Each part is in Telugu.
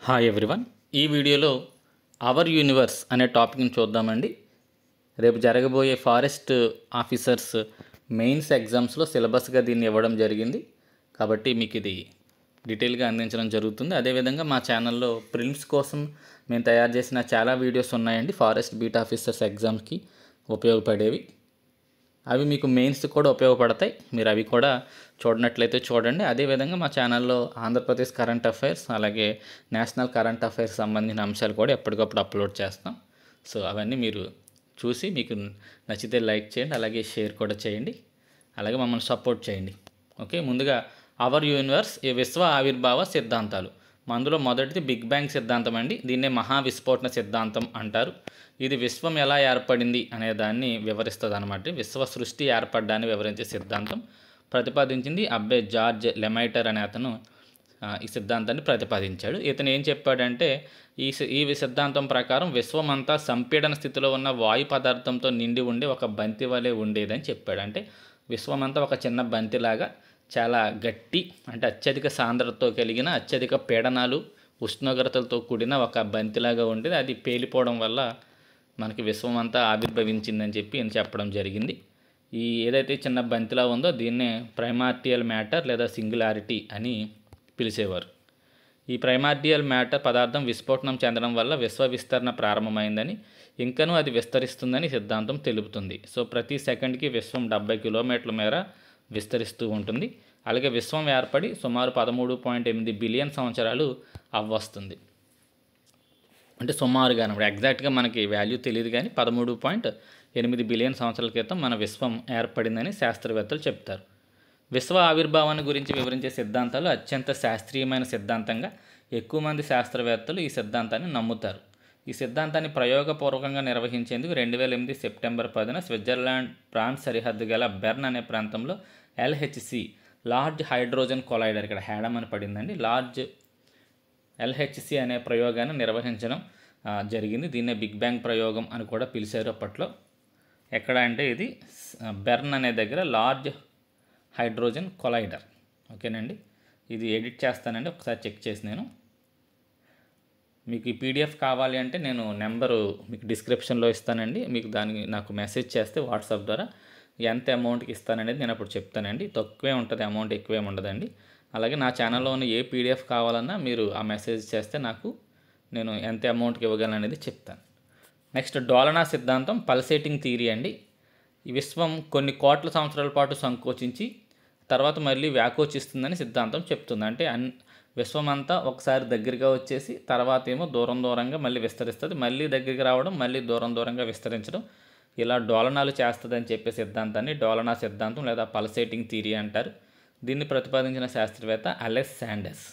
Hi everyone. ఈ వీడియోలో అవర్ యూనివర్స్ అనే టాపిక్ని చూద్దామండి. రేపు జరగబోయే ఫారెస్ట్ ఆఫీసర్స్ మెయిన్స్ ఎగ్జామ్స్లో సిలబస్గా దీన్ని ఇవ్వడం జరిగింది కాబట్టి మీకు ఇది డీటెయిల్గా అందించడం జరుగుతుంది. అదేవిధంగా మా ఛానల్లో ప్రిలిమ్స్ కోసం మేము తయారు చేసిన చాలా వీడియోస్ ఉన్నాయండి ఫారెస్ట్ బీట్ ఆఫీసర్స్ ఎగ్జామ్స్కి ఉపయోగపడేవి. అవి మీకు మెయిన్స్ కూడా ఉపయోగపడతాయి. మీరు అవి కూడా చూడనట్లయితే చూడండి. అదేవిధంగా మా ఛానల్లో ఆంధ్రప్రదేశ్ కరెంట్ అఫైర్స్ అలాగే నేషనల్ కరెంట్ అఫైర్స్ సంబంధించిన అంశాలు కూడా ఎప్పటికప్పుడు అప్లోడ్ చేస్తాం. సో అవన్నీ మీరు చూసి మీకు నచ్చితే లైక్ చేయండి, అలాగే షేర్ కూడా చేయండి, అలాగే మమ్మల్ని సపోర్ట్ చేయండి. ఓకే, ముందుగా అవర్ యూనివర్స్ ఈ విశ్వ ఆవిర్భావ సిద్ధాంతాలు. అందులో మొదటిది బిగ్ బ్యాంగ్ సిద్ధాంతం అండి. దీన్నే మహావిస్ఫోటన సిద్ధాంతం అంటారు. ఇది విశ్వం ఎలా ఏర్పడింది అనే దాన్ని వివరిస్తుంది అనమాట. విశ్వ సృష్టి ఏర్పడ్డాన్ని వివరించే సిద్ధాంతం ప్రతిపాదించింది జార్జ్ లెమైటర్ అనే అతను ఈ సిద్ధాంతాన్ని ప్రతిపాదించాడు. ఇతను ఏం చెప్పాడంటే ఈ సిద్ధాంతం ప్రకారం విశ్వమంతా సంపీడన స్థితిలో ఉన్న వాయు పదార్థంతో నిండి ఉండి ఒక బంతి వలె ఉండేదని చెప్పాడు. అంటే విశ్వమంతా ఒక చిన్న బంతిలాగా చాలా గట్టి, అంటే అత్యధిక సాంద్రతతో కలిగిన అత్యధిక పీడనాలు ఉష్ణోగ్రతలతో కూడిన ఒక బంతిలాగా ఉండేది. అది పేలిపోవడం వల్ల మనకి విశ్వం అంతా ఆవిర్భవించిందని చెప్పి చెప్పడం జరిగింది. ఈ ఏదైతే చిన్న బంతిలా ఉందో దీన్నే ప్రైమార్డియల్ మ్యాటర్ లేదా సింగులారిటీ అని పిలిచేవారు. ఈ ప్రైమార్డియల్ మ్యాటర్ పదార్థం విస్ఫోటనం చెందడం వల్ల విశ్వ విస్తరణ ప్రారంభమైందని, ఇంకనూ అది విస్తరిస్తుందని సిద్ధాంతం తెలుపుతుంది. సో ప్రతి సెకండ్కి విశ్వం 70 కిలోమీటర్ల మేర విస్తరిస్తూ ఉంటుంది. అలాగే విశ్వం ఏర్పడి సుమారు 13.8 బిలియన్ సంవత్సరాలు అవ్వస్తుంది. అంటే సుమారుగా అనమాట, ఎగ్జాక్ట్గా మనకి వాల్యూ తెలియదు కానీ 13.8 బిలియన్ సంవత్సరాల క్రితం మన విశ్వం ఏర్పడిందని శాస్త్రవేత్తలు చెప్తారు. విశ్వ ఆవిర్భావాన్ని గురించి వివరించే సిద్ధాంతాలు అత్యంత శాస్త్రీయమైన సిద్ధాంతంగా ఎక్కువ మంది శాస్త్రవేత్తలు ఈ సిద్ధాంతాన్ని నమ్ముతారు. ఈ సిద్ధాంతాన్ని ప్రయోగపూర్వకంగా నిర్వహించేందుకు 2008 సెప్టెంబర్ 10న స్విట్జర్లాండ్ ఫ్రాన్స్ సరిహద్దు గల బెర్న్ అనే ప్రాంతంలో LHC లార్జ్ హైడ్రోజన్ కొలైడర్, ఇక్కడ హ్యాడమ్ అని పడిందండి, లార్జ్ LHC అనే ప్రయోగాన్ని నిర్వహించడం జరిగింది. దీన్నే బిగ్ బ్యాంగ్ ప్రయోగం అని కూడా పిలిచారు అప్పట్లో. ఎక్కడ అంటే ఇది బెర్న్ అనే దగ్గర లార్జ్ హైడ్రోజన్ కొలైడర్. ఓకేనండి, ఇది ఎడిట్ చేస్తానండి, ఒకసారి చెక్ చేసి నేను మీకు ఈ PDF కావాలి అంటే నేను నెంబరు మీకు డిస్క్రిప్షన్లో ఇస్తానండి. మీకు దానికి నాకు మెసేజ్ చేస్తే వాట్సాప్ ద్వారా ఎంత అమౌంట్కి ఇస్తాననేది నేను అప్పుడు చెప్తానండి. తక్కువే ఉంటుంది అమౌంట్, ఎక్కువే ఉండదండి. అలాగే నా ఛానల్లో ఉన్న ఏ PDF కావాలన్నా మీరు ఆ మెసేజ్ చేస్తే నేను ఎంత అమౌంట్కి ఇవ్వగలను అనేది చెప్తాను. నెక్స్ట్ డోలనా సిద్ధాంతం, పల్సేటింగ్ థియరీ అండి. ఈ విశ్వం కొన్ని కోట్ల సంవత్సరాల పాటు సంకోచించి తర్వాత మళ్ళీ వ్యాకోచిస్తుందని సిద్ధాంతం చెప్తుంది. అంటే విశ్వం అంతా ఒకసారి దగ్గరగా వచ్చేసి తర్వాత ఏమో దూరంగా మళ్ళీ విస్తరిస్తుంది, మళ్ళీ దగ్గరికి రావడం, మళ్ళీ దూరంగా విస్తరించడం, ఇలా డోలనాలు చేస్తుందని చెప్పే సిద్ధాంతాన్ని డోలనా సిద్ధాంతం లేదా పల్సేటింగ్ థియరీ అంటారు. దీన్ని ప్రతిపాదించిన శాస్త్రవేత్త అలెస్ శాండర్స్.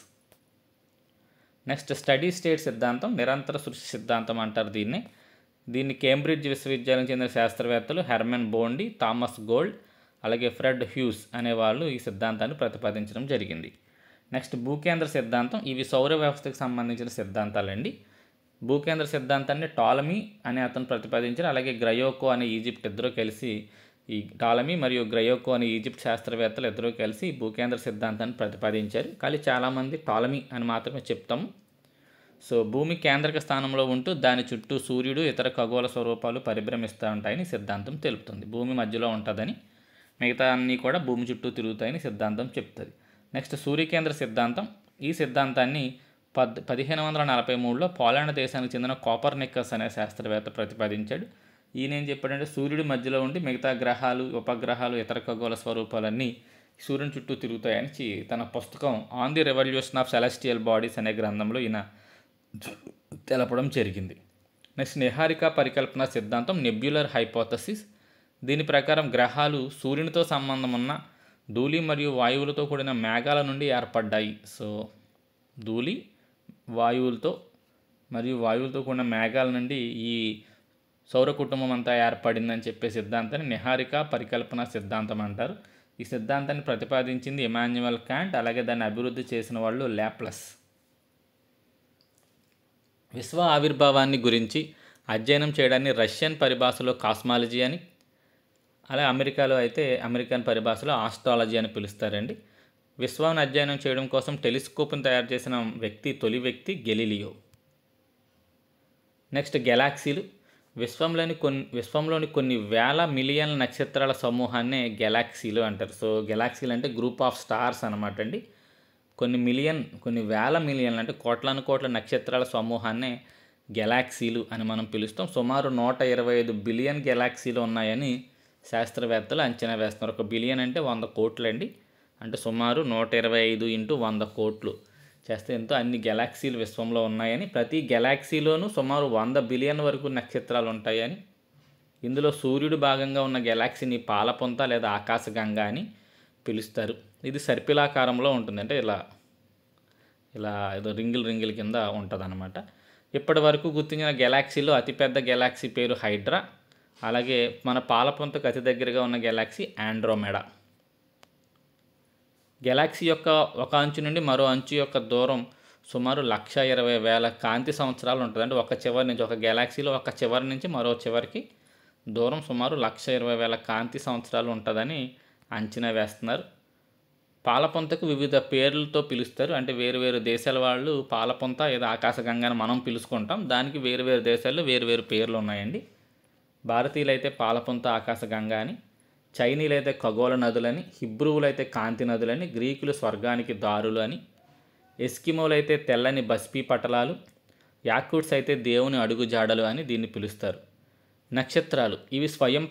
నెక్స్ట్ స్టడీ స్టేట్ సిద్ధాంతం, నిరంతర సృష్టి సిద్ధాంతం అంటారు దీన్ని కేంబ్రిడ్జ్ విశ్వవిద్యాలయం చెందిన శాస్త్రవేత్తలు హెర్మన్ బోండి, థామస్ గోల్డ్, అలాగే ఫ్రెడ్ హ్యూస్ అనేవాళ్ళు ఈ సిద్ధాంతాన్ని ప్రతిపాదించడం జరిగింది. నెక్స్ట్ భూకేంద్ర సిద్ధాంతం, ఇవి సౌర వ్యవస్థకు సంబంధించిన సిద్ధాంతాలండి. భూకేంద్ర సిద్ధాంతాన్ని టాలమీ అనే అతను ప్రతిపాదించారు. అలాగే గ్రయోకో అనే ఈజిప్ట్ ఇద్దరు కలిసి, ఈ టాలమీ మరియు గ్రయోకో అనే ఈజిప్ట్ శాస్త్రవేత్తలు ఇద్దరూ కలిసి భూకేంద్ర సిద్ధాంతాన్ని ప్రతిపాదించారు. కానీ చాలామంది టాలమీ అని మాత్రమే చెప్తాము. సో భూమి కేంద్రక స్థానంలో ఉంటూ దాని చుట్టూ సూర్యుడు ఇతర ఖగోళ స్వరూపాలు పరిభ్రమిస్తూ ఉంటాయని సిద్ధాంతం తెలుపుతుంది. భూమి మధ్యలో ఉంటుందని, మిగతా అన్నీ కూడా భూమి చుట్టూ తిరుగుతాయని సిద్ధాంతం చెప్తుంది. నెక్స్ట్ సూర్యకేంద్ర సిద్ధాంతం, ఈ సిద్ధాంతాన్ని 1543లో పోలాండ్ దేశానికి చెందిన కోపర్నికస్ అనే శాస్త్రవేత్త ప్రతిపాదించాడు. ఈయన ఏం చెప్పాడంటే సూర్యుడి మధ్యలో ఉండి మిగతా గ్రహాలు, ఉపగ్రహాలు, ఇతర ఖగోళ స్వరూపాలన్నీ సూర్యుని చుట్టూ తిరుగుతాయని తన పుస్తకం on the revolution of celestial bodies అనే గ్రంథంలో ఈయన తెలపడం జరిగింది. నెక్స్ట్ నిహారిక పరికల్పన సిద్ధాంతం, నెబ్యులర్ హైపోథసిస్. దీని ప్రకారం గ్రహాలు సూర్యునితో సంబంధం ఉన్న ధూళి మరియు వాయువులతో కూడిన మేఘాల నుండి ఏర్పడ్డాయి. సో ధూళి, వాయువులతో కూడిన మేఘాల నుండి ఈ సౌర కుటుంబం అంతా ఏర్పడిందని చెప్పే సిద్ధాంతాన్ని నిహారిక పరికల్పన సిద్ధాంతం అంటారు. ఈ సిద్ధాంతాన్ని ప్రతిపాదించింది ఇమాన్యుయల్ కాంట్, అలాగే దాన్ని అభివృద్ధి చేసిన వాళ్ళు లాప్లస్. విశ్వ ఆవిర్భావాన్ని గురించి అధ్యయనం చేయడాన్ని రష్యన్ పరిభాషలో కాస్మాలజీ అని, అలాగే అమెరికాలో అయితే అమెరికన్ పరిభాషలో ఆస్ట్రాలజీ అని పిలుస్తారండి. విశ్వాన్ని అధ్యయనం చేయడం కోసం టెలిస్కోప్ను తయారు చేసిన తొలి వ్యక్తి గెలీలియో. నెక్స్ట్ గెలాక్సీలు. విశ్వంలోని కొన్ని వేల మిలియన్ల నక్షత్రాల సమూహాన్నే గెలాక్సీలు అంటారు. సో గెలాక్సీలు అంటే గ్రూప్ ఆఫ్ స్టార్స్ అనమాట అండి. కొన్ని వేల మిలియన్లు అంటే కోట్ల నక్షత్రాల సమూహాన్నే గెలాక్సీలు అని మనం పిలుస్తాం. సుమారు 125 బిలియన్ గెలాక్సీలు ఉన్నాయని శాస్త్రవేత్తలు అంచనా వేస్తున్నారు. 1 బిలియన్ అంటే 100 కోట్లు అండి. అంటే సుమారు 125 × 100 కోట్లు చేస్తే ఎంతో అన్ని గెలాక్సీలు విశ్వంలో ఉన్నాయని, ప్రతి గెలాక్సీలోనూ సుమారు 100 బిలియన్ వరకు నక్షత్రాలు ఉంటాయని, ఇందులో సూర్యుడు భాగంగా ఉన్న గెలాక్సీని పాలపుంత లేదా ఆకాశగంగ అని పిలుస్తారు. ఇది సర్పిలాకారంలో ఉంటుంది. అంటే ఇలా ఏదో రింగిల్ కింద ఉంటుంది అనమాట. ఇప్పటి వరకు గుర్తించిన గెలాక్సీలో అతిపెద్ద గెలాక్సీ పేరు హైడ్రా. అలాగే మన పాలపుంతకు అతి దగ్గరగా ఉన్న గెలాక్సీ ఆండ్రోమెడా. గెలాక్సీ యొక్క ఒక అంచు నుండి మరో అంచు యొక్క దూరం సుమారు 1,20,000 కాంతి సంవత్సరాలు ఉంటుంది. అంటే ఒక చివరి నుంచి, ఒక గెలాక్సీలో ఒక చివరి నుంచి మరో చివరికి దూరం సుమారు 1,20,000 కాంతి సంవత్సరాలు ఉంటుందని అంచనా వేస్తున్నారు. పాలపుంతకు వివిధ పేర్లతో పిలుస్తారు. అంటే వేరు దేశాల వాళ్ళు పాలపుంత ఏదో ఆకాశగంగా అని మనం పిలుచుకుంటాం. దానికి వేరు దేశాల్లో వేరు పేర్లు ఉన్నాయండి. భారతీయులైతే పాలపుంత ఆకాశగంగా అని, చైనీలైతే ఖగోళ నదులని, హిబ్రూవులైతే కాంతి నదులని, గ్రీకులు స్వర్గానికి దారులు అని, ఎస్కిమోలైతే తెల్లని బస్పీ పటలాలు, యాకూట్స్ అయితే దేవుని అడుగుజాడలు అని దీన్ని పిలుస్తారు. నక్షత్రాలు ఇవి స్వయం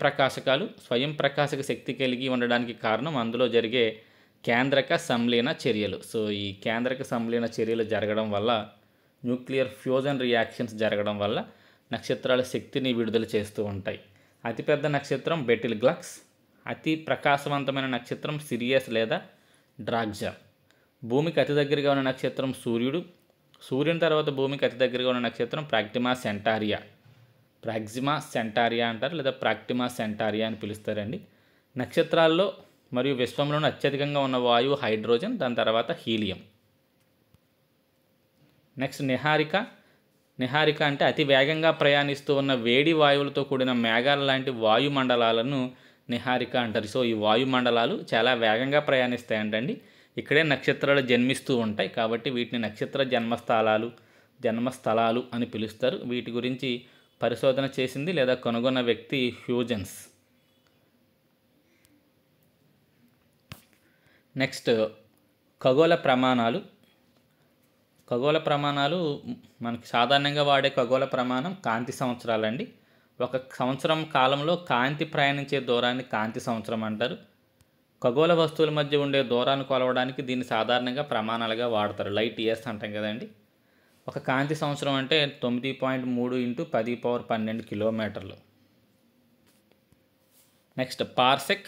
ప్రకాశక శక్తి కలిగి ఉండడానికి కారణం అందులో జరిగే కేంద్రక సంలీన చర్యలు. సో ఈ కేంద్రక సంలీన చర్యలు జరగడం వల్ల, న్యూక్లియర్ ఫ్యూజన్ రియాక్షన్స్ జరగడం వల్ల నక్షత్రాల శక్తిని విడుదల చేస్తూ ఉంటాయి. అతిపెద్ద నక్షత్రం బెటిల్గ్లాక్స్. అతి ప్రకాశవంతమైన నక్షత్రం సిరియస్ లేదా డ్రాగ్జా. భూమికి అతి దగ్గరగా ఉన్న నక్షత్రం సూర్యుడు. సూర్యుని తర్వాత భూమికి అతి దగ్గరగా ఉన్న నక్షత్రం ప్రాక్సిమా సెంటారియా అంటారు, లేదా ప్రాక్సిమా సెంటారియా అని పిలుస్తారండి. నక్షత్రాల్లో మరియు విశ్వంలోని అత్యధికంగా ఉన్న వాయువు హైడ్రోజన్, దాని తర్వాత హీలియం. నెక్స్ట్ నిహారిక అంటే అతి వేగంగా ప్రయాణిస్తూ ఉన్న వేడి వాయువులతో కూడిన మేఘాల లాంటి వాయుమండలాలను నిహారిక అంటారు. సో ఈ వాయుమండలాలు చాలా వేగంగా ప్రయాణిస్తాయంటండి. ఇక్కడే నక్షత్రాలు జన్మిస్తూ ఉంటాయి కాబట్టి వీటిని నక్షత్ర జన్మస్థలాలు అని పిలుస్తారు. వీటి గురించి పరిశోధన చేసింది లేదా కనుగొన్న వ్యక్తి హ్యూజెన్స్. నెక్స్ట్ ఖగోళ ప్రమాణాలు మనకి సాధారణంగా వాడే ఖగోళ ప్రమాణం కాంతి సంవత్సరాలండి. ఒక సంవత్సరం కాలంలో కాంతి ప్రయాణించే దూరాన్ని కాంతి సంవత్సరం అంటారు. ఖగోళ వస్తువుల మధ్య ఉండే దూరాన్ని కొలవడానికి దీన్ని సాధారణంగా ప్రమాణాలుగా వాడతారు. లైట్ ఇయర్స్ అంటాం కదండి. ఒక కాంతి సంవత్సరం అంటే 9.3 × 10⁻12 కిలోమీటర్లు. Next parsec.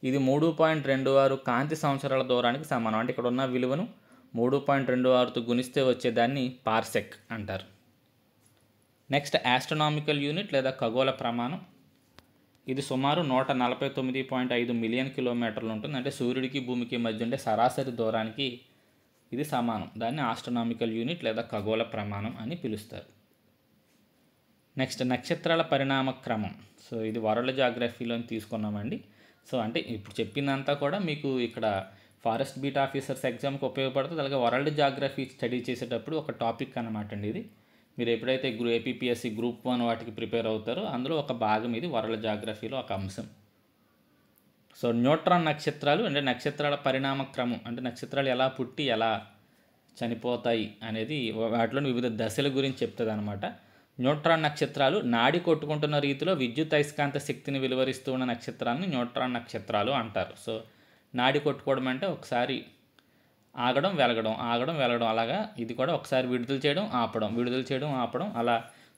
ఇది 3.26 కాంతి సంవత్సరాల దూరానికి సమానం. అంటే ఇక్కడ ఉన్న విలువను 3.26తో గుణిస్తే వచ్చేదాన్ని పార్సెక్ అంటారు. నెక్స్ట్ ఆస్ట్రనామికల్ యూనిట్ లేదా ఖగోళ ప్రమాణం. ఇది సుమారు 149.5 మిలియన్ కిలోమీటర్లు ఉంటుంది. అంటే సూర్యుడికి భూమికి మధ్య ఉండే సరాసరి దూరానికి ఇది సమానం. దాన్ని ఆస్ట్రనామికల్ యూనిట్ లేదా ఖగోళ ప్రమాణం అని పిలుస్తారు. నెక్స్ట్ నక్షత్రాల పరిణామ క్రమం. సో ఇది వరల్డ్ జాగ్రఫీలో తీసుకున్నామండి. సో అంటే ఇప్పుడు చెప్పిందంతా కూడా మీకు ఇక్కడ ఫారెస్ట్ బీట్ ఆఫీసర్స్ ఎగ్జామ్కి ఉపయోగపడుతుంది. అలాగే వరల్డ్ జాగ్రఫీ స్టడీ చేసేటప్పుడు ఒక టాపిక్ అన్నమాట అండి ఇది. మీరు ఎప్పుడైతే ఏపీపీఎస్సీ గ్రూప్ 1 వాటికి ప్రిపేర్ అవుతారో అందులో ఒక భాగం ఇది, వరల్డ్ జాగ్రఫీలో ఒక అంశం. సో న్యూట్రాన్ నక్షత్రాలు అంటే నక్షత్రాల పరిణామ క్రమం. అంటే నక్షత్రాలు ఎలా పుట్టి ఎలా చనిపోతాయి అనేది వాటిలోని వివిధ దశల గురించి చెప్తుంది అనమాట. న్యూట్రాన్ నక్షత్రాలు నాడి కొట్టుకుంటున్న రీతిలో విద్యుత్ అయస్కాంత శక్తిని వెలువరిస్తూ ఉన్న నక్షత్రాలను న్యూట్రాన్ నక్షత్రాలు అంటారు. సో నాడి కొట్టుకోవడం అంటే ఒకసారి ఆగడం వెలగడం అలాగా ఇది కూడా ఒకసారి విడుదల చేయడం ఆపడం అలా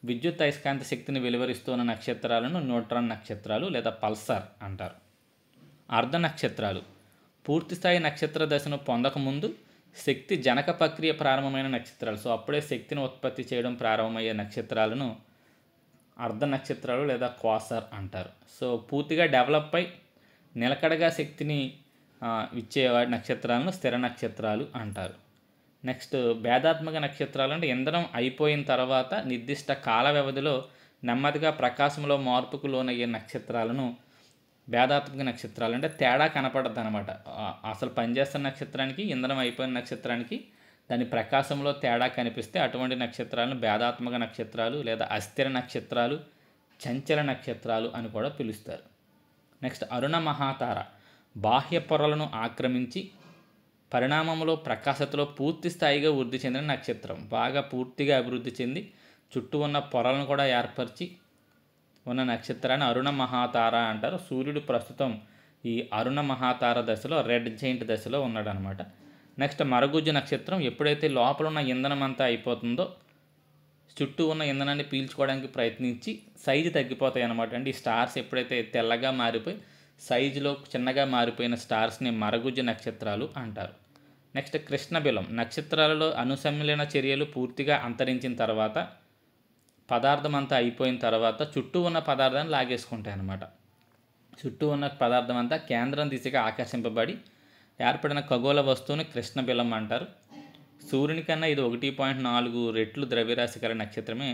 విద్యుత్ అయస్కాంత శక్తిని వెలువరిస్తున్న నక్షత్రాలను న్యూట్రాన్ నక్షత్రాలు లేదా పల్సార్ అంటారు. అర్ధ నక్షత్రాలు పూర్తిస్థాయి నక్షత్ర దశను పొందకముందు శక్తి జనక ప్రక్రియ ప్రారంభమైన నక్షత్రాలు. సో అప్పుడే శక్తిని ఉత్పత్తి చేయడం ప్రారంభమయ్యే నక్షత్రాలను అర్ధ నక్షత్రాలు లేదా క్వాసార్ అంటారు. సో పూర్తిగా డెవలప్ అయి నిలకడగా శక్తిని ఇచ్చే నక్షత్రాలను స్థిర నక్షత్రాలు అంటారు. నెక్స్ట్ భేదాత్మక నక్షత్రాలు అంటే ఇంధనం అయిపోయిన తర్వాత నిర్దిష్ట కాల వ్యవధిలో నెమ్మదిగా ప్రకాశంలో మార్పుకు లోనయ్యే నక్షత్రాలను భేదాత్మక నక్షత్రాలు అంటే తేడా కనపడద్దు అనమాట. అసలు పనిచేస్తున్న నక్షత్రానికి, ఇంధనం అయిపోయిన నక్షత్రానికి దాని ప్రకాశంలో తేడా కనిపిస్తే అటువంటి నక్షత్రాలను భేదాత్మక నక్షత్రాలు లేదా అస్థిర నక్షత్రాలు, చంచల నక్షత్రాలు అని కూడా పిలుస్తారు. నెక్స్ట్ అరుణ మహాతార బాహ్య పొరలను ఆక్రమించి పరిణామంలో ప్రకాశతలో పూర్తి స్థాయిగా వృద్ధి చెందిన నక్షత్రం. బాగా పూర్తిగా అభివృద్ధి చెంది చుట్టూ ఉన్న పొరలను కూడా ఏర్పరిచి ఉన్న నక్షత్రాన్ని అరుణ మహాతార అంటారు. సూర్యుడు ప్రస్తుతం ఈ అరుణ మహాతార దశలో, రెడ్ జైంట్ దశలో ఉన్నాడనమాట. నెక్స్ట్ మరగుజ్జు నక్షత్రం ఎప్పుడైతే లోపల ఉన్న ఇంధనం అంతా అయిపోతుందో చుట్టూ ఉన్న ఇంధనాన్ని పీల్చుకోవడానికి ప్రయత్నించి సైజు తగ్గిపోతాయి అన్నమాట. అంటే ఈ స్టార్స్ ఎప్పుడైతే తెల్లగా మారిపోయి సైజులో చిన్నగా మారిపోయిన స్టార్స్ని మరగుజ్జు నక్షత్రాలు అంటారు. నెక్స్ట్ కృష్ణబిలం నక్షత్రాలలో అనుసంమిళన చర్యలు పూర్తిగా అంతరించిన తర్వాత, పదార్థం అంతా అయిపోయిన తర్వాత చుట్టూ ఉన్న పదార్థాన్ని లాగేసుకుంటాయి అన్నమాట. చుట్టూ ఉన్న పదార్థం అంతా కేంద్రం దిశగా ఆకర్షింపబడి ఏర్పడిన ఖగోళ వస్తువుని కృష్ణబిలం అంటారు. సూర్యుని కన్నా ఇది 1.4 రెట్లు ద్రవ్యరాశి గల నక్షత్రమే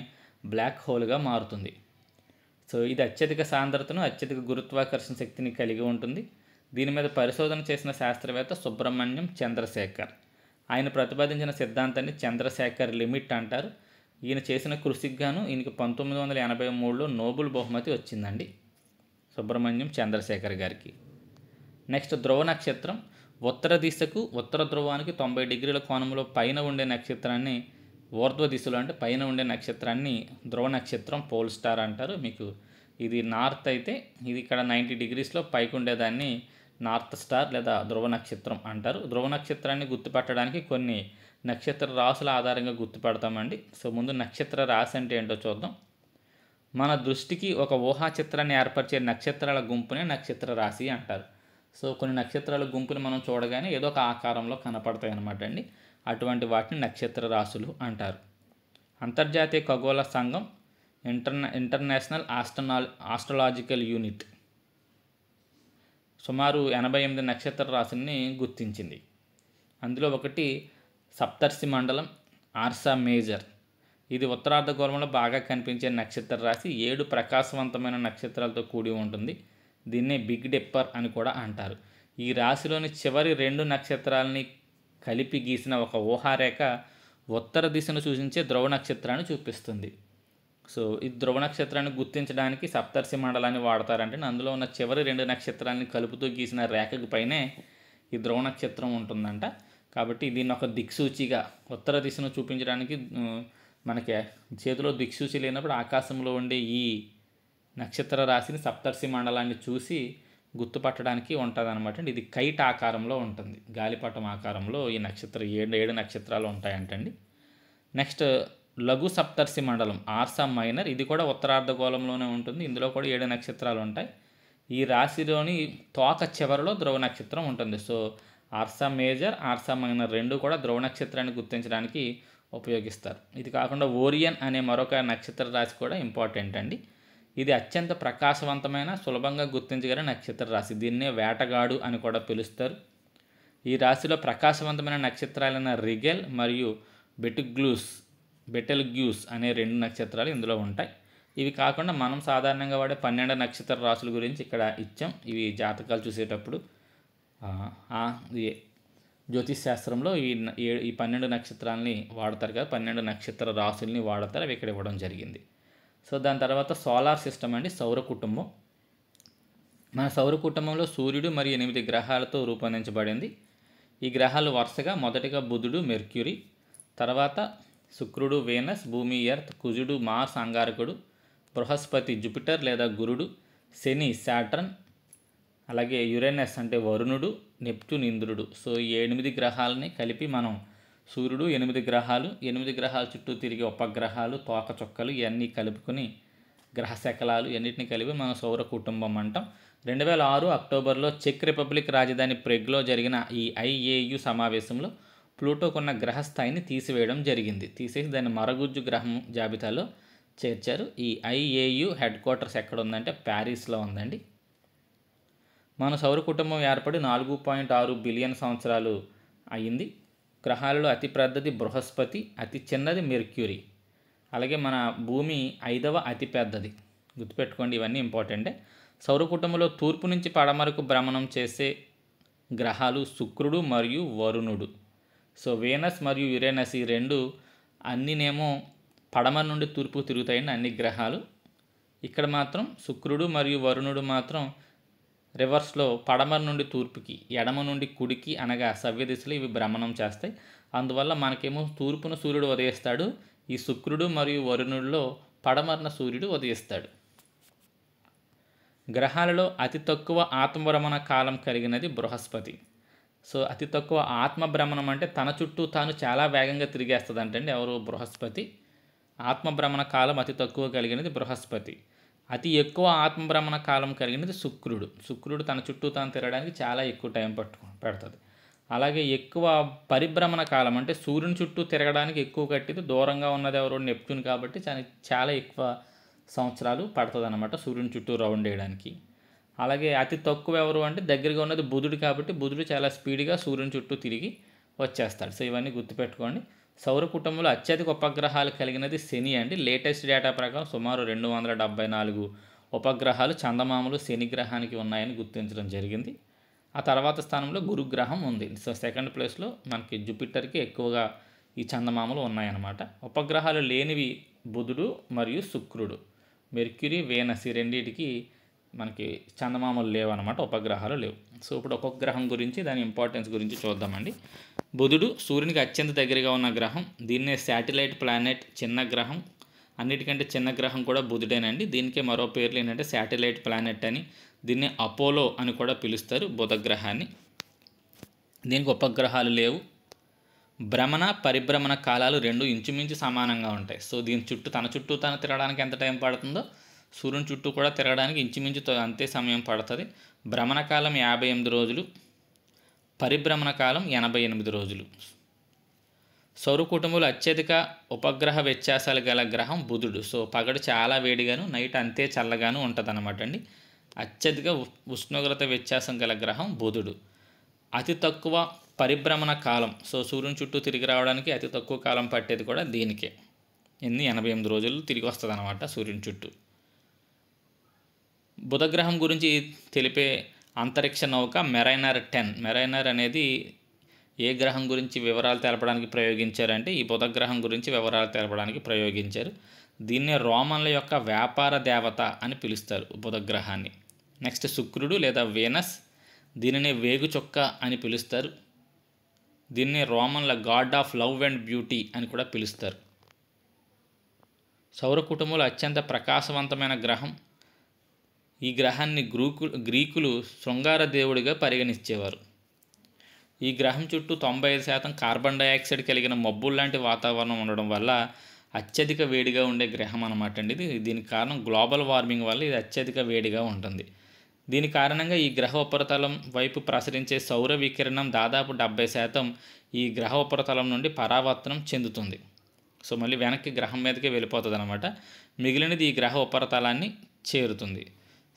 బ్లాక్ హోల్గా మారుతుంది. సో ఇది అత్యధిక సాంద్రతను, అత్యధిక గురుత్వాకర్షణ శక్తిని కలిగి ఉంటుంది. దీని మీద పరిశోధన చేసిన శాస్త్రవేత్త సుబ్రహ్మణ్యం చంద్రశేఖర్. ఆయన ప్రతిపాదించిన సిద్ధాంతాన్ని చంద్రశేఖర్ లిమిట్ అంటారు. ఈయన చేసిన కృషికి గాను ఈయనకి 1983లో నోబెల్ బహుమతి వచ్చిందండి, సుబ్రహ్మణ్యం చంద్రశేఖర్ గారికి. నెక్స్ట్ ధ్రువ నక్షత్రం ఉత్తర దిశకు, ఉత్తర ధ్రువానికి 90 డిగ్రీల కోణంలో పైన ఉండే నక్షత్రాన్ని, ఊర్ధ్వ దిశలో అంటే పైన ఉండే నక్షత్రాన్ని ధ్రువ నక్షత్రం, పోల్ స్టార్ అంటారు. మీకు ఇది నార్త్ అయితే ఇది ఇక్కడ 90 డిగ్రీస్లో పైకి ఉండేదాన్ని నార్త్ స్టార్ లేదా ధ్రువ నక్షత్రం అంటారు. ధ్రువ నక్షత్రాన్ని గుర్తుపట్టడానికి కొన్ని నక్షత్ర రాసుల ఆధారంగా గుర్తుపడతామండి. సో ముందు నక్షత్ర రాశి అంటే ఏంటో చూద్దాం. మన దృష్టికి ఒక ఊహా చిత్రాన్ని ఏర్పరిచే నక్షత్రాల గుంపునే నక్షత్ర రాశి అంటారు. సో కొన్ని నక్షత్రాల గుంపుని మనం చూడగానే ఏదో ఒక ఆకారంలో కనపడతాయి అన్నమాట అండి. అటువంటి వాటిని నక్షత్ర రాశులు అంటారు. అంతర్జాతీయ ఖగోళ సంఘం ఇంటర్నేషనల్ ఆస్ట్రాలజికల్ యూనిట్ సుమారు 88 నక్షత్ర రాశుల్ని గుర్తించింది. అందులో ఒకటి సప్తర్షి మండలం, ఆర్సా మేజర్. ఇది ఉత్తరార్ధగోళంలో బాగా కనిపించే నక్షత్ర రాశి. 7 ప్రకాశవంతమైన నక్షత్రాలతో కూడి ఉంటుంది. దీన్నే బిగ్ డిప్పర్ అని కూడా అంటారు. ఈ రాశిలోని చివరి 2 నక్షత్రాలని కలిపి గీసిన ఒక ఊహారేఖ ఉత్తర దిశను సూచించే ధ్రువ నక్షత్రాన్ని చూపిస్తుంది. సో ఈ ధ్రువ నక్షత్రాన్ని గుర్తించడానికి సప్తర్షి మండలాన్ని వాడతారంటే అందులో ఉన్న చివరి 2 నక్షత్రాలని కలుపుతూ గీసిన రేఖకు పైనే ఈ ధ్రువ నక్షత్రం ఉంటుందంట. కాబట్టి దీన్ని ఒక దిక్సూచిగా ఉత్తర దిశను చూపించడానికి, మనకి చేతిలో దిక్సూచి లేనప్పుడు ఆకాశంలో ఉండే ఈ నక్షత్ర రాశిని సప్తర్షి మండలాన్ని చూసి గుర్తుపట్టడానికి ఉంటుంది అనమాట. ఇది కైట్ ఆకారంలో ఉంటుంది, గాలిపటం ఆకారంలో ఈ నక్షత్రం 7 నక్షత్రాలు ఉంటాయంటండి. నెక్స్ట్ లఘు సప్తర్షి మండలం, ఆర్సా మైనర్. ఇది కూడా ఉత్తరార్ధగోళంలోనే ఉంటుంది. ఇందులో కూడా 7 నక్షత్రాలు ఉంటాయి. ఈ రాశిలోని తోక చివరిలో ధ్రువ నక్షత్రం ఉంటుంది. సో ఆర్సా మేజర్, ఆర్సా మైనర్ 2 కూడా ధ్రువ నక్షత్రాన్ని గుర్తించడానికి ఉపయోగిస్తారు. ఇది కాకుండా ఓరియన్ అనే మరొక నక్షత్ర రాశి కూడా ఇంపార్టెంట్ అండి. ఇది అత్యంత ప్రకాశవంతమైన, సులభంగా గుర్తించగల నక్షత్ర రాశి. దీన్నే వేటగాడు అని కూడా పిలుస్తారు. ఈ రాశిలో ప్రకాశవంతమైన నక్షత్రాలైన రిగెల్ మరియు బెటెల్గ్యూస్ అనే 2 నక్షత్రాలు ఇందులో ఉంటాయి. ఇవి కాకుండా మనం సాధారణంగా వాడే 12 నక్షత్ర రాశుల గురించి ఇక్కడ ఇచ్చాం. ఇవి జాతకాలు చూసేటప్పుడు జ్యోతిష్ శాస్త్రంలో ఈ 12 నక్షత్రాలని వాడతారు కదా, 12 నక్షత్ర రాశుల్ని వాడతారు. అవి ఇక్కడ ఇవ్వడం జరిగింది. సో దాని తర్వాత సోలార్ సిస్టమ్ అండి, సౌర కుటుంబం. మన సౌర కుటుంబంలో సూర్యుడు మరియు 8 గ్రహాలతో రూపొందించబడింది. ఈ గ్రహాలు వరుసగా మొదటిగా బుధుడు, మెర్క్యూరీ, తర్వాత శుక్రుడు, వీనస్, భూమి, ఎర్త్, కుజుడు, మార్స్, అంగారకుడు, బృహస్పతి, జూపిటర్ లేదా గురుడు, శని, శాటర్న్, అలాగే యురేనస్ అంటే వరుణుడు, నెప్ట్యూన్, ఇంద్రుడు. సో ఈ 8 గ్రహాలని కలిపి మనం సూర్యుడు, 8 గ్రహాలు, 8 గ్రహాల చుట్టూ తిరిగే ఉపగ్రహాలు, తోక చుక్కలు ఇవన్నీ కలుపుకొని గ్రహ శకలాలు ఇవన్నిటిని కలిపి మనం సౌర కుటుంబం అంటాం. 2006 అక్టోబర్లో చెక్ రిపబ్లిక్ రాజధాని ప్రెగ్లో జరిగిన ఈ IAU సమావేశంలో ప్లూటోకున్న గ్రహ స్థాయిని తీసివేయడం జరిగింది. తీసేసి దాన్ని మరగుజ్జు గ్రహం జాబితాలో చేర్చారు. ఈ IAU హెడ్ క్వార్టర్స్ ఎక్కడ ఉందంటే ప్యారిస్లో ఉందండి. మన సౌర కుటుంబం ఏర్పడి 4.6 బిలియన్ సంవత్సరాలు అయ్యింది. గ్రహాలలో అతి పెద్దది బృహస్పతి, అతి చిన్నది మెర్క్యూరీ. అలాగే మన భూమి 5వ అతి పెద్దది. గుర్తుపెట్టుకోండి, ఇవన్నీ ఇంపార్టెంటే. సౌర కుటుంబంలో తూర్పు నుంచి పడమరకు భ్రమణం చేసే గ్రహాలు శుక్రుడు మరియు వరుణుడు. సో వీనస్ మరియు యురేనస్ ఈ రెండు అన్నీనేమో పడమర నుండి తూర్పు తిరుగుతాయండి అన్ని గ్రహాలు. ఇక్కడ మాత్రం శుక్రుడు మరియు వరుణుడు మాత్రం రివర్స్లో పడమర నుండి తూర్పుకి, ఎడమ నుండి కుడికి అనగా సవ్య దిశలో ఇవి భ్రమణం చేస్తాయి. అందువల్ల మనకేమో తూర్పున సూర్యుడు ఉదయిస్తాడు, ఈ శుక్రుడు మరియు వరుణుడిలో పడమరన సూర్యుడు ఉదయిస్తాడు. గ్రహాలలో అతి తక్కువ ఆత్మభ్రమణ కాలం కలిగినది బృహస్పతి. సో అతి తక్కువ ఆత్మభ్రమణం అంటే తన చుట్టూ తాను చాలా వేగంగా తిరిగేస్తుంది అంటండి ఎవరు? బృహస్పతి. ఆత్మభ్రమణ కాలం అతి తక్కువ కలిగినది బృహస్పతి. అతి ఎక్కువ ఆత్మభ్రమణ కాలం కలిగినది శుక్రుడు. శుక్రుడు తన చుట్టూ తాను తిరగడానికి చాలా ఎక్కువ టైం పడుతుంది. అలాగే ఎక్కువ పరిభ్రమణ కాలం అంటే సూర్యుని చుట్టూ తిరగడానికి ఎక్కువ కట్టిది దూరంగా ఉన్నది ఎవరు? నెప్ట్యూన్. కాబట్టి చాలా ఎక్కువ సంవత్సరాలు పడుతుంది అన్నమాట సూర్యుని చుట్టూ రౌండ్ వేయడానికి. అలాగే అతి తక్కువ ఎవరు అంటే దగ్గరగా ఉన్నది బుధుడు. కాబట్టి బుధుడు చాలా స్పీడ్గా సూర్యుని చుట్టూ తిరిగి వచ్చేస్తాడు. సో ఇవన్నీ గుర్తుపెట్టుకోండి. సౌర కుటుంబంలో అత్యధిక ఉపగ్రహాలు కలిగినది శని అండి. లేటెస్ట్ డేటా ప్రకారం సుమారు 274 ఉపగ్రహాలు చందమామలు శని గ్రహానికి ఉన్నాయని గుర్తించడం జరిగింది. ఆ తర్వాత స్థానంలో గురుగ్రహం ఉంది. సో సెకండ్ ప్లేస్లో మనకి జూపిటర్కి ఎక్కువగా ఈ చందమామలు ఉన్నాయన్నమాట. ఉపగ్రహాలు లేనివి బుధుడు మరియు శుక్రుడు. మెర్క్యూరీ, వీనస్ ఈ రెండింటికి మనకి చందమామలు లేవు అనమాట, ఉపగ్రహాలు లేవు. సో ఇప్పుడు ఒక్కొక్క గ్రహం గురించి దాని ఇంపార్టెన్స్ గురించి చూద్దామండి. బుధుడు సూర్యునికి అత్యంత దగ్గరగా ఉన్న గ్రహం. దీన్నే శాటిలైట్ ప్లానెట్, చిన్న గ్రహం. అన్నిటికంటే చిన్న గ్రహం కూడా బుధుడేనండి. దీనికే మరో పేర్లు ఏంటంటే శాటిలైట్ ప్లానెట్ అని, దీన్ని అపోలో అని కూడా పిలుస్తారు బుధ గ్రహాన్ని. దీనికి ఉపగ్రహాలు లేవు. భ్రమణ పరిభ్రమణ కాలాలు రెండు ఇంచుమించు సమానంగా ఉంటాయి. సో దీని చుట్టూ తన చుట్టూ తను తిరగడానికి ఎంత టైం పడుతుందో సూర్యుని చుట్టూ కూడా తిరగడానికి ఇంచుమించు అంతే సమయం పడుతుంది. భ్రమణ కాలం 58 రోజులు, పరిభ్రమణ కాలం 88 రోజులు. సౌర కుటుంబంలో అత్యధిక ఉపగ్రహ వ్యత్యాసాలు గల గ్రహం బుధుడు. సో పగడు చాలా వేడిగాను నైట్ అంతే చల్లగాను ఉంటుంది అన్నమాట అండి. అత్యధిక ఉష్ణోగ్రత వ్యత్యాసం గల గ్రహం బుధుడు. అతి తక్కువ పరిభ్రమణ కాలం. సో సూర్యుని చుట్టూ తిరిగి రావడానికి అతి తక్కువ కాలం పట్టేది కూడా దీనికే. 88 రోజులు తిరిగి వస్తుంది అన్నమాట సూర్యుని చుట్టూ. బుధగ్రహం గురించి తెలిపే అంతరిక్ష నౌక మెరైనర్ 10. మెరైనర్ అనేది ఏ గ్రహం గురించి వివరాలు తెలపడానికి ప్రయోగించారంటే ఈ బుధగ్రహం గురించి వివరాలు తెలపడానికి ప్రయోగించారు. దీన్నే రోమన్ల యొక్క వ్యాపార దేవత అని పిలుస్తారు బుధగ్రహాన్ని. నెక్స్ట్ శుక్రుడు లేదా వీనస్, దీనినే వేగు చొక్క అని పిలుస్తారు. దీన్ని రోమన్ల god of love and beauty అని కూడా పిలుస్తారు. సౌర కుటుంబంలో అత్యంత ప్రకాశవంతమైన గ్రహం. ఈ గ్రహాన్ని గ్రీకులు శృంగార దేవుడిగా పరిగణించేవారు. ఈ గ్రహం చుట్టూ 95% కార్బన్ డైఆక్సైడ్ కలిగిన మబ్బులు లాంటి వాతావరణం ఉండడం వల్ల అత్యధిక వేడిగా ఉండే గ్రహం అనమాట అండి ఇది. దీనికి కారణం గ్లోబల్ వార్మింగ్ వల్ల ఇది అత్యధిక వేడిగా ఉంటుంది. దీని కారణంగా ఈ గ్రహ ఉపరితలం వైపు ప్రసరించే సౌర వికిరణం దాదాపు 70% ఈ గ్రహ ఉపరితలం నుండి పరావర్తనం చెందుతుంది. సో మళ్ళీ వెనక్కి గ్రహం మీదకే వెళ్ళిపోతుంది అనమాట. మిగిలినది ఈ గ్రహ ఉపరితలాన్ని చేరుతుంది.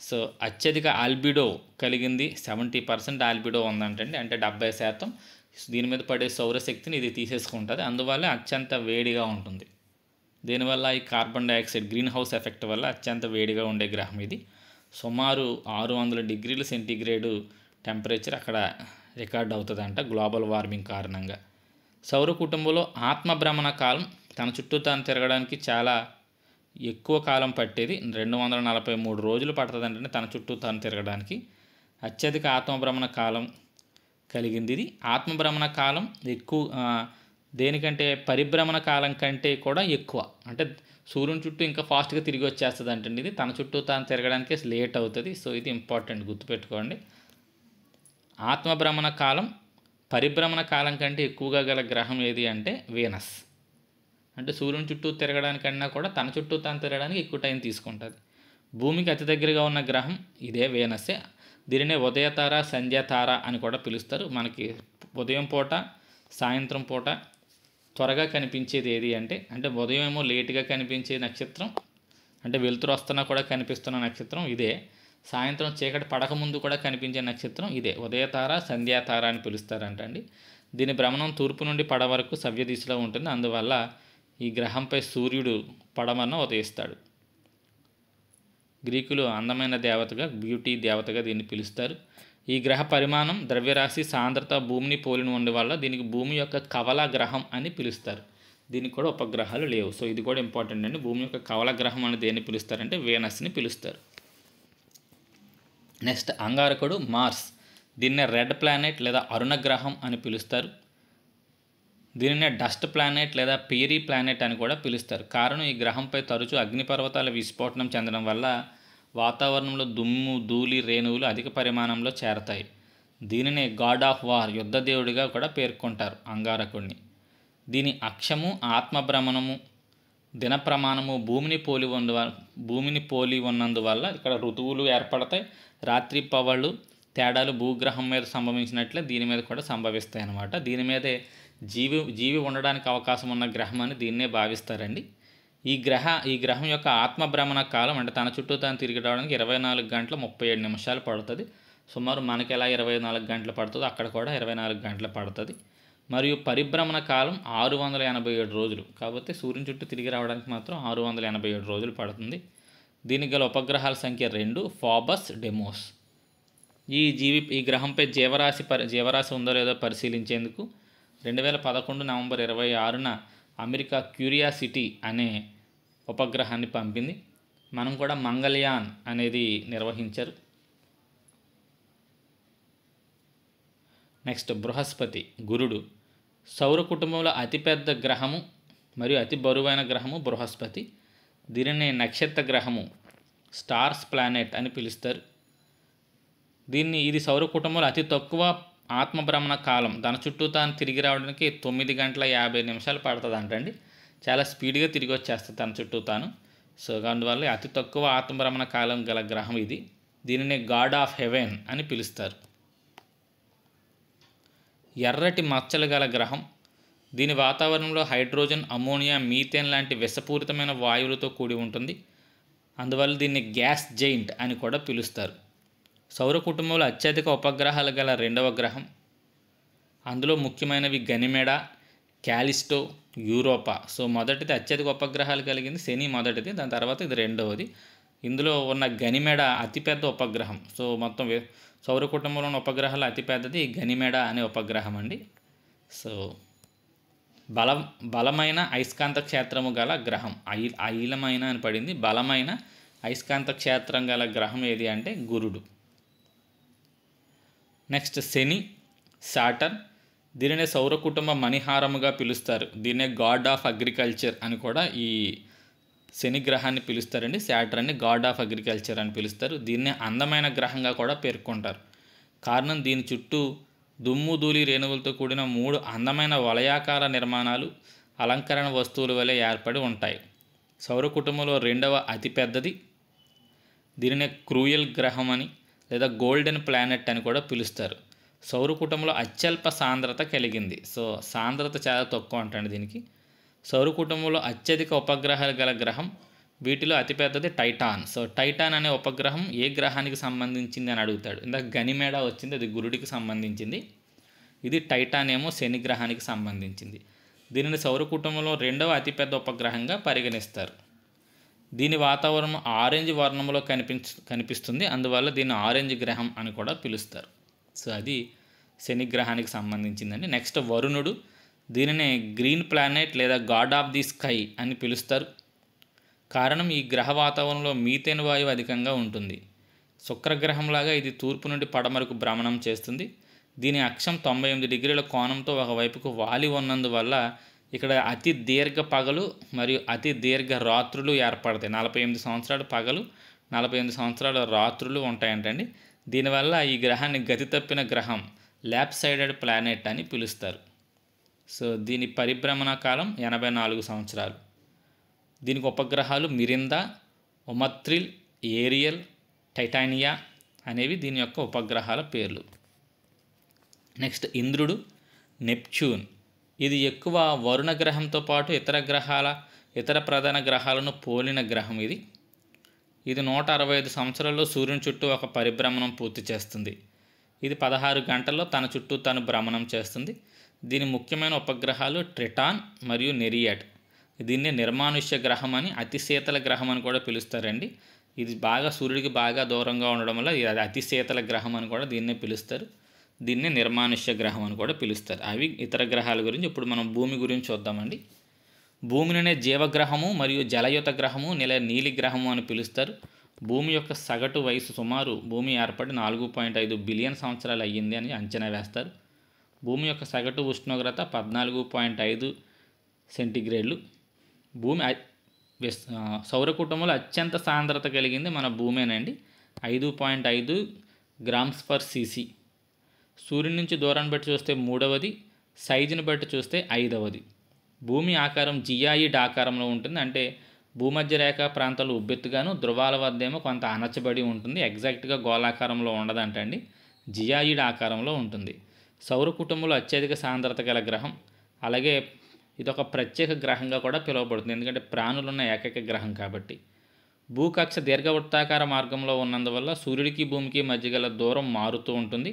సో అత్యధిక ఆల్బిడో కలిగింది 70% ఆల్బిడో ఉందంటండి. అంటే 70% దీని మీద పడే సౌరశక్తిని ఇది తీసేసుకుంటుంది. అందువల్ల అత్యంత వేడిగా ఉంటుంది. దీనివల్ల ఈ carbon dioxide green house effect వల్ల అత్యంత వేడిగా ఉండే గ్రహం ఇది. సుమారు 600 డిగ్రీల సెంటీగ్రేడు టెంపరేచర్ అక్కడ రికార్డ్ అవుతుందంట గ్లోబల్ వార్మింగ్ కారణంగా. సౌర కుటుంబంలో ఆత్మభ్రమణ కాలం తన చుట్టూ తాను తిరగడానికి చాలా ఎక్కువ కాలం పట్టేది. 243 రోజులు పడుతుందంటే తన చుట్టూ తాను తిరగడానికి. అత్యధిక ఆత్మభ్రమణ కాలం కలిగింది ఇది. ఆత్మభ్రమణ కాలం ఎక్కువ దేనికంటే పరిభ్రమణ కాలం కంటే కూడా ఎక్కువ. అంటే సూర్యుని చుట్టూ ఇంకా ఫాస్ట్గా తిరిగి వచ్చేస్తుంది అంటండి ఇది. తన చుట్టూ తాను తిరగడానికి లేట్ అవుతుంది. సో ఇది ఇంపార్టెంట్, గుర్తుపెట్టుకోండి. ఆత్మభ్రమణ కాలం పరిభ్రమణ కాలం కంటే ఎక్కువగా గల గ్రహం ఏది అంటే వీనస్. అంటే సూర్యుని చుట్టూ తిరగడానికన్నా కూడా తన చుట్టూ తాను తిరగడానికి ఎక్కువ టైం తీసుకుంటుంది. భూమికి అతి దగ్గరగా ఉన్న గ్రహం ఇదే వీనస్సే. దీనినే ఉదయతార, సంధ్యాతార అని కూడా పిలుస్తారు. మనకి ఉదయం పూట, సాయంత్రం పూట త్వరగా కనిపించేది ఏది అంటే ఉదయం ఏమో లేటుగా కనిపించే నక్షత్రం, అంటే వెలుతురు వస్తున్నా కూడా కనిపిస్తున్న నక్షత్రం ఇదే. సాయంత్రం చీకటి పడకముందు కూడా కనిపించే నక్షత్రం ఇదే. ఉదయతార, సంధ్యాతార అని పిలుస్తారంటండి. దీని భ్రమణం తూర్పు నుండి పడ వరకు సవ్య దిశలో ఉంటుంది. అందువల్ల ఈ గ్రహంపై సూర్యుడు పడమరన ఉదయిస్తాడు. గ్రీకులు అందమైన దేవతగా, బ్యూటీ దేవతగా దీన్ని పిలుస్తారు. ఈ గ్రహ పరిమాణం, ద్రవ్యరాశి, సాంద్రత భూమిని పోలిన ఉండే వల్ల దీనికి భూమి యొక్క కవల గ్రహం అని పిలుస్తారు. దీనికి కూడా ఉపగ్రహాలు లేవు. సో ఇది కూడా ఇంపార్టెంట్ అండి. భూమి యొక్క కవల గ్రహం అని దేన్ని పిలుస్తారంటే వీనస్ని పిలుస్తారు. నెక్స్ట్ అంగారకుడు మార్స్. దీన్నే రెడ్ ప్లానెట్ లేదా అరుణ గ్రహం అని పిలుస్తారు. దీనినే డస్ట్ ప్లానెట్ లేదా పేరీ ప్లానెట్ అని కూడా పిలుస్తారు. కారణం, ఈ గ్రహంపై తరచూ అగ్నిపర్వతాల విస్ఫోటనం చెందడం వల్ల వాతావరణంలో దుమ్ము, ధూళి, రేణువులు అధిక పరిమాణంలో చేరతాయి. దీనినే గాడ్ ఆఫ్ వార్, యుద్ధ దేవుడిగా కూడా పేర్కొంటారు అంగారకుడిని. దీని అక్షము, ఆత్మభ్రమణము, దిన ప్రమాణము భూమిని పోలి ఉన్నందువల్ల ఇక్కడ ఋతువులు ఏర్పడతాయి. రాత్రి పగళ్ళు తేడాలు భూగ్రహం మీద సంభవించినట్లే దీని మీద కూడా సంభవిస్తాయి అన్నమాట. దీని మీదే జీవి ఉండడానికి అవకాశం ఉన్న గ్రహం అని దీన్నే భావిస్తారండి. ఈ గ్రహం యొక్క ఆత్మభ్రమణ కాలం అంటే తన చుట్టూ తాను తిరిగి రావడానికి 24 గంటల 37 నిమిషాలు పడుతుంది. సుమారు మనకి ఎలా 24 గంటలు పడుతుందో అక్కడ కూడా 24 గంటలు పడుతుంది. మరియు పరిభ్రమణ కాలం 687 రోజులు. కాబట్టి సూర్యుని చుట్టూ తిరిగి రావడానికి మాత్రం 687 రోజులు పడుతుంది. దీనికి గల ఉపగ్రహాల సంఖ్య 2, ఫాబస్, డెమోస్. ఈ గ్రహంపై జీవరాశి ఉందో లేదో పరిశీలించేందుకు 2011 నవంబర్ 26న అమెరికా క్యూరియాసిటీ అనే ఉపగ్రహాన్ని పంపింది. మనం కూడా మంగళయాన్ అనేది నిర్వహించారు. నెక్స్ట్ బృహస్పతి, గురుడు. సౌర కుటుంబంలో అతిపెద్ద గ్రహము మరియు అతి బరువైన గ్రహము బృహస్పతి. దీనిని నక్షత్ర గ్రహము, స్టార్స్ ప్లానెట్ అని పిలుస్తారు. ఇది సౌర కుటుంబంలో అతి తక్కువ ఆత్మభ్రమణ కాలం. తన చుట్టూ తాను తిరిగి రావడానికి 9 గంటల 50 నిమిషాలు పడుతుంది అంటండి. చాలా స్పీడ్గా తిరిగి వచ్చేస్తుంది తన చుట్టూ తాను. సో అందువల్ల అతి తక్కువ ఆత్మభ్రమణ కాలం గల గ్రహం ఇది. దీనిని గాడ్ ఆఫ్ హెవెన్ అని పిలుస్తారు. ఎర్రటి మచ్చలు గల గ్రహం. దీని వాతావరణంలో హైడ్రోజన్, అమోనియా, మీథేన్ లాంటి విషపూరితమైన వాయువులతో కూడి ఉంటుంది. అందువల్ల దీన్ని గ్యాస్ జైంట్ అని కూడా పిలుస్తారు. సౌర కుటుంబంలో అత్యధిక ఉపగ్రహాలు గల 2వ గ్రహం. అందులో ముఖ్యమైనవి గనిమెడ, క్యాలిస్టో, యూరోపా. సో మొదటిది అత్యధిక ఉపగ్రహాలు కలిగింది శని మొదటిది, దాని తర్వాత ఇది 2వది. ఇందులో ఉన్న గనిమెడ అతిపెద్ద ఉపగ్రహం. సో మొత్తం సౌర కుటుంబంలో ఉన్న ఉపగ్రహాలు అతిపెద్దది గనిమెడ అనే ఉపగ్రహం అండి. సో బలమైన అయస్కాంత క్షేత్రము గల గ్రహం. ఐలమైన అని పడింది. బలమైన అయస్కాంత క్షేత్రం గల గ్రహం ఏది అంటే గురుడు. నెక్స్ట్ శని, సాటర్న్. దీనినే సౌర కుటుంబ మణిహారముగా పిలుస్తారు. దీన్నే గాడ్ ఆఫ్ అగ్రికల్చర్ అని కూడా ఈ శని గ్రహాన్ని పిలుస్తారండి. సాటర్న్ని గాడ్ ఆఫ్ అగ్రికల్చర్ అని పిలుస్తారు. దీన్నే అందమైన గ్రహంగా కూడా పేర్కొంటారు. కారణం, దీని చుట్టూ దుమ్ము, ధూళి, రేణువులతో కూడిన 3 అందమైన వలయాకార నిర్మాణాలు అలంకరణ వస్తువుల వలె ఏర్పడి ఉంటాయి. సౌర కుటుంబంలో 2వ అతిపెద్దది. దీనినే క్రూయల్ గ్రహం అని లేదా గోల్డెన్ ప్లానెట్ అని కూడా పిలుస్తారు. సౌర కుటుంబంలో అత్యల్ప సాంద్రత కలిగింది. సో సాంద్రత చాలా తక్కువ అంటండి దీనికి. సౌర కుటుంబంలో అత్యధిక ఉపగ్రహాలు గల గ్రహం. వీటిలో అతిపెద్దది టైటాన్. సో టైటాన్ అనే ఉపగ్రహం ఏ గ్రహానికి సంబంధించింది అని అడుగుతాడు. ఇందాక గనిమేడ వచ్చింది, అది గురుడికి సంబంధించింది. ఇది టైటాన్ ఏమో శని గ్రహానికి సంబంధించింది. దీనిని సౌర కుటుంబంలో 2వ అతిపెద్ద ఉపగ్రహంగా పరిగణిస్తారు. దీని వాతావరణం ఆరెంజ్ వర్ణంలో కనిపిస్తుంది. అందువల్ల దీన్ని ఆరెంజ్ గ్రహం అని కూడా పిలుస్తారు. సో అది శని గ్రహానికి సంబంధించిందండి. నెక్స్ట్ వరుణుడు. దీనినే గ్రీన్ ప్లానెట్ లేదా గాడ్ ఆఫ్ ది స్కై అని పిలుస్తారు. కారణం, ఈ గ్రహ వాతావరణంలో మీథేన్ వాయువు అధికంగా ఉంటుంది. శుక్రగ్రహంలాగా ఇది తూర్పు నుండి పడమరకు భ్రమణం చేస్తుంది. దీని అక్షం 98 డిగ్రీల కోణంతో ఒకవైపుకు వాలి ఉన్నందువల్ల ఇక్కడ అతి దీర్ఘ పగలు మరియు అతి దీర్ఘ రాత్రులు ఏర్పడతాయి. 48 సంవత్సరాలు పగలు, 48 సంవత్సరాల రాత్రులు ఉంటాయంటండి. దీనివల్ల ఈ గ్రహాన్ని గతి తప్పిన గ్రహం, ల్యాప్సైడెడ్ ప్లానెట్ అని పిలుస్తారు. సో దీని పరిభ్రమణ కాలం 84 సంవత్సరాలు. దీనికి ఉపగ్రహాలు మిరిందా, ఒమత్రిల్, ఏరియల్, టైటానియా అనేవి దీని యొక్క ఉపగ్రహాల పేర్లు. నెక్స్ట్ ఇంద్రుడు, నెప్ట్యూన్. ఇది ఎక్కువ వరుణ గ్రహంతో పాటు ఇతర ప్రధాన గ్రహాలను పోలిన గ్రహం ఇది. ఇది 165 సంవత్సరాల్లో సూర్యుని చుట్టూ ఒక పరిభ్రమణం పూర్తి చేస్తుంది. ఇది 16 గంటల్లో తన చుట్టూ తాను భ్రమణం చేస్తుంది. దీని ముఖ్యమైన ఉపగ్రహాలు ట్రిటాన్ మరియు నెరియాడ్. దీన్ని నిర్మానుష్య గ్రహం అని, అతి శీతల గ్రహం అని కూడా పిలుస్తారండి. ఇది బాగా సూర్యుడికి బాగా దూరంగా ఉండడం వల్ల ఇది అతి శీతల గ్రహం అని కూడా దీన్నే పిలుస్తారు. దీన్నే నిర్మానుష్య గ్రహం అని కూడా పిలుస్తారు. అవి ఇతర గ్రహాల గురించి. ఇప్పుడు మనం భూమి గురించి చూద్దామండి. భూమినే జీవగ్రహము మరియు జలయుత గ్రహము నీలి గ్రహము అని పిలుస్తారు. భూమి యొక్క సగటు వయసు సుమారు భూమి ఏర్పడి 4.5 బిలియన్ సంవత్సరాలు అయ్యింది అని అంచనా వేస్తారు. భూమి యొక్క సగటు ఉష్ణోగ్రత 14.5 సెంటీగ్రేడ్లు. భూమి సౌర కుటుంబంలో అత్యంత సాంద్రత కలిగింది మన భూమేనండి. 5.5 గ్రామ్స్ పర్ సీసీ. సూర్యుని నుంచి దూరాన్ని బట్టి చూస్తే మూడవది, సైజుని బట్టి చూస్తే ఐదవది. భూమి ఆకారం జియాయిడ్ ఆకారంలో ఉంటుంది. అంటే భూమధ్య రేఖ ప్రాంతాలు ఉబ్బెత్తుగాను, ధృవాల వద్దేమో కొంత అణచబడి ఉంటుంది. ఎగ్జాక్ట్గా గోళాకారంలో ఉండదంటండి, జియాయిడ్ ఆకారంలో ఉంటుంది. సౌర కుటుంబంలో అత్యధిక సాంద్రత గల గ్రహం. అలాగే ఇదొక ప్రత్యేక గ్రహంగా కూడా పిలువబడుతుంది, ఎందుకంటే ప్రాణులున్న ఏకైక గ్రహం కాబట్టి. భూకక్ష దీర్ఘవృత్తాకార మార్గంలో ఉన్నందువల్ల సూర్యుడికి భూమికి మధ్య గల దూరం మారుతూ ఉంటుంది.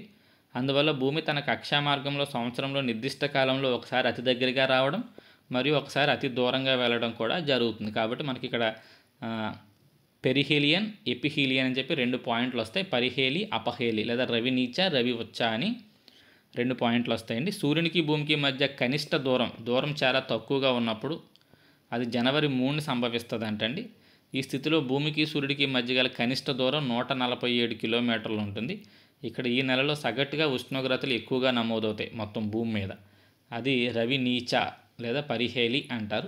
అందువల్ల భూమి తన కక్షా మార్గంలో సంవత్సరంలో నిర్దిష్ట కాలంలో ఒకసారి అతి దగ్గరగా రావడం మరియు ఒకసారి అతి దూరంగా వెళ్ళడం కూడా జరుగుతుంది. కాబట్టి మనకి ఇక్కడ పెరిహేలియన్, ఎపిహీలియన్ అని చెప్పి 2 పాయింట్లు వస్తాయి. పరిహేలి, అపహేలి లేదా రవి నీచ, రవి ఉచ్చ అని 2 పాయింట్లు వస్తాయండి. సూర్యునికి భూమికి మధ్య కనిష్ట దూరం చాలా తక్కువగా ఉన్నప్పుడు అది జనవరి 3ని సంభవిస్తుంది అంటండి. ఈ స్థితిలో భూమికి సూర్యుడికి మధ్య గల కనిష్ట దూరం 147 కిలోమీటర్లు ఉంటుంది. ఇక్కడ ఈ నెలలో సగటుగా ఉష్ణోగ్రతలు ఎక్కువగా నమోదవుతాయి మొత్తం భూమి మీద. అది రవి నీచ లేదా పరిహేలి అంటారు.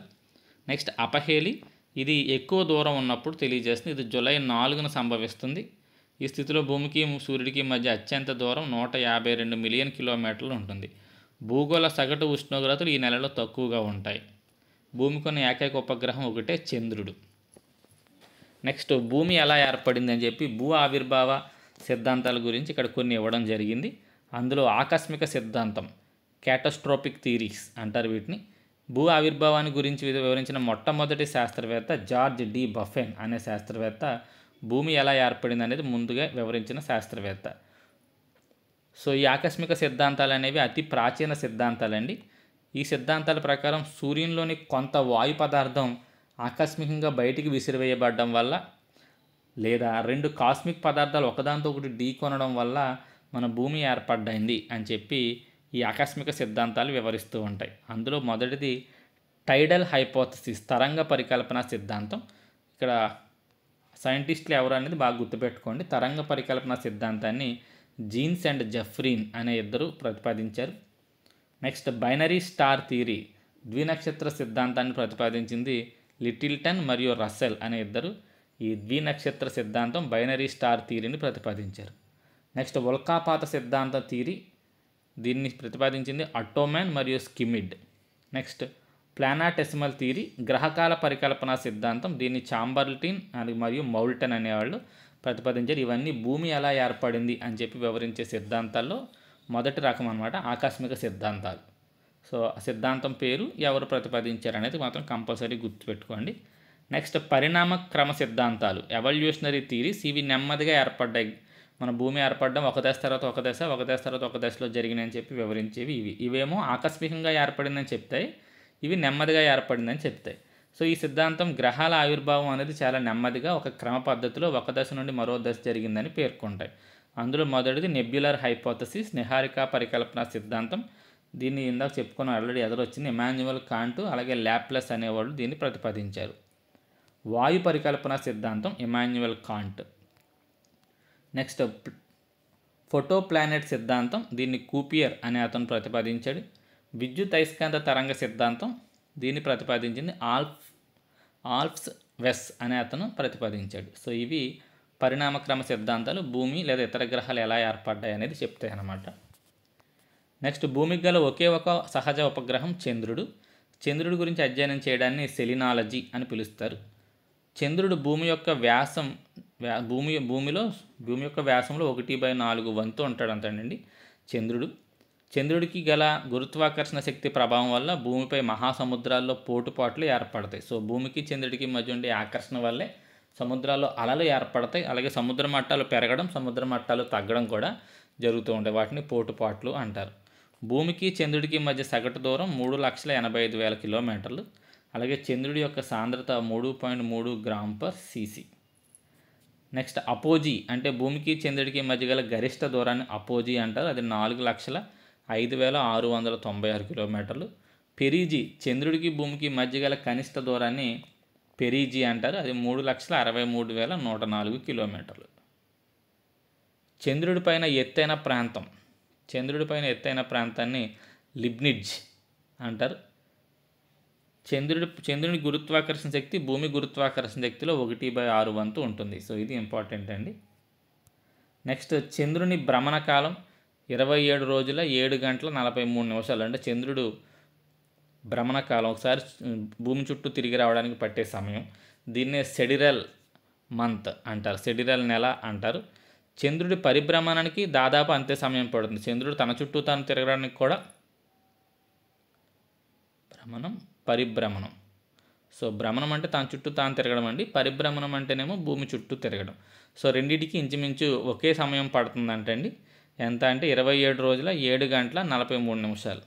నెక్స్ట్ అపహేలి, ఇది ఎక్కువ దూరం ఉన్నప్పుడు తెలియజేస్తుంది. ఇది జూలై 4న సంభవిస్తుంది. ఈ స్థితిలో భూమికి సూర్యుడికి మధ్య అత్యంత దూరం 152 మిలియన్ కిలోమీటర్లు ఉంటుంది. భూగోళ సగటు ఉష్ణోగ్రతలు ఈ నెలలో తక్కువగా ఉంటాయి. భూమికున్న ఏకైక ఉపగ్రహం ఒకటే చంద్రుడు. నెక్స్ట్ భూమి ఎలా ఏర్పడింది అని చెప్పి భూ ఆవిర్భావ సిద్ధాంతాల గురించి ఇక్కడ కొన్ని ఇవ్వడం జరిగింది. అందులో ఆకస్మిక సిద్ధాంతం, క్యాటస్ట్రోపిక్ థియరీస్ అంటారు వీటిని. భూ ఆవిర్భావాన్ని గురించి వివరించిన మొట్టమొదటి శాస్త్రవేత్త జార్జ్ డి బఫెన్ అనే శాస్త్రవేత్త భూమి ఎలా ఏర్పడింది అనేది ముందుగా వివరించిన శాస్త్రవేత్త. సో ఈ ఆకస్మిక సిద్ధాంతాలు అనేవి అతి ప్రాచీన సిద్ధాంతాలండి. ఈ సిద్ధాంతాల ప్రకారం సూర్యునిలోని కొంత వాయు పదార్థం ఆకస్మికంగా బయటికి విసిరివేయబడడం వల్ల లేదా 2 కాస్మిక్ పదార్థాలు ఒకదాంతో ఒకటి ఢీకొనడం వల్ల మన భూమి ఏర్పడ్డైంది అని చెప్పి ఈ ఆకస్మిక సిద్ధాంతాలు వివరిస్తూ ఉంటాయి. అందులో మొదటిది టైడల్ హైపోథసిస్, తరంగ పరికల్పన సిద్ధాంతం. ఇక్కడ సైంటిస్టులు ఎవరు అనేది బాగా గుర్తుపెట్టుకోండి. తరంగ పరికల్పన సిద్ధాంతాన్ని జీన్స్ అండ్ జెఫ్రీన్ అనే ఇద్దరు ప్రతిపాదించారు. నెక్స్ట్ బైనరీ స్టార్ థియరీ, ద్వినక్షత్ర సిద్ధాంతాన్ని ప్రతిపాదించింది లిటిల్టన్ మరియు రస్సెల్ అనే ఇద్దరు. ఈ ద్వినక్షత్ర సిద్ధాంతం బైనరీ స్టార్ థియరీని ప్రతిపాదించారు. నెక్స్ట్ ఉల్కాపాత సిద్ధాంత థియరీ, దీన్ని ప్రతిపాదించింది అటోమాన్ మరియు స్కిమిడ్. నెక్స్ట్ ప్లానాటెసిమల్ థియరీ, గ్రహకాల పరికల్పన సిద్ధాంతం, దీన్ని చాంబర్లిన్ మరియు మౌల్టన్ అనేవాళ్ళు ప్రతిపాదించారు. ఇవన్నీ భూమి ఎలా ఏర్పడింది అని చెప్పి వివరించే సిద్ధాంతాల్లో మొదటి రకం అన్నమాట ఆకస్మిక సిద్ధాంతాలు. సో ఆ సిద్ధాంతం పేరు, ఎవరు ప్రతిపాదించారు అనేది మాత్రం కంపల్సరీ గుర్తుపెట్టుకోండి. నెక్స్ట్ పరిణామ క్రమ సిద్ధాంతాలు, ఎవల్యూషనరీ థియరీస్. ఇవి నెమ్మదిగా ఏర్పడ్డాయి. మన భూమి ఏర్పడడం ఒక దశ తర్వాత ఒక దశ, ఒక దశ తర్వాత ఒక దశలో జరిగినాయని చెప్పి వివరించేవి ఇవి. ఇవేమో ఆకస్మికంగా ఏర్పడిందని చెప్తాయి, ఇవి నెమ్మదిగా ఏర్పడిందని చెప్తాయి. సో ఈ సిద్ధాంతం గ్రహాల ఆవిర్భావం అనేది చాలా నెమ్మదిగా ఒక క్రమ పద్ధతిలో ఒక దశ నుండి మరో దశ జరిగిందని పేర్కొంటాయి. అందులో మొదటిది నెబ్యులర్ హైపోథసిస్, నిహారిక పరికల్పన సిద్ధాంతం. దీన్ని ఇందాక చెప్పుకున్న ఆల్రెడీ ఎదురొచ్చింది ఇమాన్యువల్ కాంట్ అలాగే లాప్లస్ అనేవాళ్ళు దీన్ని ప్రతిపాదించారు. వాయు పరికల్పన సిద్ధాంతం Emmanuel can't. Next photo planet సిద్ధాంతం, దీన్ని కూపియర్ అనే అతను ప్రతిపాదించాడు. విద్యుత్ అయస్కాంత తరంగ సిద్ధాంతం, దీన్ని ప్రతిపాదించింది ఆల్ఫ్స్ వెస్ అనే అతను ప్రతిపాదించాడు. సో ఇవి పరిణామక్రమ సిద్ధాంతాలు భూమి లేదా ఇతర గ్రహాలు ఎలా ఏర్పడ్డాయి అనేది చెప్తాయి అన్నమాట. నెక్స్ట్ భూమికి గల ఒకే ఒక సహజ ఉపగ్రహం చంద్రుడు. చంద్రుడి గురించి అధ్యయనం చేయడాన్ని సెలినాలజీ అని పిలుస్తారు. చంద్రుడు భూమి యొక్క వ్యాసం భూమి యొక్క వ్యాసంలో 1/4 వంతు ఉంటాడంటండి చంద్రుడు. చంద్రుడికి గల గురుత్వాకర్షణ శక్తి ప్రభావం వల్ల భూమిపై మహాసముద్రాల్లో పోటుపాట్లు ఏర్పడతాయి. సో భూమికి చంద్రుడికి మధ్య ఉండే ఆకర్షణ వల్లే సముద్రాల్లో అలలు ఏర్పడతాయి. అలాగే సముద్ర మట్టాలు పెరగడం, సముద్ర మట్టాలు తగ్గడం కూడా జరుగుతూ ఉంటాయి. వాటిని పోటుపాట్లు అంటారు. భూమికి చంద్రుడికి మధ్య సగటు దూరం 3,85,000 కిలోమీటర్లు. అలాగే చంద్రుడి యొక్క సాంద్రత 3.3 gram per CC. Next apogee అంటే భూమికి చంద్రుడికి మధ్య గల గరిష్ట దూరాన్ని అపోజీ అంటారు. అది 4,05,696 కిలోమీటర్లు. పెరీజీ చంద్రుడికి భూమికి మధ్య గల కనిష్ట దూరాన్ని పెరీజీ అంటారు. అది 3,63,104 కిలోమీటర్లు. చంద్రుడిపైన ఎత్తైన ప్రాంతాన్ని లిబ్నిడ్జ్ అంటారు. చంద్రుని గురుత్వాకర్షణ శక్తి భూమి గురుత్వాకర్షణ శక్తిలో 1/6 వంతు ఉంటుంది. సో ఇది ఇంపార్టెంట్ అండి. నెక్స్ట్ చంద్రుని భ్రమణ కాలం 27 రోజుల 7 గంటల 43 నిమిషాలు. అంటే చంద్రుడు భ్రమణ కాలం ఒకసారి భూమి చుట్టూ తిరిగి రావడానికి పట్టే సమయం. దీన్నే సెడిరల్ మంత్ అంటారు, సెడిరల్ నెల అంటారు. చంద్రుడి పరిభ్రమణానికి దాదాపు అంతే సమయం పడుతుంది. చంద్రుడు తన చుట్టూ తాను తిరగడానికి కూడా పరిభ్రమణం. సో భ్రమణం అంటే తన చుట్టూ తాను తిరగడం అండి, పరిభ్రమణం అంటేనేమో భూమి చుట్టూ తిరగడం. సో రెండింటికి ఇంచుమించు ఒకే సమయం పడుతుందంటండి. ఎంత అంటే 27 రోజుల 7 గంటల 43 నిమిషాలు.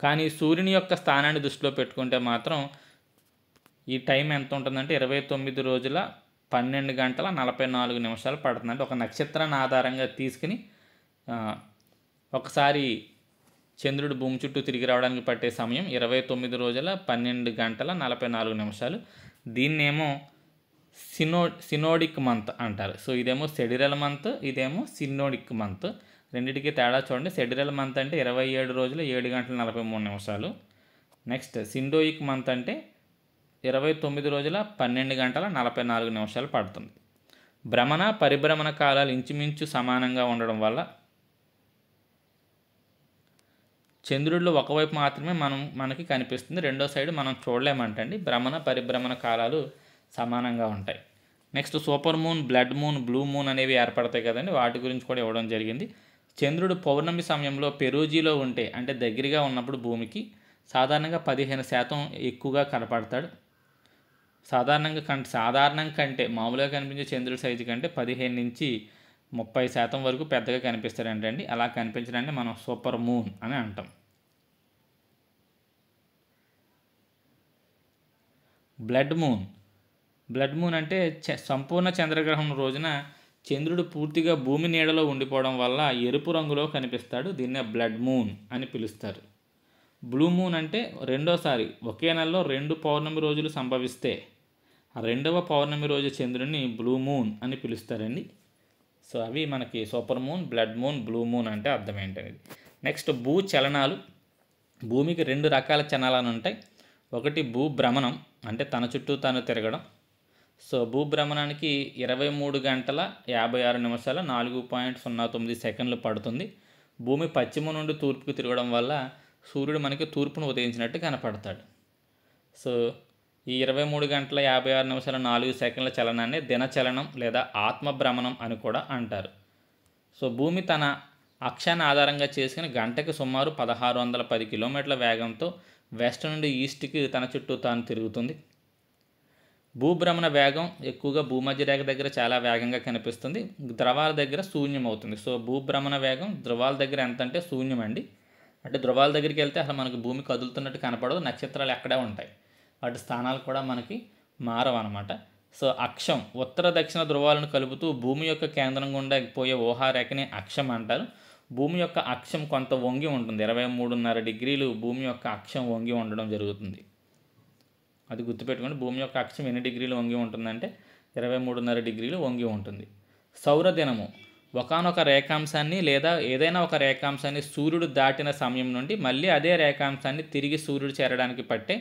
కానీ సూర్యుని యొక్క స్థానాన్ని దృష్టిలో పెట్టుకుంటే మాత్రం ఈ టైం ఎంత ఉంటుందంటే 29 రోజుల 12 గంటల 44 నిమిషాలు పడుతుంది. అంటే ఒక నక్షత్రాన్ని ఆధారంగా తీసుకుని ఒకసారి చంద్రుడు భూమి చుట్టూ తిరిగి రావడానికి పట్టే సమయం 29 రోజుల 12 గంటల 44 నిమిషాలు. దీన్నేమో సినోడిక్ మంత్ అంటారు. సో ఇదేమో సెడిరల్ మంత్, ఇదేమో సినోడిక్ మంత్. రెండింటికి తేడా చూడండి. సెడిరల్ మంత్ అంటే 27 రోజుల 7 గంటల 43 నిమిషాలు. నెక్స్ట్ సిండోయిక్ మంత్ అంటే 29 రోజుల 12 గంటల 44 నిమిషాలు పడుతుంది. భ్రమణ పరిభ్రమణ కాలాలు ఇంచుమించు సమానంగా ఉండడం వల్ల చంద్రుడిలో ఒకవైపు మాత్రమే మనకి కనిపిస్తుంది, రెండో సైడ్ మనం చూడలేమంటండి. భ్రమణ పరిభ్రమణ కాలాలు సమానంగా ఉంటాయి. Next super moon, blood moon, blue moon అనేవి ఏర్పడతాయి కదండి, వాటి గురించి కూడా ఇవ్వడం జరిగింది. చంద్రుడు పౌర్ణమి సమయంలో పెరూజీలో ఉంటే అంటే దగ్గరగా ఉన్నప్పుడు భూమికి సాధారణంగా 15% ఎక్కువగా కనపడతాడు. సాధారణం కంటే మామూలుగా కనిపించే చంద్రుడి సైజు కంటే 15 నుంచి 30% వరకు పెద్దగా కనిపిస్తాడంటండి. అలా కనిపించడాన్ని మనం సూపర్ మూన్ అని అంటాం. బ్లడ్ మూన్ అంటే సంపూర్ణ చంద్రగ్రహణం రోజున చంద్రుడు పూర్తిగా భూమి నీడలో ఉండిపోవడం వల్ల ఎరుపు రంగులో కనిపిస్తాడు. దీన్నే బ్లడ్ మూన్ అని పిలుస్తారు. బ్లూ మూన్ అంటే రెండోసారి ఒకే నెలలో 2 పౌర్ణమి రోజులు సంభవిస్తే ఆ రెండవ పౌర్ణమి రోజు చంద్రుడిని బ్లూ మూన్ అని పిలుస్తారండి. సో అవి మనకి super moon, blood moon, blue moon అంటే అర్థం ఏంటనేది. నెక్స్ట్ భూచలనాలు. భూమికి 2 రకాల చలనాలు ఉంటాయి. ఒకటి భూభ్రమణం అంటే తన చుట్టూ తాను తిరగడం. సో భూభ్రమణానికి 23 గంటల 56 నిమిషాల 4.09 సెకండ్లు పడుతుంది. భూమి పశ్చిమ నుండి తూర్పుకు తిరగడం వల్ల సూర్యుడు మనకి తూర్పును ఉదయించినట్టు కనపడతాడు. సో ఈ 23 గంటల 56 నిమిషాల 4 సెకండ్ల చలనాన్ని దినచలనం లేదా ఆత్మభ్రమణం అని కూడా అంటారు. సో భూమి తన అక్షాన్ని ఆధారంగా చేసుకుని గంటకి సుమారు 1610 కిలోమీటర్ల వేగంతో వెస్ట్ నుండి ఈస్ట్కి తన చుట్టూ తాను తిరుగుతుంది. భూభ్రమణ వేగం ఎక్కువగా భూమధ్య రేఖ దగ్గర చాలా వేగంగా కనిపిస్తుంది, ధ్రువాల దగ్గర శూన్యం అవుతుంది. సో భూభ్రమణ వేగం ధ్రువాల దగ్గర ఎంత అంటే శూన్యం అండి. అంటే ధ్రువాల దగ్గరికి వెళ్తే అసలు మనకు భూమి కదులుతున్నట్టు కనపడదు, నక్షత్రాలు ఎక్కడే ఉంటాయి, వాటి స్థానాలు కూడా మనకి మారవు అనమాట. సో అక్షం ఉత్తర దక్షిణ ధ్రువాలను కలుపుతూ భూమి యొక్క కేంద్రం గుండా పోయే ఊహారేఖని అక్షం అంటారు. భూమి యొక్క అక్షం కొంత వంగి ఉంటుంది, 23.5 డిగ్రీలు భూమి యొక్క అక్షం వంగి ఉండడం జరుగుతుంది. అది గుర్తుపెట్టుకోండి, భూమి యొక్క అక్షం ఎన్ని డిగ్రీలు వంగి ఉంటుందంటే 23.5 డిగ్రీలు వంగి ఉంటుంది. సౌరదినము ఒకానొక రేఖాంశాన్ని లేదా ఏదైనా ఒక రేఖాంశాన్ని సూర్యుడు దాటిన సమయం నుండి మళ్ళీ అదే రేఖాంశాన్ని తిరిగి సూర్యుడు చేరడానికి పట్టే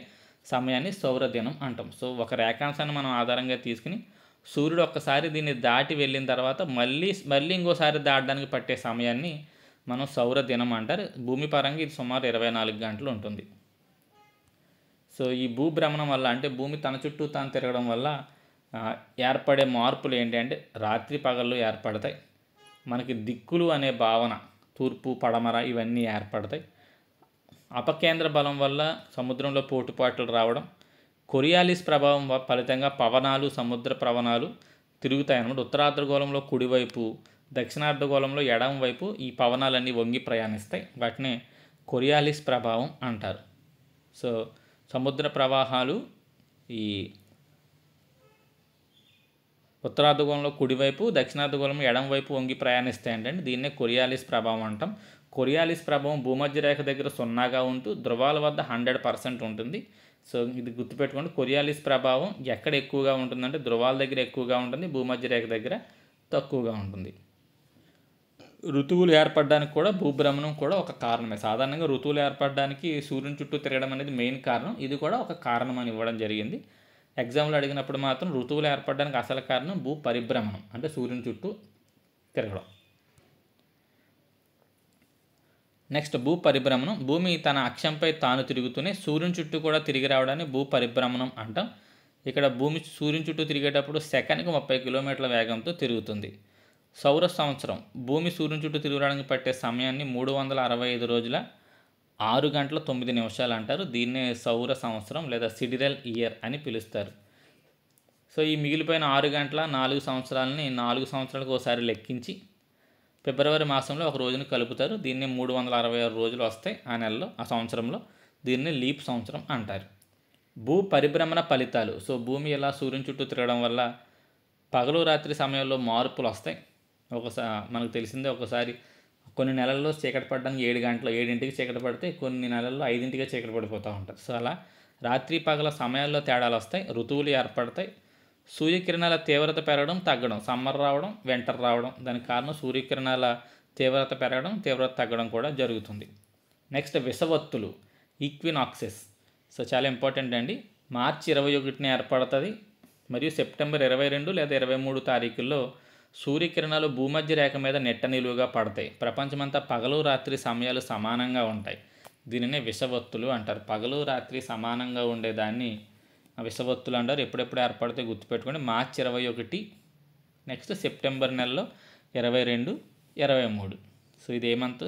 సమయాన్ని సౌరదినం అంటాం. సో ఒక రేఖాంశాన్ని మనం ఆధారంగా తీసుకుని సూర్యుడు ఒక్కసారి దీన్ని దాటి వెళ్ళిన తర్వాత మళ్ళీ ఇంకోసారి దాటడానికి పట్టే సమయాన్ని మనం సౌరదినం అంటారు. భూమి పరంగా ఇది సుమారు 24 గంటలు ఉంటుంది. సో ఈ భూభ్రమణం వల్ల అంటే భూమి తన చుట్టూ తాను తిరగడం వల్ల ఏర్పడే మార్పులు ఏంటి అంటే రాత్రి పగళ్ళు ఏర్పడతాయి. మనకి దిక్కులు అనే భావన తూర్పు పడమర ఇవన్నీ ఏర్పడతాయి. అపకేంద్ర బలం వల్ల సముద్రంలో పోటుపాట్లు రావడం, కొరియాలిస్ ప్రభావం ఫలితంగా పవనాలు సముద్ర పవనాలు తిరుగుతాయి అన్నమాట. ఉత్తరార్ధగోళంలో కుడివైపు, దక్షిణార్ధగోళంలో ఎడమ వైపు ఈ పవనాలన్నీ వంగి ప్రయాణిస్తాయి. వాటిని కొరియాలిస్ ప్రభావం అంటారు. సో సముద్ర ప్రవాహాలు ఈ ఉత్తరార్ధగోళంలో కుడివైపు, దక్షిణార్ధగోళంలో ఎడమవైపు వంగి ప్రయాణిస్తాయంటే దీన్నే కొరియాలిస్ ప్రభావం అంటాం. కొరియాలిస్ ప్రభావం భూమధ్య రేఖ దగ్గర 0గా ఉంటూ ధృవాల వద్ద 100% ఉంటుంది. సో ఇది గుర్తుపెట్టుకోండి. కొరియాలిస్ ప్రభావం ఎక్కడ ఎక్కువగా ఉంటుందంటే ధృవాల దగ్గర ఎక్కువగా ఉంటుంది, భూమధ్య రేఖ దగ్గర తక్కువగా ఉంటుంది. ఋతువులు ఏర్పడడానికి కూడా భూభ్రమణం కూడా ఒక కారణమే. సాధారణంగా ఋతువులు ఏర్పడడానికి సూర్యుని చుట్టూ తిరగడం అనేది మెయిన్ కారణం. ఇది కూడా ఒక కారణం అని ఇవ్వడం జరిగింది. ఎగ్జామ్లో అడిగినప్పుడు మాత్రం ఋతువులు ఏర్పడడానికి అసలు కారణం భూ పరిభ్రమణం, అంటే సూర్యుని చుట్టూ తిరగడం. నెక్స్ట్ భూ పరిభ్రమణం. భూమి తన అక్షంపై తాను తిరుగుతూనే సూర్యుని చుట్టూ కూడా తిరిగి రావడాన్ని భూ పరిభ్రమణం అంటాం. ఇక్కడ భూమి సూర్యుని చుట్టూ తిరిగేటప్పుడు సెకన్కి 30 కిలోమీటర్ల వేగంతో తిరుగుతుంది. సౌర సంవత్సరం. భూమి సూర్యుని చుట్టూ తిరగడానికి పట్టే సమయాన్ని 365 రోజుల 6 గంటల 9 నిమిషాలు అంటారు. దీన్నే సౌర సంవత్సరం లేదా సిడిరల్ ఇయర్ అని పిలుస్తారు. సో ఈ మిగిలిపోయిన 6 గంటల 4 సంవత్సరాలని 4 సంవత్సరాలకు ఒకసారి లెక్కించి ఫిబ్రవరి మాసంలో ఒక రోజును కలుపుతారు. దీన్ని 366 రోజులు వస్తాయి ఆ నెలలో, ఆ సంవత్సరంలో. దీన్ని లీప్ సంవత్సరం అంటారు. భూ పరిభ్రమణ ఫలితాలు. సో భూమి ఇలా సూర్యుని చుట్టూ తిరగడం వల్ల పగలు రాత్రి సమయంలో మార్పులు వస్తాయి. మనకు తెలిసిందే, ఒకసారి కొన్ని నెలల్లో చీకటి పడడానికి 7ంటికి చీకటి పడితే కొన్ని నెలల్లో 5ంటికే చీకటి పడిపోతూ ఉంటుంది. సో అలా రాత్రి పగల సమయాల్లో తేడాలు వస్తాయి, ఋతువులు ఏర్పడతాయి. సూర్యకిరణాల తీవ్రత పెరగడం తగ్గడం, సమ్మర్ రావడం వింటర్ రావడం, దానికి కారణం సూర్యకిరణాల తీవ్రత పెరగడం తీవ్రత తగ్గడం కూడా జరుగుతుంది. Next విషవత్తులు, equinoxes. సో చాలా ఇంపార్టెంట్ అండి. మార్చి 21న ఏర్పడుతుంది మరియు సెప్టెంబర్ 22 లేదా 23 తారీఖుల్లో సూర్యకిరణాలు భూమధ్య రేఖ మీద నెట్ట నిలువుగా పడతాయి. ప్రపంచమంతా పగలు రాత్రి సమయాలు సమానంగా ఉంటాయి. దీనినే విషవత్తులు అంటారు. పగలు రాత్రి సమానంగా ఉండేదాన్ని విషవత్తులు అంటారు. ఎప్పుడెప్పుడు ఏర్పడితే గుర్తుపెట్టుకోండి. మార్చి 21, నెక్స్ట్ సెప్టెంబర్ నెలలో 22, 23. సో ఇది ఏ మంత్?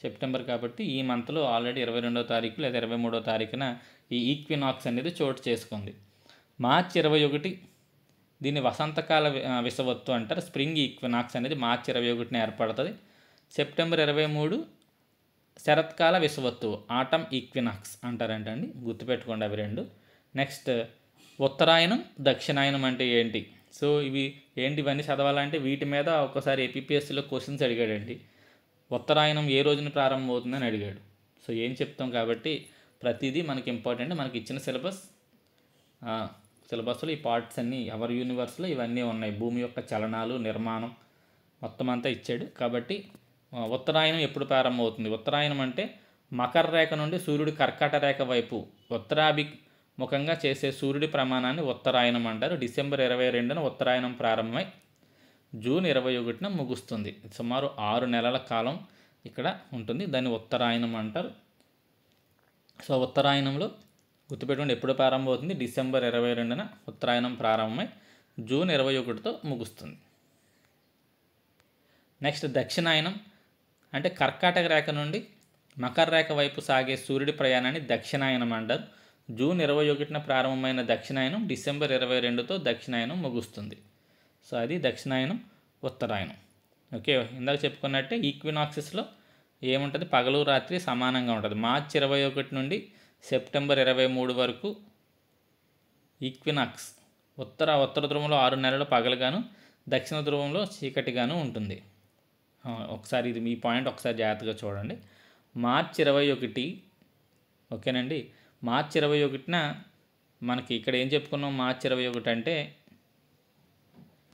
సెప్టెంబర్ కాబట్టి ఈ మంత్లో ఆల్రెడీ 22వ తారీఖు లేదా 23వ తారీఖున ఈ ఈక్వినాక్స్ అనేది చోటు చేసుకుంది. మార్చి 21 దీన్ని వసంతకాల విషవత్తు అంటారు. స్ప్రింగ్ ఈక్వినాక్స్ అనేది మార్చి 21న ఏర్పడుతుంది. సెప్టెంబర్ 23 శరత్కాల విషవత్తు, ఆటమ్ ఈక్వినాక్స్ అంటారంటండి. గుర్తుపెట్టుకోండి అవి రెండు. నెక్స్ట్ ఉత్తరాయణం, దక్షిణాయనం అంటే ఏంటి? సో ఇవన్నీ చదవాలంటే వీటి మీద ఒకసారి ఏపీపీఎస్సీలో క్వశ్చన్స్ అడిగాడండి. ఉత్తరాయణం ఏ రోజున ప్రారంభమవుతుందని అడిగాడు. సో ఏం చెప్తాం కాబట్టి ప్రతిదీ మనకి ఇంపార్టెంట్. మనకి ఇచ్చిన సిలబస్లో ఈ పార్ట్స్ అన్నీ అవర్ యూనివర్స్లో ఇవన్నీ ఉన్నాయి. భూమి యొక్క చలనాలు, నిర్మాణం మొత్తం అంతా ఇచ్చాడు. కాబట్టి ఉత్తరాయణం ఎప్పుడు ప్రారంభమవుతుంది? ఉత్తరాయణం అంటే మకర రేఖ నుండి సూర్యుడి కర్కాట రేఖ వైపు ఉత్తరాభిముఖంగా చేసే సూర్యుడి ప్రమాణాన్ని ఉత్తరాయణం అంటారు. డిసెంబర్ 22న ఉత్తరాయణం ప్రారంభమై జూన్ 21న ముగుస్తుంది. సుమారు 6 నెలల కాలం ఇక్కడ ఉంటుంది. దాన్ని ఉత్తరాయణం అంటారు. సో ఉత్తరాయణంలో గుర్తుపెట్టుకోండి ఎప్పుడు ప్రారంభమవుతుంది? డిసెంబర్ 22న ఉత్తరాయణం ప్రారంభమై జూన్ 21తో ముగుస్తుంది. నెక్స్ట్ దక్షిణాయనం అంటే కర్కాటక రేఖ నుండి మకర రేఖ వైపు సాగే సూర్యుడి ప్రయాణాన్ని దక్షిణాయనం అంటారు. జూన్ 21న ప్రారంభమైన దక్షిణాయనం డిసెంబర్ 22తో దక్షిణాయనం ముగుస్తుంది. సో అది దక్షిణాయనం, ఉత్తరాయణం. ఓకే, ఇందాక చెప్పుకున్నట్టే ఈక్వినాక్సెస్లో ఏముంటుంది? పగలు రాత్రి సమానంగా ఉంటుంది. మార్చి 21 నుండి సెప్టెంబర్ 23 వరకు ఈక్వినాక్స్. ఉత్తర ధ్రువంలో 6 నెలలు పగలుగాను, దక్షిణ ధ్రువంలో చీకటిగాను ఉంటుంది. ఒకసారి ఇది మీ పాయింట్ ఒకసారి జాగ్రత్తగా చూడండి. మార్చి 21, ఓకేనండి, మార్చి 21న మనకి ఇక్కడ ఏం చెప్పుకున్నాం? మార్చి 21 అంటే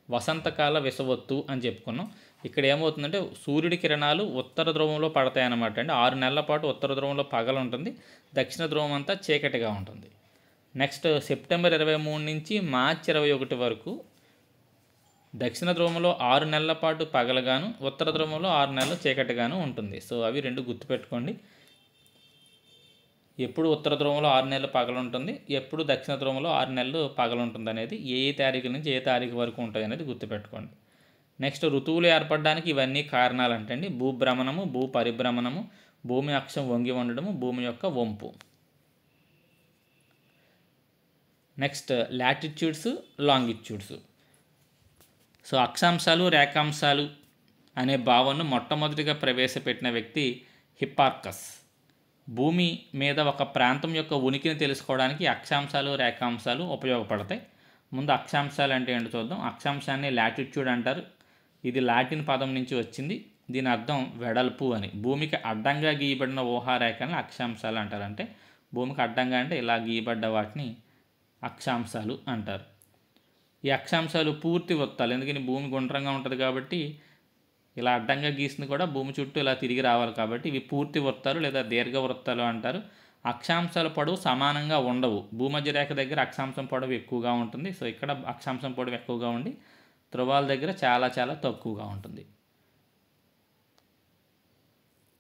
వసంతకాల విషవత్తు అని చెప్పుకున్నాం. ఇక్కడ ఏమవుతుందంటే సూర్యుడి కిరణాలు ఉత్తర ధ్రువంలో పడతాయన్నమాట అండి. 6 నెలల పాటు ఉత్తర ధ్రువంలో పగలు ఉంటుంది, దక్షిణ ధ్రువం అంతా చీకటిగా ఉంటుంది. నెక్స్ట్ సెప్టెంబర్ 23 నుంచి మార్చి 21 వరకు దక్షిణ ధ్రువంలో 6 నెలల పాటు పగలగాను, ఉత్తర ధ్రువంలో 6 నెలలు చీకటిగాను ఉంటుంది. సో అవి రెండు గుర్తుపెట్టుకోండి. ఎప్పుడు ఉత్తర ధ్రువంలో 6 నెలలు పగలు ఉంటుంది, ఎప్పుడు దక్షిణ ధ్రువంలో 6 నెలలు పగలు ఉంటుంది అనేది ఏ తారీఖు నుంచి ఏ తారీఖు వరకు ఉంటుంది అనేది గుర్తుపెట్టుకోండి. నెక్స్ట్ ఋతువులు ఏర్పడడానికి ఇవన్నీ కారణాలు అంటండి. భూభ్రమణము, భూ పరిభ్రమణము, భూమి అక్షం వంగి ఉండడము, భూమి యొక్క వంపు. Next latitudes, longitudes. సో అక్షాంశాలు, రేఖాంశాలు అనే భావనను మొట్టమొదటిగా ప్రవేశపెట్టిన వ్యక్తి హిప్పార్కస్. భూమి మీద ఒక ప్రాంతం యొక్క ఉనికిని తెలుసుకోవడానికి అక్షాంశాలు రేఖాంశాలు ఉపయోగపడతాయి. ముందు అక్షాంశాలు అంటే ఏంటో చూద్దాం. అక్షాంశాన్ని లాటిట్యూడ్ అంటారు. ఇది లాటిన్ పదం నుంచి వచ్చింది. దీని అర్థం వెడల్పు అని. భూమికి అడ్డంగా గీయబడిన ఊహారేఖలను అక్షాంశాలు అంటారు. అంటే భూమికి అడ్డంగా అంటే ఇలా గీయబడ్డ వాటిని అక్షాంశాలు అంటారు. ఈ అక్షాంశాలు పూర్తి వృత్తాలు, ఎందుకని భూమి గుండ్రంగా ఉంటుంది కాబట్టి ఇలా అడ్డంగా గీసింది కూడా భూమి చుట్టూ ఇలా తిరిగి రావాలి కాబట్టి ఇవి పూర్తి వృత్తాలు లేదా దీర్ఘ వృత్తాలు అంటారు. అక్షాంశాల పొడవు సమానంగా ఉండవు. భూమధ్య రేఖ దగ్గర అక్షాంశం పొడవు ఎక్కువగా ఉంటుంది. సో ఇక్కడ అక్షాంశం పొడవు ఎక్కువగా ఉండి ధ్రువాల దగ్గర చాలా చాలా తక్కువగా ఉంటుంది.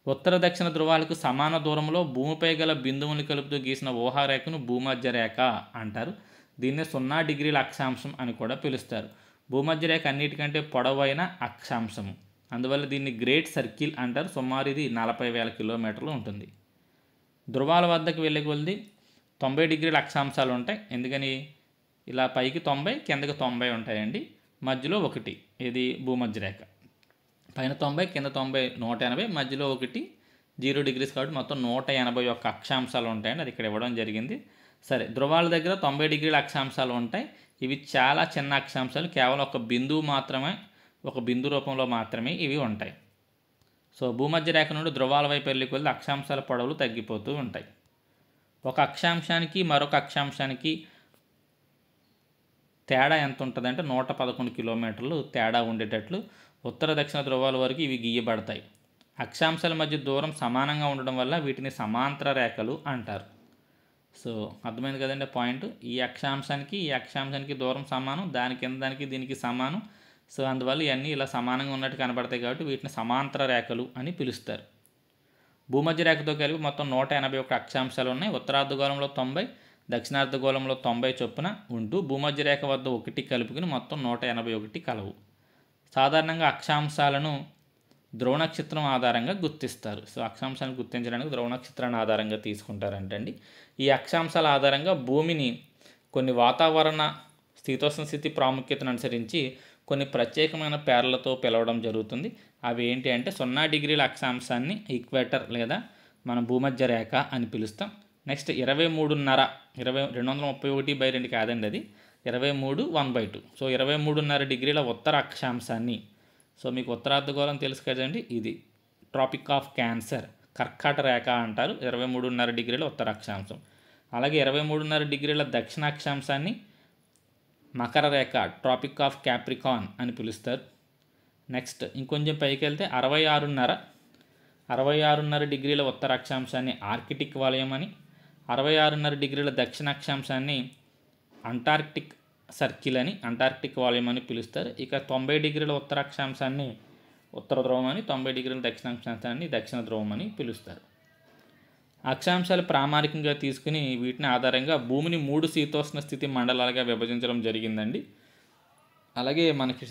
ఉత్తర దక్షిణ ధ్రువాలకు సమాన దూరంలో భూమిపై గల బిందువుని కలుపుతూ గీసిన ఊహారేఖను భూమధ్య రేఖ అంటారు. దీన్ని 0 డిగ్రీల అక్షాంశం అని కూడా పిలుస్తారు. భూమధ్య రేఖ అన్నిటికంటే పొడవైన అక్షాంశము, అందువల్ల దీన్ని గ్రేట్ సర్కిల్ అంటారు. సుమారు ఇది 40,000 కిలోమీటర్లు ఉంటుంది. ధ్రువాల వద్దకు వెళ్ళే కొలది 90 డిగ్రీల అక్షాంశాలు ఉంటాయి. ఎందుకని ఇలా పైకి 90 కిందకి 90 ఉంటాయండి. మధ్యలో ఒకటి, ఇది భూమధ్య రేఖ. పైన 90 కింద 90 180, మధ్యలో ఒకటి 0 డిగ్రీస్ కాబట్టి మొత్తం 181 అక్షాంశాలు ఉంటాయండి. అది ఇక్కడ ఇవ్వడం జరిగింది. సరే, ధ్రువాల దగ్గర 90 డిగ్రీల అక్షాంశాలు ఉంటాయి. ఇవి చాలా చిన్న అక్షాంశాలు, కేవలం ఒక బిందువు మాత్రమే, ఒక బిందు రూపంలో మాత్రమే ఇవి ఉంటాయి. సో భూమధ్య రేఖ నుండి ధ్రువాల వైపు వెళ్ళి కొద్ది అక్షాంశాల పొడవులు తగ్గిపోతూ ఉంటాయి. ఒక అక్షాంశానికి మరొక అక్షాంశానికి తేడా ఎంత ఉంటుందంటే 111 కిలోమీటర్లు తేడా ఉండేటట్లు ఉత్తర దక్షిణ ధ్రువాల వరకు ఇవి గీయబడతాయి. అక్షాంశాల మధ్య దూరం సమానంగా ఉండడం వల్ల వీటిని సమాంతర రేఖలు అంటారు. సో అర్థమైంది కదండి పాయింట్. ఈ అక్షాంశానికి దూరం సమానం, దాని కింద దానికి దీనికి సమానం. సో అందువల్ల ఇవన్నీ ఇలా సమానంగా ఉన్నట్టు కనబడతాయి కాబట్టి వీటిని సమాంతర రేఖలు అని పిలుస్తారు. భూమధ్య రేఖతో కలిపి మొత్తం 181 అక్షాంశాలు ఉన్నాయి. ఉత్తరార్ధగోళంలో 90, దక్షిణార్ధగోళంలో 90 చొప్పున ఉంటూ భూమధ్య రేఖ వద్ద 1 కలుపుకుని మొత్తం 181 కలవు. సాధారణంగా అక్షాంశాలను ధ్రువ నక్షత్రం ఆధారంగా గుర్తిస్తారు. సో అక్షాంశాలను గుర్తించడానికి ధ్రువ నక్షత్రాన్ని ఆధారంగా తీసుకుంటారంటండి. ఈ అక్షాంశాల ఆధారంగా భూమిని కొన్ని వాతావరణ శీతోష్ణ స్థితి ప్రాముఖ్యతను అనుసరించి కొన్ని ప్రత్యేకమైన పేర్లతో పిలవడం జరుగుతుంది. అవి ఏంటి అంటే 0 డిగ్రీల అక్షాంశాన్ని ఈక్వేటర్ లేదా మన భూమధ్య రేఖ అని పిలుస్తాం. నెక్స్ట్ 23.5, 231/2 కాదండి, అది 23 1/2. సో 23.5 డిగ్రీల ఉత్తర అక్షాంశాన్ని, సో మీకు ఉత్తరార్ధగోళం తెలుసు కదండి, ఇది ట్రాపిక్ ఆఫ్ క్యాన్సర్, కర్కాట రేఖ అంటారు 23.5 డిగ్రీల ఉత్తర అక్షాంశం. అలాగే 23.5 డిగ్రీల దక్షిణ అక్షాంశాన్ని మకర రేఖ, ట్రాపిక్ ఆఫ్ క్యాప్రికాన్ అని పిలుస్తారు. నెక్స్ట్ ఇంకొంచెం పైకి వెళ్తే 66.5 డిగ్రీల ఉత్తర అక్షాంశాన్ని ఆర్కిటిక్ వలయం అని, 66.5 డిగ్రీల దక్షిణ అక్షాంశాన్ని అంటార్క్టిక్ సర్కిల్ అని, అంటార్క్టిక్ వలయం అని పిలుస్తారు. ఇక 90 డిగ్రీల ఉత్తర అక్షాంశాన్ని ఉత్తర ధ్రువం అని, 90 డిగ్రీల దక్షిణ అక్షాంశాన్ని దక్షిణ ధ్రువం అని పిలుస్తారు. అక్షాంశాలు ప్రామాణికంగా తీసుకుని వీటిని ఆధారంగా భూమిని 3 శీతోష్ణ స్థితి మండలాలుగా విభజించడం జరిగిందండి. అలాగే మనకి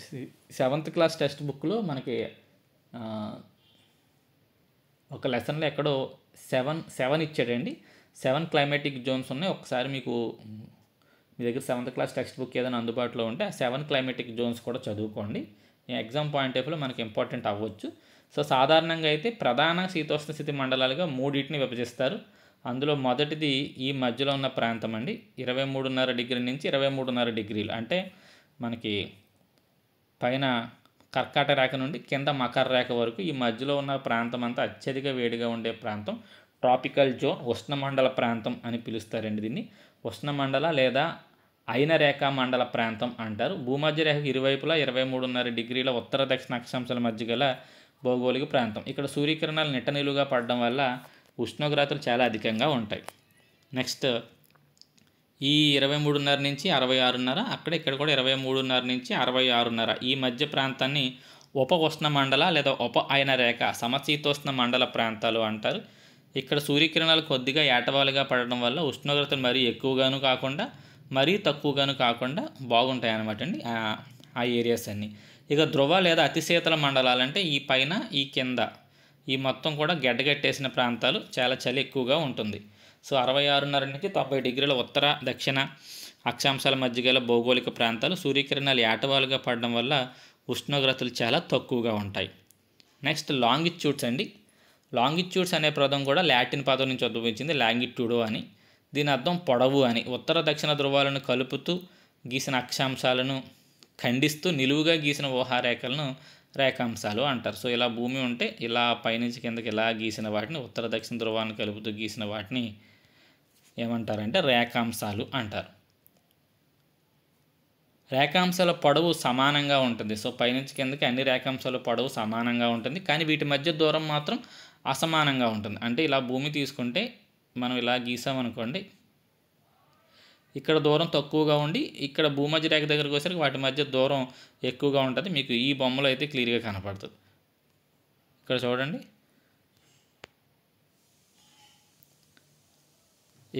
7th క్లాస్ టెక్స్ట్ బుక్లో మనకి ఒక లెసన్లో ఎక్కడో 7 ఇచ్చాడండి. 7 క్లైమాటిక్ జోన్స్ ఉన్నాయి. ఒకసారి మీకు మీ దగ్గర 7th క్లాస్ టెక్స్ట్ బుక్ ఏదైనా అందుబాటులో ఉంటే ఆ 7 క్లైమాటిక్ జోన్స్ కూడా చదువుకోండి. ఎగ్జామ్ పాయింట్ ఆఫ్ వ్యూలో మనకి ఇంపార్టెంట్ అవ్వచ్చు. సో సాధారణంగా అయితే ప్రధాన శీతోష్ణ స్థితి మండలాలుగా 3 విభజిస్తారు. అందులో మొదటిది ఈ మధ్యలో ఉన్న ప్రాంతం అండి, 23.5 డిగ్రీ నుంచి 23.5 డిగ్రీలు, అంటే మనకి పైన కర్కాట రేఖ నుండి కింద మకర రేఖ వరకు ఈ మధ్యలో ఉన్న ప్రాంతం అంతా అత్యధిక వేడిగా ఉండే ప్రాంతం ట్రాపికల్ జోన్, ఉష్ణమండల ప్రాంతం అని పిలుస్తారండి. దీన్ని ఉష్ణమండల లేదా అయిన రేఖా మండల ప్రాంతం అంటారు. భూమధ్య రేఖకు ఇరువైపులా 23.5 డిగ్రీల ఉత్తర దక్షిణ అక్షాంశాల మధ్య గల భౌగోళిక ప్రాంతం. ఇక్కడ సూర్యకిరణాలు నిట్ట నిలువుగా పడడం వల్ల ఉష్ణోగ్రతలు చాలా అధికంగా ఉంటాయి. నెక్స్ట్ ఈ 23.5 నుంచి 66.5, ఇక్కడ కూడా 23.5 నుంచి 66.5 ఈ మధ్య ప్రాంతాన్ని ఉప ఉష్ణమండల లేదా ఉప అయిన రేఖ సమశీతోష్ణ మండల ప్రాంతాలు అంటారు. ఇక్కడ సూర్యకిరణాలు కొద్దిగా ఏటవాలుగా పడడం వల్ల ఉష్ణోగ్రతలు మరీ ఎక్కువగాను కాకుండా మరీ తక్కువగాను కాకుండా బాగుంటాయి అన్నమాట అండి ఆ ఏరియాస్ అన్నీ. ఇక ధ్రువ లేదా అతి శీతల మండలాలు అంటే ఈ పైన ఈ కింద ఈ మొత్తం కూడా గడ్డగట్టేసిన ప్రాంతాలు, చాలా చలి ఎక్కువగా ఉంటుంది. సో 66.5 నుంచి 90 డిగ్రీల ఉత్తర దక్షిణ అక్షాంశాల మధ్య గల భౌగోళిక ప్రాంతాలు సూర్యకిరణాలు ఏటవాలుగా పడడం వల్ల ఉష్ణోగ్రతలు చాలా తక్కువగా ఉంటాయి. నెక్స్ట్ లాంగిట్యూడ్స్ అండి. లాంగిట్యూడ్స్ అనే పదం కూడా లాటిన్ పదం నుంచి ఉద్భవించింది, లాంగిట్యూడో అని. దీని అర్థం పొడవు అని. ఉత్తర దక్షిణ ధృవాలను కలుపుతూ గీసిన అక్షాంశాలను ఖండిస్తూ నిలువుగా గీసిన ఊహారేఖలను రేఖాంశాలు అంటారు. సో ఇలా భూమి ఉంటే ఇలా పైనుంచి కిందకి ఇలా గీసిన వాటిని, ఉత్తర దక్షిణ ధృవాలను కలుపుతూ గీసిన వాటిని ఏమంటారంటే రేఖాంశాలు అంటారు. రేఖాంశాల పొడవు సమానంగా ఉంటుంది. సో పైనుంచి కిందకి అన్ని రేఖాంశాల పొడవు సమానంగా ఉంటుంది, కానీ వీటి మధ్య దూరం మాత్రం అసమానంగా ఉంటుంది. అంటే ఇలా భూమి తీసుకుంటే మనం ఇలా గీసామనుకోండి, ఇక్కడ దూరం తక్కువగా ఉండి ఇక్కడ భూమధ్య రేఖ దగ్గరికి వచ్చేసరికి వాటి మధ్య దూరం ఎక్కువగా ఉంటుంది. మీకు ఈ బొమ్మలో అయితే క్లియర్గా కనపడుతుంది. ఇక్కడ చూడండి,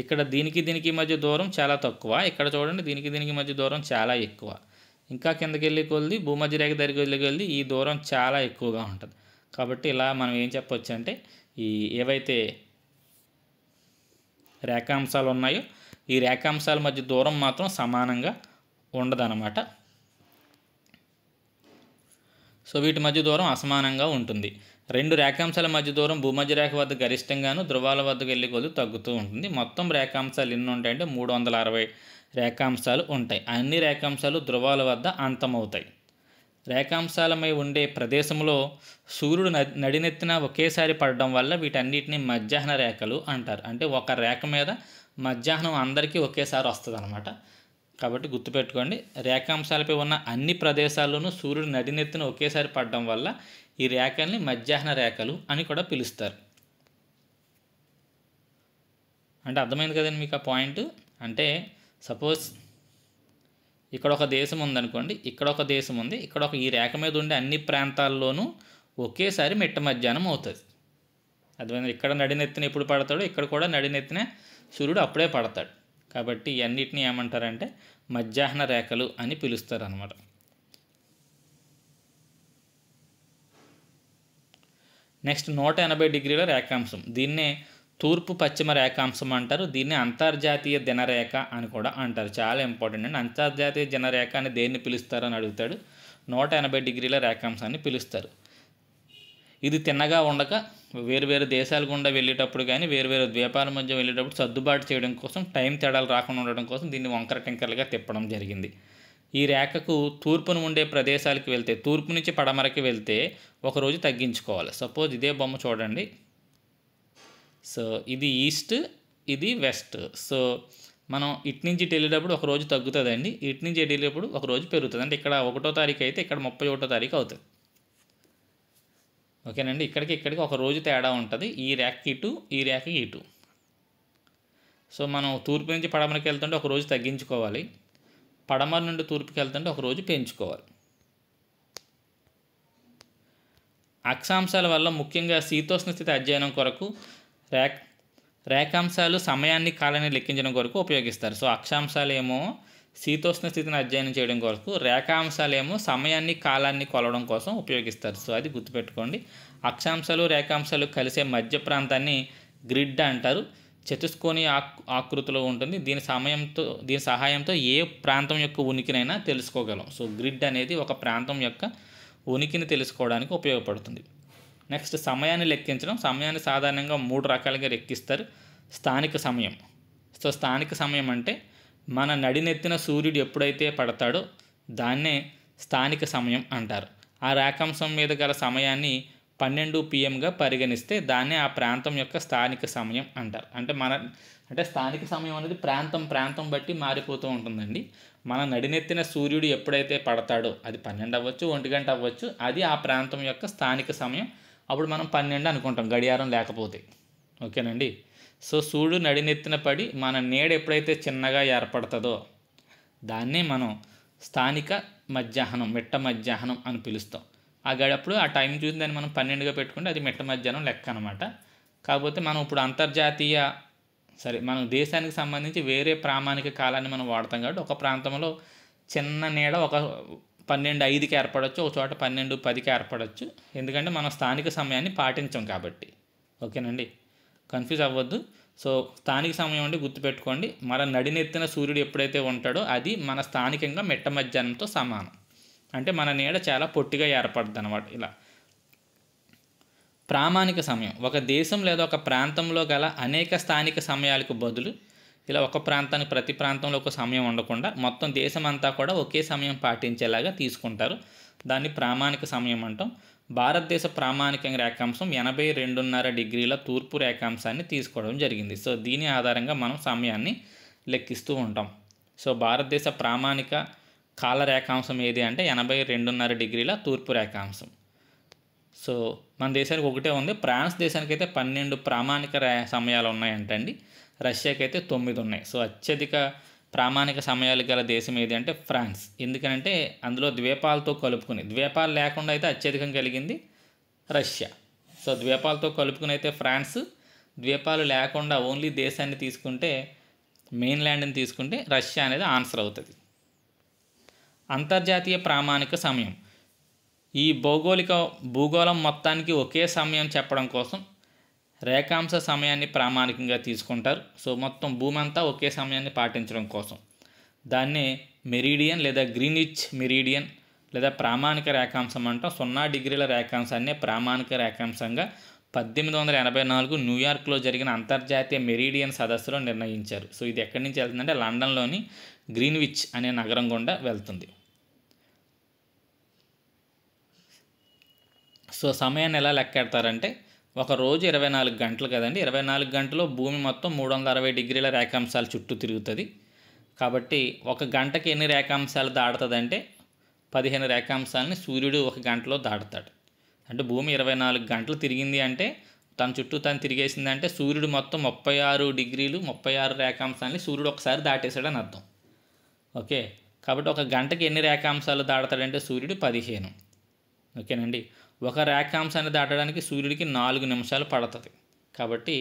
ఇక్కడ దీనికి మధ్య దూరం చాలా తక్కువ, ఇక్కడ చూడండి దీనికి మధ్య దూరం చాలా ఎక్కువ. ఇంకా కిందకి వెళ్ళి కొద్ది భూమధ్య రేఖ దగ్గరికి వెళ్ళి ఈ దూరం చాలా ఎక్కువగా ఉంటుంది. కాబట్టి ఇలా మనం ఏం చెప్పొచ్చు అంటే ఈ ఏవైతే రేఖాంశాలు ఉన్నాయో ఈ రేఖాంశాల మధ్య దూరం మాత్రం సమానంగా ఉండదన్నమాట. సో వీటి మధ్య దూరం అసమానంగా ఉంటుంది. రెండు రేఖాంశాల మధ్య దూరం భూమధ్య రేఖ వద్ద గరిష్టంగాను ధృవాల వద్దకు వెళ్ళి కొద్ది తగ్గుతూ ఉంటుంది. మొత్తం రేఖాంశాలు ఎన్ని ఉంటాయంటే 360 రేఖాంశాలు ఉంటాయి. అన్ని రేఖాంశాలు ధృవాల వద్ద అంతమవుతాయి. రేఖాంశాలపై ఉండే ప్రదేశంలో సూర్యుడు నడినెత్తిన ఒకేసారి పడడం వల్ల వీటన్నిటిని మధ్యాహ్న రేఖలు అంటారు. అంటే ఒక రేఖ మీద మధ్యాహ్నం అందరికీ ఒకేసారి వస్తుంది అనమాట. కాబట్టి గుర్తుపెట్టుకోండి, రేఖాంశాలపై ఉన్న అన్ని ప్రదేశాల్లోనూ సూర్యుడు నడినెత్తిన ఒకేసారి పడడం వల్ల ఈ రేఖల్ని మధ్యాహ్న రేఖలు అని కూడా పిలుస్తారు. అంటే అర్థమైంది కదండి మీకు ఆ పాయింట్. అంటే సపోజ్ ఇక్కడ ఒక దేశం ఉందనుకోండి, ఇక్కడ ఒక దేశం ఉంది, ఇక్కడ ఒక ఈ రేఖ మీద ఉండే అన్ని ప్రాంతాల్లోనూ ఒకేసారి మిట్ట మధ్యాహ్నం అవుతుంది. అర్థమైంది. ఇక్కడ నడినెత్తిన ఎప్పుడు పడతాడో ఇక్కడ కూడా నడినెత్తిన సూర్యుడు అప్పుడే పడతాడు. కాబట్టి ఇవన్నిటిని ఏమంటారంటే మధ్యాహ్న రేఖలు అని పిలుస్తారు అన్నమాట. నెక్స్ట్ 180 డిగ్రీల రేఖాంశం, దీన్నే తూర్పు పశ్చిమ రేఖాంశం అంటారు. దీన్ని అంతర్జాతీయ దినరేఖ అని కూడా అంటారు. చాలా ఇంపార్టెంట్ అండి. అంతర్జాతీయ దినరేఖ అని దేన్ని పిలుస్తారని అడుగుతాడు. 180 డిగ్రీల రేఖాంశాన్ని పిలుస్తారు. ఇది తిన్నగా ఉండక వేరు దేశాల గుండా వెళ్ళేటప్పుడు కానీ వేరు ద్వీపాల మధ్య వెళ్ళేటప్పుడు సర్దుబాటు చేయడం కోసం, టైం తేడాలు రాకుండా ఉండడం కోసం దీన్ని వంకర టింకర్లుగా తిప్పడం జరిగింది. ఈ రేఖకు తూర్పును ఉండే ప్రదేశాలకు వెళ్తే, తూర్పు నుంచి పడమరకి వెళ్తే ఒకరోజు తగ్గించుకోవాలి. సపోజ్ ఇదే బొమ్మ చూడండి. సో ఇది ఈస్ట్, ఇది వెస్ట్. సో మనం ఇటు నుంచి ఇటు వెళ్ళేటప్పుడు ఒక రోజు తగ్గుతుందండి, ఇటు నుంచి ఇటు వెళ్ళేటప్పుడు ఒక రోజు పెరుగుతుంది. అంటే ఇక్కడ 1వ తారీఖు అయితే ఇక్కడ 31వ తారీఖు అవుతుంది. ఓకేనండి. ఇక్కడికి ఒక రోజు తేడా ఉంటుంది. ఈ రేఖకి ఇటు, ఈ రేఖకి ఇటు. సో మనం తూర్పు నుంచి పడమరకి వెళ్తుంటే ఒక రోజు తగ్గించుకోవాలి, పడమర నుండి తూర్పుకి వెళ్తుంటే ఒక రోజు పెంచుకోవాలి. అక్షాంశాల వల్ల ముఖ్యంగా శీతోష్ణ స్థితి అధ్యయనం కొరకు రేఖాంశాలు సమయాన్ని కాలాన్ని లెక్కించడం కొరకు ఉపయోగిస్తారు. సో అక్షాంశాలు ఏమో శీతోష్ణ స్థితిని అధ్యయనం చేయడం కొరకు, రేఖాంశాలు ఏమో సమయాన్ని కాలాన్ని కొలవడం కోసం ఉపయోగిస్తారు. సో అది గుర్తుపెట్టుకోండి. అక్షాంశాలు రేఖాంశాలు కలిసే మధ్య ప్రాంతాన్ని గ్రిడ్ అంటారు. చతుష్కోణి ఆకృతిలో ఉంటుంది. దీని సహాయంతో ఏ ప్రాంతం యొక్క ఉనికినైనా తెలుసుకోగలం. సో గ్రిడ్ అనేది ఒక ప్రాంతం యొక్క ఉనికిని తెలుసుకోవడానికి ఉపయోగపడుతుంది. నెక్స్ట్ సమయాన్ని లెక్కించడం. సమయాన్ని సాధారణంగా 3 రకాలుగా లెక్కిస్తారు. స్థానిక సమయం. సో స్థానిక సమయం అంటే మన నడినెత్తిన సూర్యుడు ఎప్పుడైతే పడతాడో దాన్నే స్థానిక సమయం అంటారు. ఆ రేఖాంశం మీద గల సమయాన్ని 12 PM పరిగణిస్తే దాన్నే ఆ ప్రాంతం యొక్క స్థానిక సమయం అంటారు. అంటే స్థానిక సమయం అనేది ప్రాంతం బట్టి మారిపోతూ ఉంటుందండి. మన నడినెత్తిన సూర్యుడు ఎప్పుడైతే పడతాడో అది 12 అవ్వచ్చు, 1 గంట అవ్వచ్చు, అది ఆ ప్రాంతం యొక్క స్థానిక సమయం. అప్పుడు మనం 12 అనుకుంటాం గడియారం లేకపోతే. ఓకేనండి. సో సూర్యుడు నడినెత్తిన పడి మన నీడ ఎప్పుడైతే చిన్నగా ఏర్పడుతుందో దాన్నే మనం స్థానిక మధ్యాహ్నం, మిట్ట మధ్యాహ్నం అని పిలుస్తాం. అప్పుడు ఆ టైం చూసి దాన్ని మనం 12గా పెట్టుకుంటే అది మిట్ట మధ్యాహ్నం లెక్క అనమాట. కాకపోతే మనం ఇప్పుడు మన దేశానికి సంబంధించి వేరే ప్రామాణిక కాలాన్ని మనం వాడతాం కాబట్టి ఒక ప్రాంతంలో చిన్న నీడ ఒక 12:05కి ఏర్పడవచ్చు, ఒక చోట 12:10కి ఏర్పడవచ్చు. ఎందుకంటే మనం స్థానిక సమయాన్ని పాటించాం కాబట్టి. ఓకేనండి, కన్ఫ్యూజ్ అవ్వద్దు. సో స్థానిక సమయం అంటే గుర్తుపెట్టుకోండి, మన నడినెత్తిన సూర్యుడు ఎప్పుడైతే ఉంటాడో అది మన స్థానికంగా మిట్ట మధ్యాహ్నంతో సమానం. అంటే మన నీడ చాలా పొట్టిగా ఏర్పడుతుంది అన్నమాట ఇలా. ప్రామాణిక సమయం ఒక దేశం లేదా ఒక ప్రాంతంలో గల అనేక స్థానిక సమయాలకు బదులు ఇలా ఒక ప్రాంతానికి ప్రతి ప్రాంతంలో ఒక సమయం ఉండకుండా మొత్తం దేశం అంతా కూడా ఒకే సమయం పాటించేలాగా తీసుకుంటారు. దాన్ని ప్రామాణిక సమయం అంటాం. భారతదేశ ప్రామాణిక రేఖాంశం 82.5 డిగ్రీల తూర్పు రేఖాంశాన్ని తీసుకోవడం జరిగింది. సో దీని ఆధారంగా మనం సమయాన్ని లెక్కిస్తూ ఉంటాం. సో భారతదేశ ప్రామాణిక కాల రేఖాంశం ఏది అంటే 82.5 డిగ్రీల తూర్పు రేఖాంశం. సో మన దేశానికి ఒకటే ఉంది. ఫ్రాన్స్ దేశానికి అయితే 12 ప్రామాణిక సమయాలు ఉన్నాయంటండి. రష్యాకి అయితే 9 ఉన్నాయి. సో అత్యధిక ప్రామాణిక సమయాలు గల దేశం ఏది అంటే ఫ్రాన్స్. ఎందుకంటే అందులో ద్వీపాలతో కలుపుకుని, ద్వీపాలు లేకుండా అయితే అత్యధికం కలిగింది రష్యా. సో ద్వీపాలతో కలుపుకుని అయితే ఫ్రాన్స్, ద్వీపాలు లేకుండా ఓన్లీ దేశాన్ని తీసుకుంటే, మెయిన్ ల్యాండ్ని తీసుకుంటే రష్యా అనేది ఆన్సర్ అవుతుంది. అంతర్జాతీయ ప్రామాణిక సమయం ఈ భూగోళం మొత్తానికి ఒకే సమయం చెప్పడం కోసం రేఖాంశ సమయాన్ని ప్రామాణికంగా తీసుకుంటారు. సో మొత్తం భూమి అంతా ఒకే సమయాన్ని పాటించడం కోసం దాన్నే మెరీడియన్ లేదా గ్రీనిచ్ మెరీడియన్ లేదా ప్రామాణిక రేఖాంశం అంటాం. 0 డిగ్రీల రేఖాంశాన్ని ప్రామాణిక రేఖాంశంగా 1884 న్యూయార్క్లో జరిగిన అంతర్జాతీయ మెరీడియన్ సదస్సులో నిర్ణయించారు. సో ఇది ఎక్కడి నుంచి వెళ్తుందంటే లండన్లోని గ్రీన్విచ్ అనే నగరం గుండా వెళ్తుంది. సో సమయాన్ని ఎలా లెక్కెడతారంటే ఒక రోజు 24 గంటలు కదండి. 24 గంటలు భూమి మొత్తం 360 డిగ్రీల రేఖాంశాల చుట్టూ తిరుగుతుంది. కాబట్టి ఒక గంటకి ఎన్ని రేఖాంశాలు దాటుతుందంటే 15 రేఖాంశాలని సూర్యుడు ఒక గంటలో దాటుతాడు. అంటే భూమి 24 గంటలు తిరిగింది అంటే తన చుట్టూ తను తిరిగేసింది అంటే సూర్యుడు మొత్తం 36 డిగ్రీలు 36 రేఖాంశాలని సూర్యుడు ఒకసారి దాటేశాడని అర్థం. ఓకే, కాబట్టి ఒక గంటకి ఎన్ని రేఖాంశాలు దాటుతాడంటే సూర్యుడు 15. ఓకేనండి. ఒక రేఖాంశాన్ని దాటడానికి సూర్యుడికి 4 నిమిషాలు పడుతుంది. కాబట్టి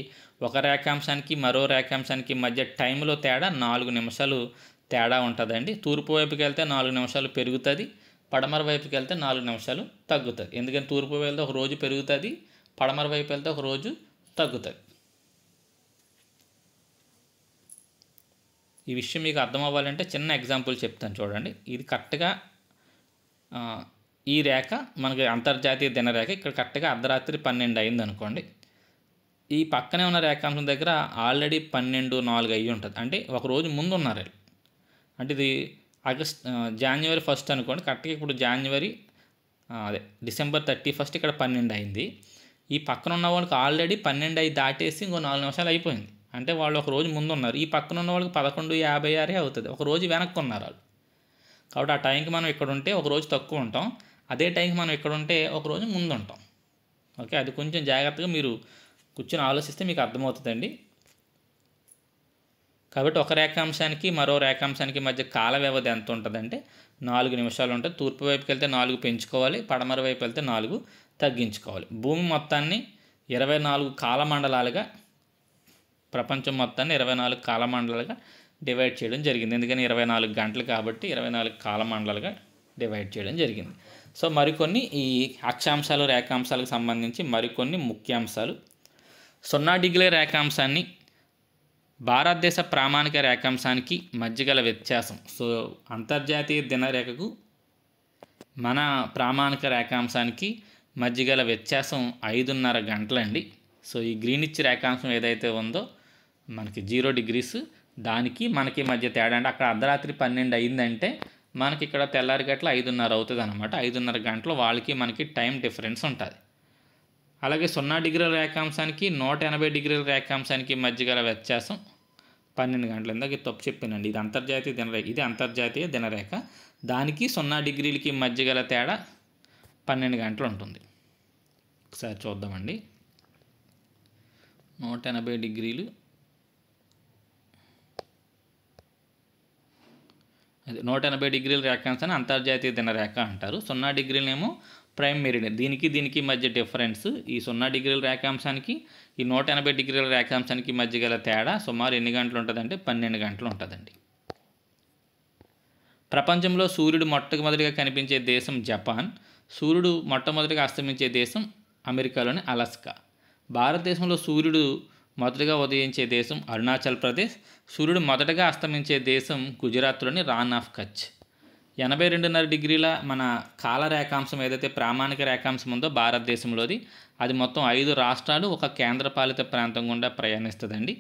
ఒక రేఖాంశానికి మరో రేఖాంశానికి మధ్య టైంలో తేడా 4 నిమిషాలు తేడా ఉంటుందండి. తూర్పు వైపుకి వెళ్తే 4 నిమిషాలు పెరుగుతుంది, పడమర వైపుకి వెళ్తే 4 నిమిషాలు తగ్గుతుంది. ఎందుకని తూర్పు వెళ్తే ఒక రోజు పెరుగుతుంది, పడమర వైపు వెళ్తే ఒక రోజు తగ్గుతుంది. ఈ విషయం మీకు అర్థం అవ్వాలంటే చిన్న ఎగ్జాంపుల్ చెప్తాను చూడండి. ఇది కరెక్ట్గా ఈ రేఖ మనకి అంతర్జాతీయ దినరేఖ. ఇక్కడ కరెక్ట్గా అర్ధరాత్రి 12 అయింది అనుకోండి. ఈ పక్కనే ఉన్న రేఖాంశం దగ్గర ఆల్రెడీ 12:04 అయ్యి ఉంటుంది. అంటే ఒక రోజు ముందు ఉన్నారు. అంటే ఇది జనవరి 1 అనుకోండి. కరెక్ట్గా ఇప్పుడు డిసెంబర్ 31 ఇక్కడ 12 అయింది. ఈ పక్కన ఉన్న వాళ్ళకి ఆల్రెడీ 12 అయి దాటేసి ఇంకో 4 నిమిషాలు అయిపోయింది. అంటే వాళ్ళు ఒక రోజు ముందు ఉన్నారు. ఈ పక్కన ఉన్న వాళ్ళకి 11:56 అవుతుంది. ఒక రోజు వెనక్కి ఉన్నారు వాళ్ళు. కాబట్టి ఆ టైంకి మనం ఇక్కడ ఉంటే ఒక రోజు తక్కువ ఉంటాం, అదే టైంకి మనం ఇక్కడ ఉంటే ఒక రోజు ముందు ఉంటాం. ఓకే, అది కొంచెం జాగ్రత్తగా మీరు కూర్చొని ఆలోచిస్తే మీకు అర్థమవుతుందండి. కాబట్టి ఒక రేఖాంశానికి మరో రేఖాంశానికి మధ్య కాల వ్యవధి ఎంత ఉంటుందంటే 4 నిమిషాలు ఉంటుంది. తూర్పు వైపుకి వెళ్తే 4 పెంచుకోవాలి, పడమర వైపు వెళ్తే 4 తగ్గించుకోవాలి. భూమి మొత్తాన్ని 24 కాలమండలాలుగా, ప్రపంచం మొత్తాన్ని 24 కాలమండలాలుగా డివైడ్ చేయడం జరిగింది. ఎందుకని 24 గంటలు కాబట్టి 24 కాలమండలాలుగా డివైడ్ చేయడం జరిగింది. సో మరికొన్ని ఈ అక్షాంశాలు రేఖాంశాలకు సంబంధించి మరికొన్ని ముఖ్యాంశాలు. 0 డిగ్రీల రేఖాంశాన్ని భారతదేశ ప్రామాణిక రేఖాంశానికి మధ్య గల వ్యత్యాసం. సో అంతర్జాతీయ దినరేఖకు మన ప్రామాణిక రేఖాంశానికి మధ్య గల వ్యత్యాసం 5:30 గంటలండి. సో ఈ గ్రీనిచ్ రేఖాంశం ఏదైతే ఉందో మనకి 0 డిగ్రీస్, దానికి మనకి మధ్య తేడా అంటే అక్కడ అర్ధరాత్రి 12 అయిందంటే మనకి ఇక్కడ తెల్లారి గంటల 5:30 అవుతుంది అనమాట. 5:30 గంటలు వాళ్ళకి మనకి టైం డిఫరెన్స్ ఉంటుంది. అలాగే 0 డిగ్రీల రేఖాంశానికి 180 డిగ్రీల రేఖాంశానికి మధ్య గల వ్యత్యాసం 12 గంటలు. ఇందాక తప్పు చెప్పానండి. ఇది అంతర్జాతీయ దినరేఖ, ఇది అంతర్జాతీయ దినరేఖ. దానికి 0 డిగ్రీలకి మధ్య గల తేడా 12 గంటలు ఉంటుంది. ఒకసారి చూద్దామండి. 180 డిగ్రీలు, అది 180 డిగ్రీల రేఖాంశాన్ని అంతర్జాతీయ దినరేఖ అంటారు. 0 డిగ్రీలేమో ప్రైమ్ మెరిడియన్. దీనికి మధ్య డిఫరెన్స్ ఈ 0 డిగ్రీల రేఖాంశానికి ఈ 180 డిగ్రీల రేఖాంశానికి మధ్య గల తేడా సుమారు ఎన్ని గంటలు ఉంటుందంటే 12 గంటలు ఉంటుందండి. ప్రపంచంలో సూర్యుడు మొట్టమొదటిగా కనిపించే దేశం జపాన్. సూర్యుడు మొట్టమొదటిగా అస్తమించే దేశం అమెరికాలోని అలాస్కా. భారతదేశంలో సూర్యుడు మొదటగా ఉదయించే దేశం అరుణాచల్ ప్రదేశ్. సూర్యుడు మొదటగా అస్తమించే దేశం గుజరాత్లోని రాన్ ఆఫ్ కచ్. 82.5 డిగ్రీల మన కాలరేఖాంశం ఏదైతే ప్రామాణిక రేఖాంశం ఉందో భారతదేశంలోది, అది మొత్తం 5 రాష్ట్రాలు ఒక కేంద్రపాలిత ప్రాంతం గుండా ప్రయాణిస్తుందండి.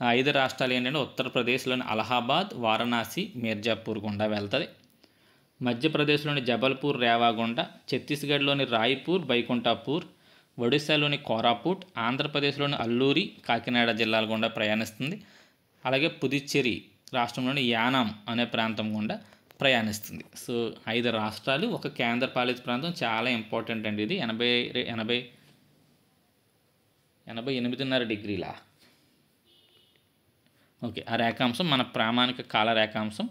ఆ 5 రాష్ట్రాలు ఏంటంటే ఉత్తరప్రదేశ్లోని అలహాబాద్, వారణాసి, మీర్జాపూర్ గుండా వెళ్తుంది. మధ్యప్రదేశ్లోని జబల్పూర్, రేవా గుండా, ఛత్తీస్గఢ్లోని రాయ్పూర్, బైకుంఠాపూర్, ఒడిశాలోని కోరాపుట్, ఆంధ్రప్రదేశ్లోని అల్లూరి, కాకినాడ జిల్లాల గుండా ప్రయాణిస్తుంది. అలాగే పుదుచ్చేరి రాష్ట్రంలోని యానాం అనే ప్రాంతం గుండా ప్రయాణిస్తుంది. సో 5 రాష్ట్రాలు ఒక కేంద్రపాలిత ప్రాంతం, చాలా ఇంపార్టెంట్ అండి ఇది. 88.5 డిగ్రీలా ఓకే. ఆ రేఖాంశం మన ప్రామాణిక కాల రేఖాంశం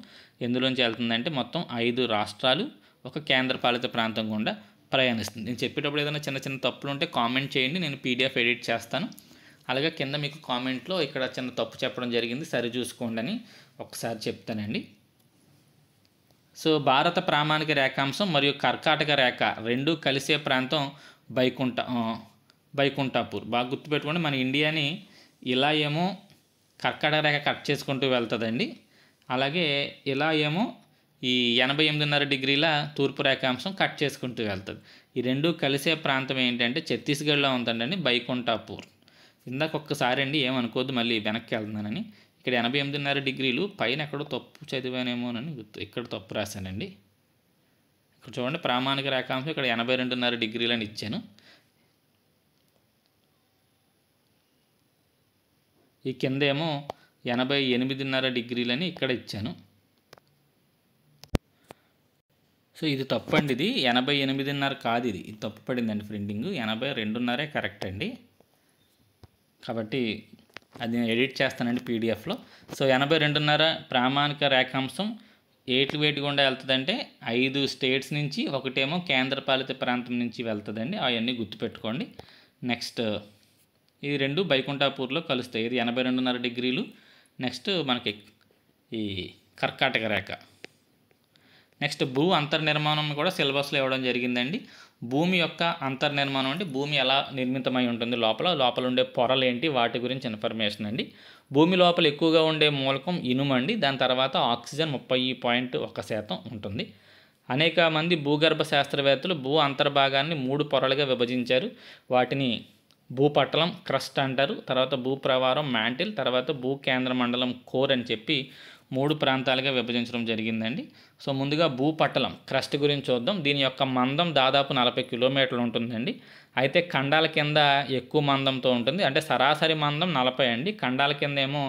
ఎందులోంచి వెళ్తుందంటే మొత్తం 5 రాష్ట్రాలు ఒక కేంద్రపాలిత ప్రాంతం గుండా ప్రయాణిస్తుంది. నేను చెప్పేటప్పుడు ఏదైనా చిన్న చిన్న తప్పులు ఉంటే కామెంట్ చేయండి, నేను పీడిఎఫ్ ఎడిట్ చేస్తాను. అలాగే కింద మీకు కామెంట్లో ఇక్కడ చిన్న తప్పు చెప్పడం జరిగింది, సరి చూసుకోండి అని ఒకసారి చెప్తానండి. సో భారత ప్రామాణిక రేఖాంశం మరియు కర్కాటక రేఖ రెండూ కలిసే ప్రాంతం బైకుంఠాపూర్. బాగా గుర్తుపెట్టుకోండి, మన ఇండియాని ఇలా ఏమో కర్కాటక రేఖ కట్ చేసుకుంటూ వెళ్తుందండి. అలాగే ఇలా ఏమో ఈ 88.5 డిగ్రీల తూర్పు రేఖాంశం కట్ చేసుకుంటూ వెళ్తుంది. ఈ రెండూ కలిసే ప్రాంతం ఏంటంటే ఛత్తీస్గఢ్లో ఉంటుందండి, బైకుంఠాపూర్. ఇందాక ఒక్కసారి అండి ఏమనుకోవద్దు, మళ్ళీ వెనక్కి వెళ్తున్నానని. ఇక్కడ 88.5 డిగ్రీలు పైన ఎక్కడో తప్పు చదివానేమోనని ఇక్కడ తప్పు రాశానండి. ఇక్కడ చూడండి, ప్రామాణిక రేఖాంశం ఇక్కడ 82.5 డిగ్రీలని ఇచ్చాను. ఈ కింద ఏమో 88.5 డిగ్రీలని ఇక్కడ ఇచ్చాను. సో ఇది తప్పు అండి, ఇది 88.5 కాదు, ఇది తప్పు పడిందండి ప్రింటింగ్. 82.5 కరెక్ట్ అండి. కాబట్టి అది నేను ఎడిట్ చేస్తానండి పీడిఎఫ్లో. సో 82.5 ప్రామాణిక రేఖాంశం ఏటి వేటి గుండా వెళ్తుందంటే 5 స్టేట్స్ నుంచి, ఒకటేమో కేంద్రపాలిత ప్రాంతం నుంచి వెళ్తుందండి. అవన్నీ గుర్తుపెట్టుకోండి. నెక్స్ట్ ఈ రెండు బైకుంఠాపూర్లో కలుస్తాయి. ఇది 82.5 డిగ్రీలు. నెక్స్ట్ మనకి ఈ కర్కాటక రేఖ. నెక్స్ట్ భూ అంతర్నిర్మాణం కూడా సిలబస్లో ఇవ్వడం జరిగిందండి. భూమి యొక్క అంతర్నిర్మాణం అంటే భూమి ఎలా నిర్మితమై ఉంటుంది, లోపల ఉండే పొరలు ఏంటి, వాటి గురించి ఇన్ఫర్మేషన్ అండి. భూమి లోపల ఎక్కువగా ఉండే మూలకం ఇనుము అండి. దాని తర్వాత ఆక్సిజన్ 30.1% ఉంటుంది. అనేక మంది భూగర్భ శాస్త్రవేత్తలు భూ అంతర్భాగాన్ని 3 పొరలుగా విభజించారు. వాటిని భూపటలం, క్రస్ట్ అంటారు. తర్వాత భూప్రవారం, మ్యాంటిల్, తర్వాత భూ కేంద్ర మండలం, కోర్ అని చెప్పి 3 ప్రాంతాలుగా విభజించడం జరిగిందండి. సో ముందుగా భూపటలం క్రస్ట్ గురించి చూద్దాం. దీని యొక్క మందం దాదాపు 40 కిలోమీటర్లు ఉంటుందండి. అయితే ఖండాల కింద ఎక్కువ మందంతో ఉంటుంది. అంటే సరాసరి మందం 40 అండి. ఖండాల కింద ఏమో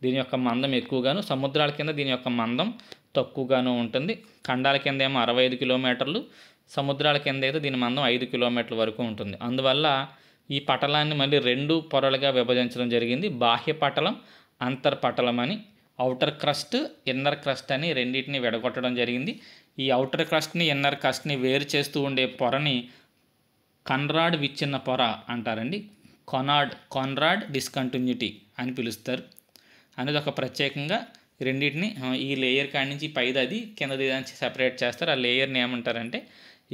దీని యొక్క మందం ఎక్కువగాను, సముద్రాల కింద దీని యొక్క మందం తక్కువగాను ఉంటుంది. ఖండాల కింద ఏమో 65 కిలోమీటర్లు, సముద్రాల కింద అయితే దీని మందం 5 కిలోమీటర్ల వరకు ఉంటుంది. అందువల్ల ఈ పటలాన్ని మళ్ళీ 2 పొరలుగా విభజించడం జరిగింది. బాహ్య పటలం, అంతర్పటలం అని. అవుటర్ క్రస్ట్, ఇన్నర్ క్రస్ట్ అని రెండింటిని విడగొట్టడం జరిగింది. ఈ అవుటర్ క్రస్ట్ని, ఇన్నర్ క్రస్ట్ని వేరు చేస్తూ ఉండే పొరని కన్రాడ్ విచ్ఛిన్న పొర అంటారండి. కాన్రాడ్ డిస్కంటిన్యూటీ అని పిలుస్తారు. అనేది ఒక ప్రత్యేకంగా రెండింటిని ఈ లేయర్ కాడి నుంచి పైది అది కిందది దాన్ని సెపరేట్ చేస్తారు. ఆ లేయర్ని ఏమంటారంటే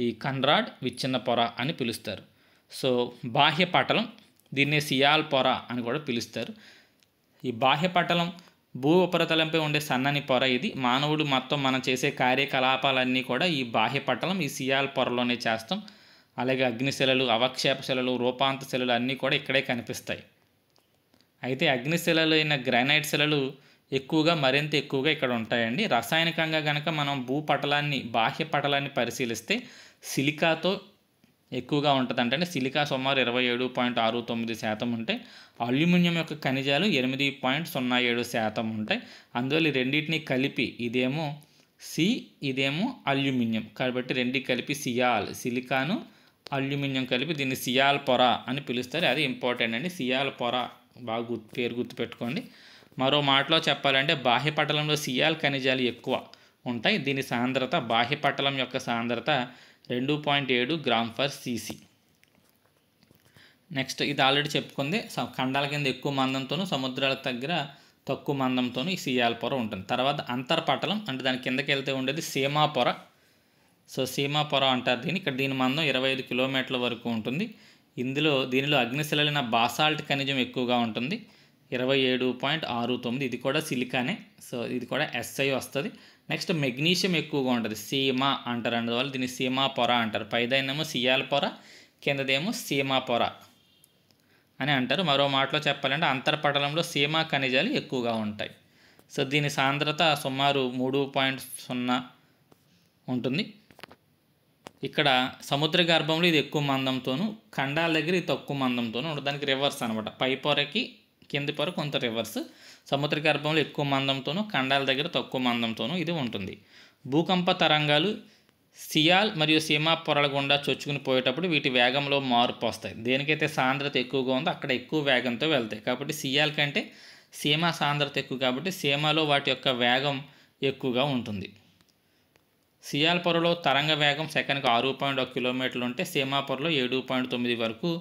ఈ కన్రాడ్ విచ్ఛిన్న పొర అని పిలుస్తారు. సో బాహ్య పటలం, దీన్ని సియాల్ పొర అని కూడా పిలుస్తారు. ఈ బాహ్య పటలం భూ ఉపరితలంపై ఉండే సన్నని పొర ఇది. మానవుడు మొత్తం మనం చేసే కార్యకలాపాలన్నీ కూడా ఈ బాహ్య పటలం, ఈ సియాల్ పొరలోనే చేస్తాం. అలాగే అగ్నిశిలలు, అవక్షేప శిలలు, రూపాంత శిలలు అన్నీ కూడా ఇక్కడే కనిపిస్తాయి. అయితే అగ్నిశిలలు అయిన గ్రానైట్ శిలలు మరింత ఎక్కువగా ఇక్కడ ఉంటాయండి. రసాయనికంగా కనుక మనం భూపటలాన్ని, బాహ్య పటలాన్ని పరిశీలిస్తే సిలికాతో ఎక్కువగా ఉంటుంది. అంటే సిలికా సుమారు 27.69% ఉంటాయి. అల్యూమినియం యొక్క ఖనిజాలు 8.07% ఉంటాయి. అందువల్ల ఈ రెండింటిని కలిపి, ఇదేమో సి, ఇదేమో అల్యూమినియం, కాబట్టి రెండింటికి కలిపి సిలికాను అల్యూమినియం కలిపి దీన్ని సియాల్ పొర అని పిలుస్తారు. అది ఇంపార్టెంట్ అండి. సియాల్ పొర బాగా పేరు గుర్తుపెట్టుకోండి. మరో మాటలో చెప్పాలంటే బాహ్య పటలంలో సియాల్ ఖనిజాలు ఎక్కువ ఉంటాయి. దీని సాంద్రత, బాహ్య పటలం యొక్క సాంద్రత 2.7 g/cc. నెక్స్ట్ ఇది ఆల్రెడీ చెప్పుకుంది. ఖండాల కింద ఎక్కువ మందంతోనూ, సముద్రాల దగ్గర తక్కువ మందంతోనూ ఈ సియాల్ పొర ఉంటుంది. తర్వాత అంతర్పటలం అంటే దాని కిందకి వెళ్తే ఉండేది సీమా పొర. సో సీమా పొర అంటారు దీన్ని. ఇక్కడ దీని మందం 25 కిలోమీటర్ల వరకు ఉంటుంది. దీనిలో అగ్నిశిలైన బాసాల్ట్ ఖనిజం ఎక్కువగా ఉంటుంది. 27.69, ఇది కూడా సిలికానే. సో ఇది కూడా SI వస్తుంది. నెక్స్ట్ మెగ్నీషియం ఎక్కువగా ఉంటుంది, సీమా అంటారు, అందువల్ల దీన్ని సీమా పొర అంటారు. పైదైనేమో సియాల పొర, కిందదేమో సీమా పొర అని అంటారు. మరో మాటలో చెప్పాలంటే అంతర్పటలంలో సీమా ఖనిజాలు ఎక్కువగా ఉంటాయి. సో దీని సాంద్రత సుమారు 3.0 ఉంటుంది. ఇక్కడ సముద్ర గర్భంలో ఇది ఎక్కువ మందంతోనూ, ఖండాల దగ్గర ఇది తక్కువ మందంతోనూ ఉంటుంది. దానికి రివర్స్ అనమాట, పై పొరకి కింది పొర కొంత రివర్స్. సముద్ర గర్భంలో ఎక్కువ మందంతోనూ, ఖండాల దగ్గర తక్కువ మందంతోనూ ఇది ఉంటుంది. భూకంప తరంగాలు సియాల్ మరియు సీమా పొరల గుండా చొచ్చుకుని పోయేటప్పుడు వీటి వేగంలో మార్పు వస్తాయి. దేనికైతే సాంద్రత ఎక్కువగా ఉందో అక్కడ ఎక్కువ వేగంతో వెళ్తాయి. కాబట్టి సియాల్ కంటే సీమా సాంద్రత ఎక్కువ, కాబట్టి సీమాలో వాటి యొక్క వేగం ఎక్కువగా ఉంటుంది. సియాల్ పొరలో తరంగ వేగం సెకనుకు 6.1 కిలోమీటర్లు ఉంటే సీమా పొరలో 7.9 వరకు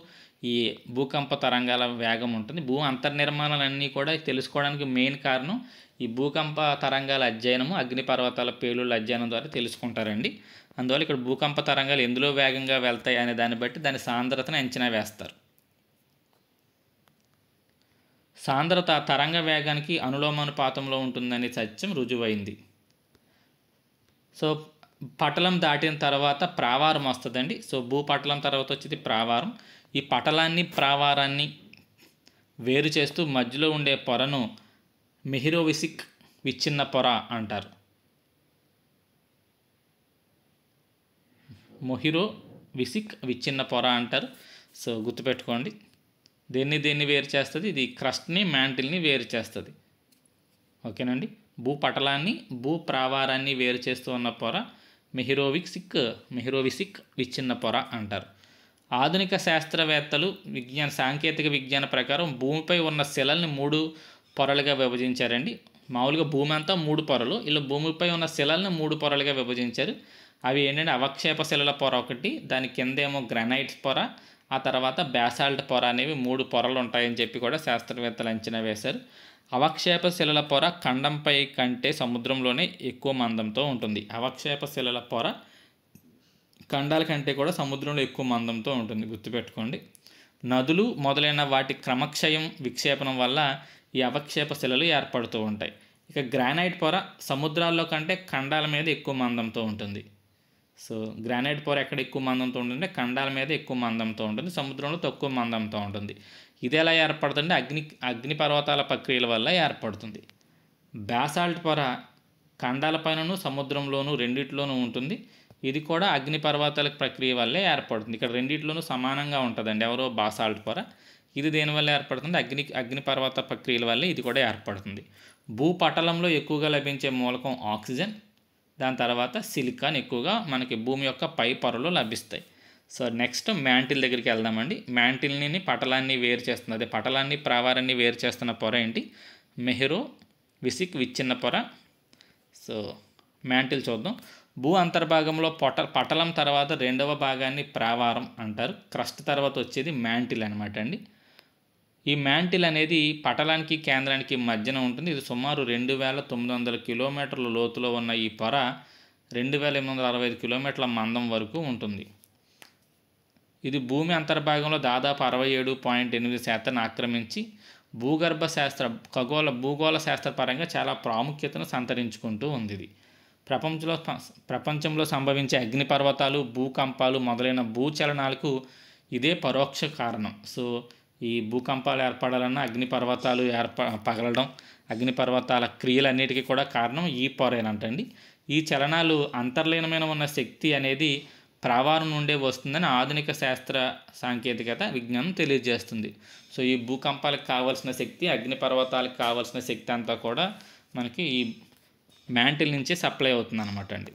ఈ భూకంప తరంగాల వేగం ఉంటుంది. భూ అంతర్నిర్మాణాలన్నీ కూడా తెలుసుకోవడానికి మెయిన్ కారణం ఈ భూకంప తరంగాల అధ్యయనము, అగ్నిపర్వతాల పేలుళ్ళ అధ్యయనం ద్వారా తెలుసుకుంటారండి. అందువల్ల ఇక్కడ భూకంప తరంగాలు ఎందులో వేగంగా వెళ్తాయి అనే దాన్ని బట్టి దాని సాంద్రతను అంచనా వేస్తారు. సాంద్రత తరంగ వేగానికి అనులోమానుపాతంలో ఉంటుందనే సత్యం రుజువైంది. సో పటలం దాటిన తర్వాత ప్రావారం వస్తుందండి. సో భూపటలం తర్వాత వచ్చేది ప్రావారం. ఈ పటలాన్ని ప్రావారాన్ని వేరు చేస్తూ మధ్యలో ఉండే పొరను మెహిరోవిసిక్ విచ్ఛిన్న పొర అంటారు. మొహిరోవిసిక్ విచ్ఛిన్న పొర అంటారు. సో గుర్తుపెట్టుకోండి, దేన్ని వేరు చేస్తుంది, ఇది క్రస్ట్ని మ్యాంటిల్ని వేరు చేస్తుంది. ఓకేనండి. భూపటలాన్ని భూప్రావారాన్ని వేరు చేస్తూ ఉన్న పొర మెహిరోవిసిక్ విచ్ఛిన్న పొర అంటారు. ఆధునిక శాస్త్రవేత్తలు సాంకేతిక విజ్ఞాన ప్రకారం భూమిపై ఉన్న శిలల్ని 3 పొరలుగా విభజించారండి. మామూలుగా భూమి అంతా 3 పొరలు, ఇలా భూమిపై ఉన్న శిలల్ని 3 పొరలుగా విభజించారు. అవి ఏంటంటే అవక్షేప శిలల పొర ఒకటి, దాని కిందేమో గ్రానైట్ పొర, ఆ తర్వాత బ్యాసాల్ట్ పొర అనేవి 3 పొరలు ఉంటాయని చెప్పి కూడా శాస్త్రవేత్తలు అంచనా వేశారు. అవక్షేప శిలల పొర ఖండంపై కంటే సముద్రంలోనే ఎక్కువ మందంతో ఉంటుంది. అవక్షేప శిలల పొర ఖండాల కంటే కూడా సముద్రంలో ఎక్కువ మందంతో ఉంటుంది, గుర్తుపెట్టుకోండి. నదులు మొదలైన వాటి క్రమక్షయం విక్షేపణం వల్ల ఈ అవక్షేప శిలలు ఏర్పడుతూ ఉంటాయి. ఇక గ్రానైట్ పొర సముద్రాల్లో కంటే ఖండాల మీద ఎక్కువ మందంతో ఉంటుంది. సో గ్రానైట్ పొర ఎక్కడ ఎక్కువ మందంతో ఉంటుంది, ఖండాల మీద ఎక్కువ మందంతో ఉంటుంది, సముద్రంలో తక్కువ మందంతో ఉంటుంది. ఇది ఎలా ఏర్పడుతుంది, అగ్నిపర్వతాల ప్రక్రియల వల్ల ఏర్పడుతుంది. బ్యాసాల్ట్ పొర ఖండాలపైనను సముద్రంలోనూ రెండిట్లోనూ ఉంటుంది. ఇది కూడా అగ్నిపర్వతాల ప్రక్రియ వల్లే ఏర్పడుతుంది. ఇక్కడ రెండిట్లోనూ సమానంగా ఉంటుందండి ఎవరో బాసాల్ట్ పొర. ఇది దేనివల్ల ఏర్పడుతుంది, అగ్నిపర్వత ప్రక్రియల వల్లే ఇది కూడా ఏర్పడుతుంది. భూపటలంలో ఎక్కువగా లభించే మూలకం ఆక్సిజన్, దాని తర్వాత సిలికాన్ ఎక్కువగా మనకి భూమి యొక్క పై పొరలో లభిస్తాయి. సో నెక్స్ట్ మ్యాంటిల్ దగ్గరికి వెళ్దామండి. మ్యాంటిల్ని పటలాన్ని వేరు చేస్తుంది, అదే పటలాన్ని ప్రావారాన్ని వేరు చేస్తున్న పొర ఏంటి, మెహిరోవిసిక్ విచ్ఛిన్న పొర. సో మ్యాంటిల్ చూద్దాం. భూ అంతర్భాగంలో పటలం తర్వాత రెండవ భాగాన్ని ప్రావారం అంటారు. క్రస్ట్ తర్వాత వచ్చేది మ్యాంటిల్ అనమాట అండి. ఈ మ్యాంటిల్ అనేది పటలానికి కేంద్రానికి మధ్యన ఉంటుంది. ఇది సుమారు 2900 కిలోమీటర్ల లోతులో ఉన్న ఈ పొర 2865 కిలోమీటర్ల మందం వరకు ఉంటుంది. ఇది భూమి అంతర్భాగంలో దాదాపు 67.8% ఆక్రమించి భూగోళ శాస్త్ర పరంగా చాలా ప్రాముఖ్యతను సంతరించుకుంటూ ఉంది. ఇది ప్రపంచంలో సంభవించే అగ్నిపర్వతాలు, భూకంపాలు మొదలైన భూచలనాలకు ఇదే పరోక్ష కారణం. సో ఈ భూకంపాలు ఏర్పడాలన్నా అగ్నిపర్వతాలు పగలడం, అగ్నిపర్వతాల క్రియలన్నిటికీ కూడా కారణం ఈ పొరేనంటండి. ఈ చలనాలు అంతర్లీనమైన ఉన్న శక్తి అనేది ప్రావారం నుండే వస్తుందని ఆధునిక శాస్త్ర సాంకేతికత విజ్ఞానం తెలియజేస్తుంది. సో ఈ భూకంపాలకు కావాల్సిన శక్తి, అగ్నిపర్వతాలకు కావాల్సిన శక్తి అంతా కూడా మనకి ఈ మ్యాంటిల్ నుంచే సప్లై అవుతుంది అనమాట అండి.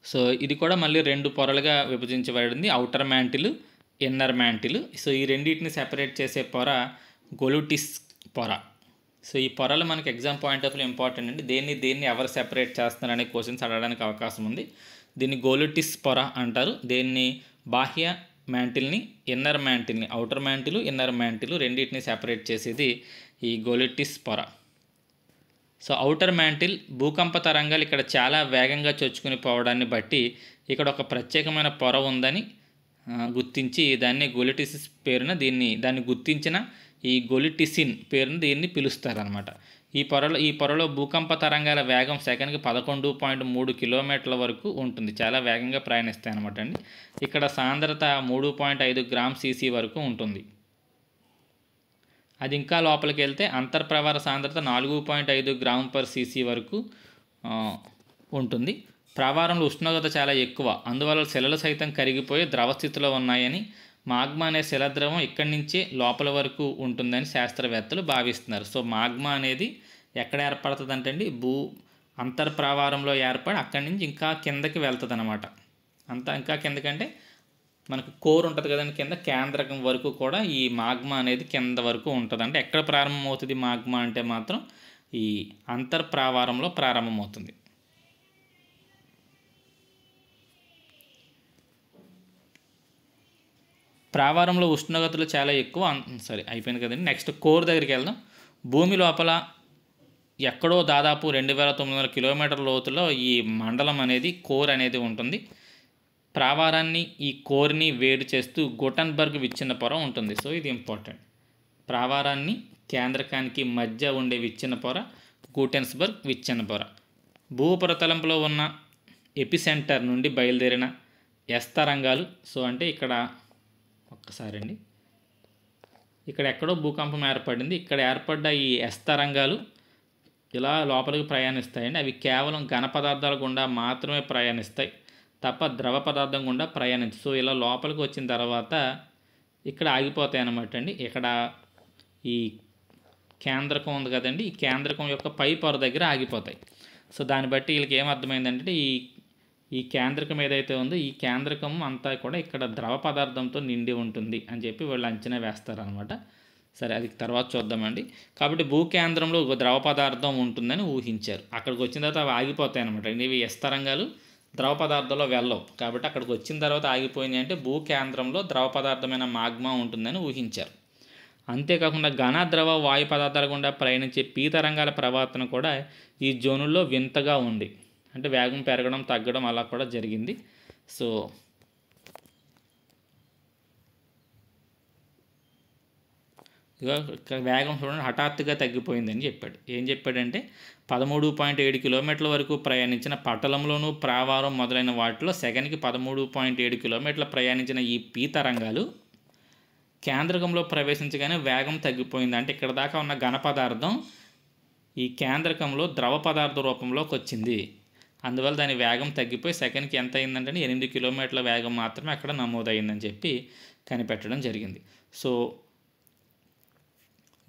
సో ఇది కూడా మళ్ళీ 2 పొరలుగా విభజించబడింది, outer mantle, inner mantle. So ఈ రెండింటిని సెపరేట్ చేసే పొర గొలుటిస్ పొర. సో ఈ పొరలు మనకి exam point of view important అండి. దేన్ని ఎవరు సెపరేట్ చేస్తున్నారనే క్వశ్చన్స్ అడగడానికి అవకాశం ఉంది. దీన్ని గొలుటిస్ పొర అంటారు. దేన్ని బాహ్య మ్యాంటిల్ని, ఇన్నర్ మ్యాంటిల్ని, అవుటర్ మ్యాంటిల్, ఇన్నర్ మ్యాంటిల్ రెండింటిని సెపరేట్ చేసేది ఈ గొలుటిస్ పొర. సో అవుటర్ మ్యాంటిల్ భూకంప తరంగాలు ఇక్కడ చాలా వేగంగా చొచ్చుకుని పోవడాన్ని బట్టి ఇక్కడ ఒక ప్రత్యేకమైన పొర ఉందని గుర్తించి దాన్ని గొలుటిస్ పేరున దాన్ని గుర్తించిన ఈ గొలిటిసిన్ పేరుని దీన్ని పిలుస్తారనమాట. ఈ పొరలో భూకంప తరంగాల వేగం సెకన్కి 11.3 కిలోమీటర్ల వరకు ఉంటుంది. చాలా వేగంగా ప్రయాణిస్తాయి అనమాట అండి. ఇక్కడ సాంద్రత 3.5 గ్రామ్ సీసీ వరకు ఉంటుంది. అది ఇంకా లోపలికి వెళ్తే అంతర్ప్రవాహ సాంద్రత 4.5 గ్రామ్ పర్ సీసీ వరకు ఉంటుంది. ప్రవాహంలో ఉష్ణోగ్రత చాలా ఎక్కువ, అందువల్ల శిలలు సైతం కరిగిపోయి ద్రవ స్థితిలో ఉన్నాయని, మాగ్మా అనే శిలాద్రవం ఇక్కడి నుంచే లోపల వరకు ఉంటుందని శాస్త్రవేత్తలు భావిస్తున్నారు. సో మాగ్మా అనేది ఎక్కడ ఏర్పడుతుంది అంటే అండి, అంతర్ప్రవాహంలో ఏర్పడి అక్కడి నుంచి ఇంకా కిందకి వెళ్తుంది అనమాట. ఇంకా కిందకంటే మనకు కోర్ ఉంటుంది కదండి, కింద కేంద్రకం వరకు కూడా ఈ మాగ్మా అనేది కింద వరకు ఉంటుంది. అంటే ఎక్కడ ప్రారంభమవుతుంది మాగ్మా అంటే మాత్రం ఈ అంతర్ప్రవాహంలో ప్రారంభమవుతుంది. ప్రావారంలో ఉష్ణోగ్రతలు చాలా ఎక్కువ. సరే అయిపోయింది కదండి. నెక్స్ట్ కోర్ దగ్గరికి వెళ్దాం. భూమి లోపల ఎక్కడో దాదాపు 2900 కిలోమీటర్ల లోతులో ఈ మండలం అనేది కోర్ అనేది ఉంటుంది. ప్రావారాన్ని ఈ కోర్ని వేడి చేస్తూ గుటన్బర్గ్ విచ్ఛిన్న పొర ఉంటుంది. సో ఇది ఇంపార్టెంట్. ప్రావారాన్ని కేంద్రకానికి మధ్య ఉండే విచ్ఛిన్న పొర గుటెన్స్బర్గ్ విచ్ఛిన్న పొర. భూపరితలంలో ఉన్న ఎపిసెంటర్ నుండి బయలుదేరిన ఎస్ తరంగాలు. సో అంటే ఇక్కడ ఒక్కసారి అండి, ఇక్కడ ఎక్కడో భూకంపం ఏర్పడింది. ఇక్కడ ఏర్పడ్డ ఈ ఎస్ తరంగాలు ఇలా లోపలికి ప్రయాణిస్తాయండి. అవి కేవలం ఘన పదార్థాల గుండా మాత్రమే ప్రయాణిస్తాయి తప్ప ద్రవ పదార్థం గుండా ప్రయాణించు. సో ఇలా లోపలికి వచ్చిన తర్వాత ఇక్కడ ఆగిపోతాయి అన్నమాట అండి. ఇక్కడ ఈ కేంద్రకం ఉంది కదండి, ఈ కేంద్రకం యొక్క పై పొర దగ్గర ఆగిపోతాయి. సో దాన్ని బట్టి వీళ్ళకి ఏమర్థమైందంటే ఈ కేంద్రకం ఏదైతే ఉందో ఈ కేంద్రకం అంతా కూడా ఇక్కడ ద్రవ పదార్థంతో నిండి ఉంటుంది అని చెప్పి వాళ్ళు అంచనా వేస్తారనమాట. సరే అది తర్వాత చూద్దామండి. కాబట్టి భూకేంద్రంలో ఒక ద్రవ పదార్థం ఉంటుందని ఊహించారు. అక్కడికి వచ్చిన తర్వాత అవి ఆగిపోతాయి అనమాట. ఇవి ఎస్ తరంగాలు ద్రవ పదార్థంలో వెళ్ళవు కాబట్టి అక్కడికి వచ్చిన తర్వాత ఆగిపోయింది. అంటే భూకేంద్రంలో ద్రవ పదార్థమైన మాగ్మా ఉంటుందని ఊహించారు. అంతేకాకుండా ఘన ద్రవ వాయు పదార్థాల గుండా ప్రయాణించే పీ తరంగాల ప్రవర్తన కూడా ఈ జోనుల్లో వింతగా ఉంది. అంటే వేగం పెరగడం తగ్గడం అలా కూడా జరిగింది. సో వేగం చూడండి హఠాత్తుగా తగ్గిపోయిందని చెప్పాడు. ఏం చెప్పాడంటే 13.7 కిలోమీటర్ల వరకు ప్రయాణించిన పటలంలోనూ ప్రావారం మొదలైన వాటిలో సెకన్కి 13.7 కిలోమీటర్ల ప్రయాణించిన ఈ పీ తరంగాలు కేంద్రకంలో ప్రవేశించగానే వేగం తగ్గిపోయింది. అంటే ఇక్కడ దాకా ఉన్న ఘన పదార్థం ఈ కేంద్రకంలో ద్రవ పదార్థ రూపంలోకి వచ్చింది. అందువల్ల దాని వేగం తగ్గిపోయి సెకన్కి ఎంత అయిందంటే 8 కిలోమీటర్ల వేగం మాత్రమే అక్కడ నమోదైందని చెప్పి కనిపెట్టడం జరిగింది. సో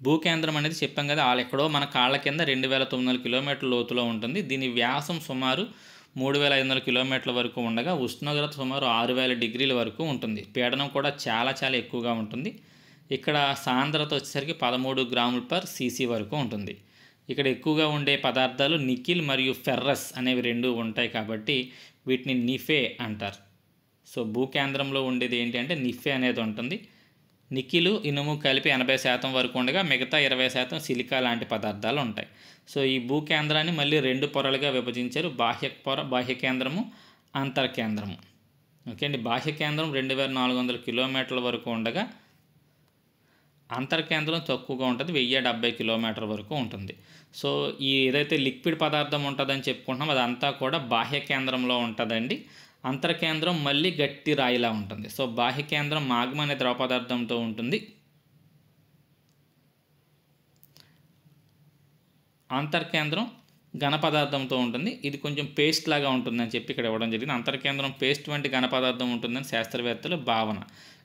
భూకేంద్రం అనేది చెప్పాం కదా, ఎక్కడో మన కాళ్ళ కింద 2900 కిలోమీటర్ల లోతులో ఉంటుంది. దీని వ్యాసం సుమారు 3500 కిలోమీటర్ల వరకు ఉండగా ఉష్ణోగ్రత సుమారు 6000 డిగ్రీల వరకు ఉంటుంది. పీడనం కూడా చాలా చాలా ఎక్కువగా ఉంటుంది. ఇక్కడ సాంద్రత వచ్చేసరికి 13 గ్రాముల పర్ సీసీ వరకు ఉంటుంది. ఇక్కడ ఎక్కువగా ఉండే పదార్థాలు నికిల్ మరియు ఫెర్రస్ అనేవి రెండు ఉంటాయి కాబట్టి వీటిని నిఫే అంటారు. సో భూకేంద్రంలో ఉండేది ఏంటి అంటే నిఫే అనేది ఉంటుంది. నికిలు ఇనుము కలిపి 80% వరకు ఉండగా మిగతా 20% సిలికా లాంటి పదార్థాలు ఉంటాయి. సో ఈ భూకేంద్రాన్ని మళ్ళీ 2 పొరలుగా విభజించారు. బాహ్య కేంద్రము, అంతర్కేంద్రము. ఓకే అండి. బాహ్య కేంద్రం 2400 కిలోమీటర్ల వరకు ఉండగా అంతర్కేంద్రం తక్కువగా ఉంటుంది, 1070 కిలోమీటర్ల వరకు ఉంటుంది. సో ఈ ఏదైతే లిక్విడ్ పదార్థం ఉంటుందని చెప్పుకుంటున్నాం అదంతా కూడా బాహ్య కేంద్రంలో ఉంటుందండి. అంతర్కేంద్రం మళ్ళీ గట్టి రాయిలా ఉంటుంది. సో బాహ్య కేంద్రం మాగ్మా అనే ద్రవ పదార్థంతో ఉంటుంది. అంతర్కేంద్రం ఘన పదార్థంతో ఉంటుంది. ఇది కొంచెం పేస్ట్ లాగా ఉంటుందని చెప్పి ఇక్కడ ఇవ్వడం జరిగింది. అంతర్కేంద్రం పేస్ట్ వంటి ఘన పదార్థం ఉంటుందని శాస్త్రవేత్తల భావన.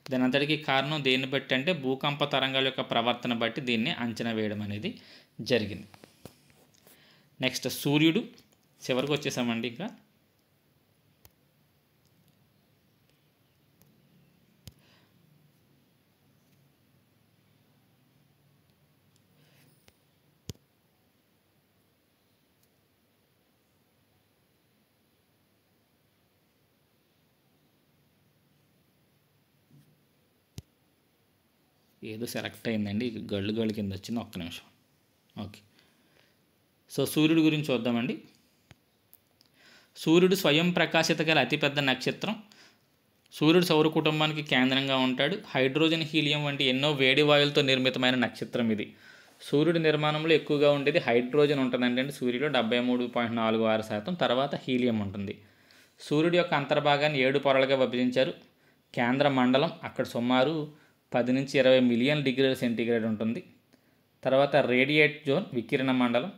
దాని అంతటికీ కారణం దేన్ని బట్టి అంటే భూకంప తరంగాల యొక్క ప్రవర్తన బట్టి దీన్ని అంచనా వేయడం అనేది జరిగింది. నెక్స్ట్ సూర్యుడు. చివరికి వచ్చేసామండి. ఇంకా ఏదో సెలెక్ట్ అయిందండి, గళ్ళు కింద వచ్చింది, ఒక్క నిమిషం. ఓకే. సో సూర్యుడి గురించి చూద్దామండి. సూర్యుడు స్వయం ప్రకాశిత గల అతిపెద్ద నక్షత్రం. సూర్యుడు సౌర కుటుంబానికి కేంద్రంగా ఉంటాడు. హైడ్రోజన్, హీలియం వంటి ఎన్నో వేడి వాయువులతో నిర్మితమైన నక్షత్రం ఇది. సూర్యుడి నిర్మాణంలో ఎక్కువగా ఉండేది హైడ్రోజన్ ఉంటుందండి. అంటే సూర్యుడిలో 73.46%. తర్వాత హీలియం ఉంటుంది. సూర్యుడి యొక్క అంతర్భాగాన్ని 7 పొరలుగా విభజించారు. కేంద్ర మండలం అక్కడ సుమారు 10 నుంచి 20 మిలియన్ డిగ్రీల సెంటీగ్రేడ్ ఉంటుంది. తర్వాత రేడియేట్ జోన్ వికిరణ మండలం,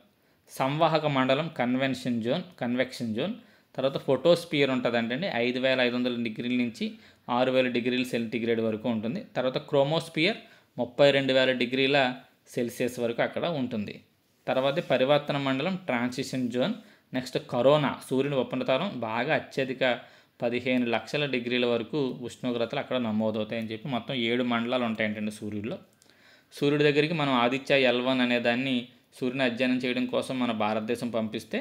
సంవాహక మండలం కన్వెక్షన్ జోన్, తర్వాత ఫోటోస్పియర్ ఉంటుందంటే 5500 డిగ్రీల నుంచి 6000 డిగ్రీల సెంటీగ్రేడ్ వరకు ఉంటుంది. తర్వాత క్రోమోస్పియర్ 32,000 డిగ్రీల సెల్సియస్ వరకు అక్కడ ఉంటుంది. తర్వాత పరివర్తన మండలం ట్రాన్సిషన్ జోన్. నెక్స్ట్ కరోనా సూర్యుని ఉపరితలం బాగా అత్యధిక 15 లక్షల డిగ్రీల వరకు ఉష్ణోగ్రతలు అక్కడ నమోదవుతాయని చెప్పి మొత్తం 7 మండలాలు ఉంటాయంటండి సూర్యుడిలో. సూర్యుడి దగ్గరికి మనం ఆదిత్య L1 అనే దాన్ని సూర్యుని అధ్యయనం చేయడం కోసం మన భారతదేశం పంపిస్తే,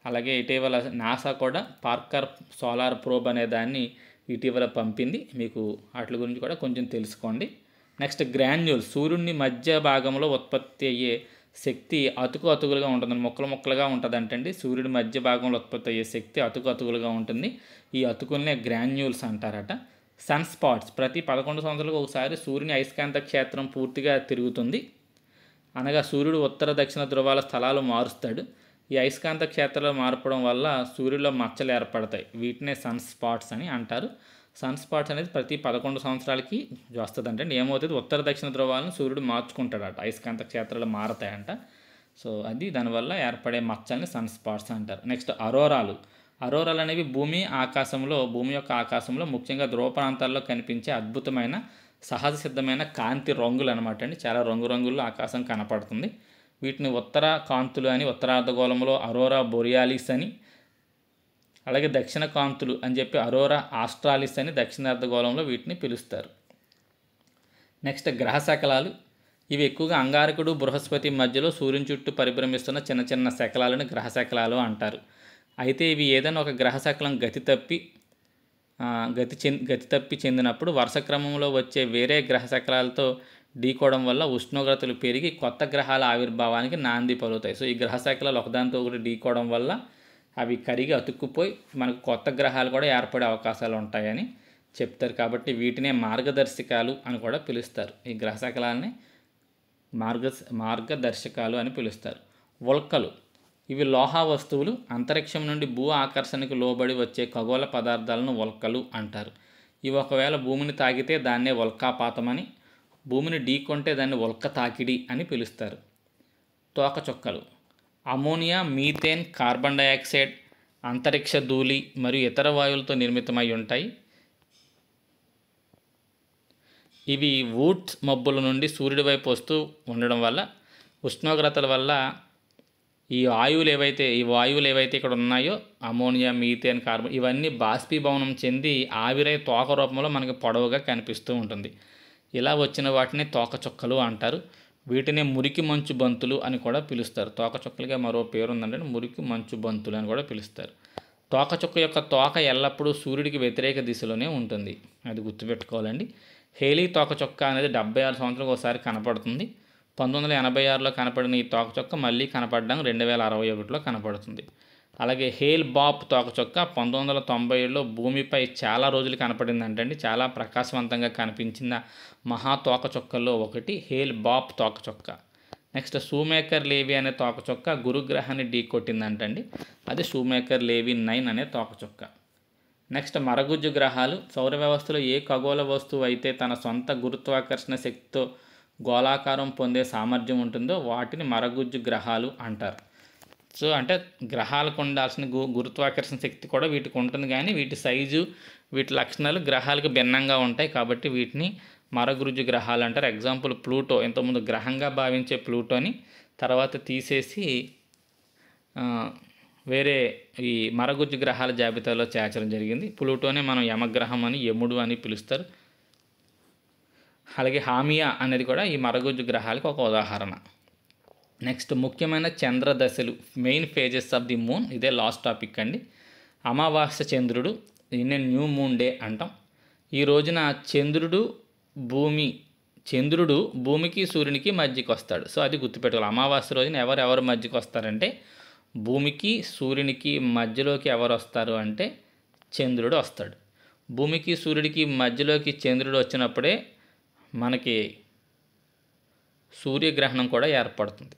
అలాగే ఇటీవల నాసా కూడా పార్కర్ సోలార్ ప్రోబ్ అనే దాన్ని ఇటీవల పంపింది. మీకు వాటి గురించి కూడా కొంచెం తెలుసుకోండి. నెక్స్ట్ గ్రాన్యూల్ సూర్యుని మధ్య భాగంలో ఉత్పత్తి అయ్యే శక్తి అతుకులుగా ఉంటుంది, ముక్కలుగా ఉంటుంది అంటండి. సూర్యుడి మధ్య భాగంలో ఉత్పత్తి అయ్యే శక్తి అతుకులుగా ఉంటుంది. ఈ అతుకుల్నే గ్రాన్యూల్స్ అంటారట. సన్ స్పాట్స్ ప్రతి 11 సంవత్సరాలకు ఒకసారి సూర్యుని అయస్కాంత క్షేత్రం పూర్తిగా తిరుగుతుంది. అనగా సూర్యుడు ఉత్తర దక్షిణ ధృవాల స్థలాలు మారుస్తాడు. ఈ అయస్కాంత క్షేత్రాలు మార్పడం వల్ల సూర్యుడిలో మచ్చలు ఏర్పడతాయి. వీటినే సన్ స్పాట్స్ అని అంటారు. సన్ స్పాట్స్ అనేది ప్రతి 11 సంవత్సరాలకి వస్తుందంటే ఏమవుతుంది, ఉత్తర దక్షిణ ధృవాలను సూర్యుడు మార్చుకుంటాడట, అయస్కాంత క్షేత్రాలు మారతాయంట. సో అది దానివల్ల ఏర్పడే మచ్చల్ని సన్ స్పాట్స్ అంటారు. నెక్స్ట్ అరోరాలు అనేవి భూమి యొక్క ఆకాశంలో ముఖ్యంగా ధ్రువ ప్రాంతాల్లో కనిపించే అద్భుతమైన సహజ సిద్ధమైన కాంతి రంగులు అనమాట అండి. చాలా రంగుల్లో ఆకాశం కనపడుతుంది. వీటిని ఉత్తర కాంతులు అని ఉత్తరార్ధగోళంలో అరోరా బొరియాలిస్ అని, అలాగే దక్షిణ కాంతులు అని చెప్పి అరోరా ఆస్ట్రాలిస్ అని దక్షిణార్ధగోళంలో వీటిని పిలుస్తారు. నెక్స్ట్ గ్రహ శకలాలు. ఇవి ఎక్కువగా అంగారకుడు బృహస్పతి మధ్యలో సూర్యుని చుట్టూ పరిభ్రమిస్తున్న చిన్న శకలాలను గ్రహ శకలాలు అంటారు. అయితే ఇవి ఏదైనా ఒక గ్రహ శకలం గతి తప్పి చెందినప్పుడు వరుస క్రమంలో వచ్చే వేరే గ్రహ శకలాలతో ఢీకోవడం వల్ల ఉష్ణోగ్రతలు పెరిగి కొత్త గ్రహాల ఆవిర్భావానికి నాంది పలుకుతాయి. సో ఈ గ్రహ శకలాలు ఒకదానితో ఒకటి ఢీకోవడం వల్ల అవి కరిగి అతుక్కుపోయి మనకు కొత్త గ్రహాలు కూడా ఏర్పడే అవకాశాలు ఉంటాయని చెప్తారు. కాబట్టి వీటినే మార్గదర్శకాలు అని కూడా పిలుస్తారు. ఈ గ్రహ శకలాలని మార్గదర్శకాలు అని పిలుస్తారు. ఉల్కలు ఇవి లోహ వస్తువులు. అంతరిక్షం నుండి భూ ఆకర్షణకు లోబడి వచ్చే ఖగోళ పదార్థాలను ఉల్కలు అంటారు. ఇవి ఒకవేళ భూమిని తాకితే దాన్నే ఉల్కాపాతమని, భూమిని ఢీకొంటే దాన్ని ఉల్క తాకిడి అని పిలుస్తారు. తోకచుక్కలు అమోనియా, మీథేన్, కార్బన్ డయాక్సైడ్, అంతరిక్ష ధూళి మరియు ఇతర వాయువులతో నిర్మితమై ఉంటాయి. ఇవి వూడ్స్ మబ్బుల నుండి సూర్యుడి వైపు వస్తూ ఉండడం వల్ల ఉష్ణోగ్రతల వల్ల ఈ వాయువులు ఏవైతే ఇక్కడ ఉన్నాయో అమోనియా, మీథేన్, కార్బన్ ఇవన్నీ బాష్పీభవనం చెంది ఆవిరై తోక రూపంలో మనకి పొడవుగా కనిపిస్తూ ఉంటుంది. ఇలా వచ్చిన వాటిని తోకచుక్కలు అంటారు. వీటిని మురికి మంచు బంతులు అని కూడా పిలుస్తారు. తోకచుక్కలుగా మరో పేరు ఉందంటే మురికి మంచు బంతులు అని కూడా పిలుస్తారు. తోకచుక్క యొక్క తోక ఎల్లప్పుడూ సూర్యుడికి వ్యతిరేక దిశలోనే ఉంటుంది, అది గుర్తుపెట్టుకోవాలండి. హేలీ తోకచుక్క అనేది 76 సంవత్సరాలకు ఒకసారి కనపడుతుంది. 1986లో కనపడిన ఈ తోకచుక్క మళ్ళీ కనపడడం 2061లో కనపడుతుంది. అలాగే హేల్ బాప్ తోకచుక్క 1997లో భూమిపై చాలా రోజులు కనపడిందంటండి. చాలా ప్రకాశవంతంగా కనిపించిన మహా తోకచుక్కల్లో ఒకటి హేల్ బాప్ తోకచుక్క. నెక్స్ట్ షూమేకర్ లేవి అనే తోకచుక్క గురుగ్రహాన్ని ఢీకొట్టిందంటండి. అది షూమేకర్ లేవి 9 అనే తోకచుక్క. నెక్స్ట్ మరగుజ్జు గ్రహాలు. సౌర వ్యవస్థలో ఏ ఖగోళ వస్తువు అయితే తన సొంత గురుత్వాకర్షణ శక్తితో గోళాకారం పొందే సామర్థ్యం ఉంటుందో వాటిని మరగుజ్జు గ్రహాలు అంటారు. సో అంటే గ్రహాలకు ఉండాల్సిన గురుత్వాకర్షణ శక్తి కూడా వీటికి ఉంటుంది, కానీ వీటి సైజు, వీటి లక్షణాలు గ్రహాలకు భిన్నంగా ఉంటాయి. కాబట్టి వీటిని మరగుజ్జు గ్రహాలు అంటారు. ఎగ్జాంపుల్ ప్లూటో, ఇంతకుముందు గ్రహంగా భావించే ప్లూటోని తర్వాత తీసేసి వేరే ఈ మరగుజ్జు గ్రహాల జాబితాలో చేర్చడం జరిగింది. ప్లూటోనే మనం యమగ్రహం అని, యముడు అని పిలుస్తారు. అలాగే హామియా అనేది కూడా ఈ మరగుజ్జు గ్రహాలకు ఒక ఉదాహరణ. నెక్స్ట్ ముఖ్యమైన చంద్ర దశలు, main phases of the moon. ఇదే లాస్ట్ టాపిక్ అండి. అమావాస్య చంద్రుడు, దీన్నే న్యూ మూన్ డే అంటాం. ఈ రోజున చంద్రుడు భూమికి సూర్యునికి మధ్యకి వస్తాడు. సో అది గుర్తుపెట్టుకోవాలి. అమావాస్య రోజున ఎవరెవరు మధ్యకి వస్తారంటే భూమికి సూర్యునికి మధ్యలోకి ఎవరు వస్తారు అంటే చంద్రుడు వస్తాడు. భూమికి సూర్యుడికి మధ్యలోకి చంద్రుడు వచ్చినప్పుడే మనకి సూర్యగ్రహణం కూడా ఏర్పడుతుంది.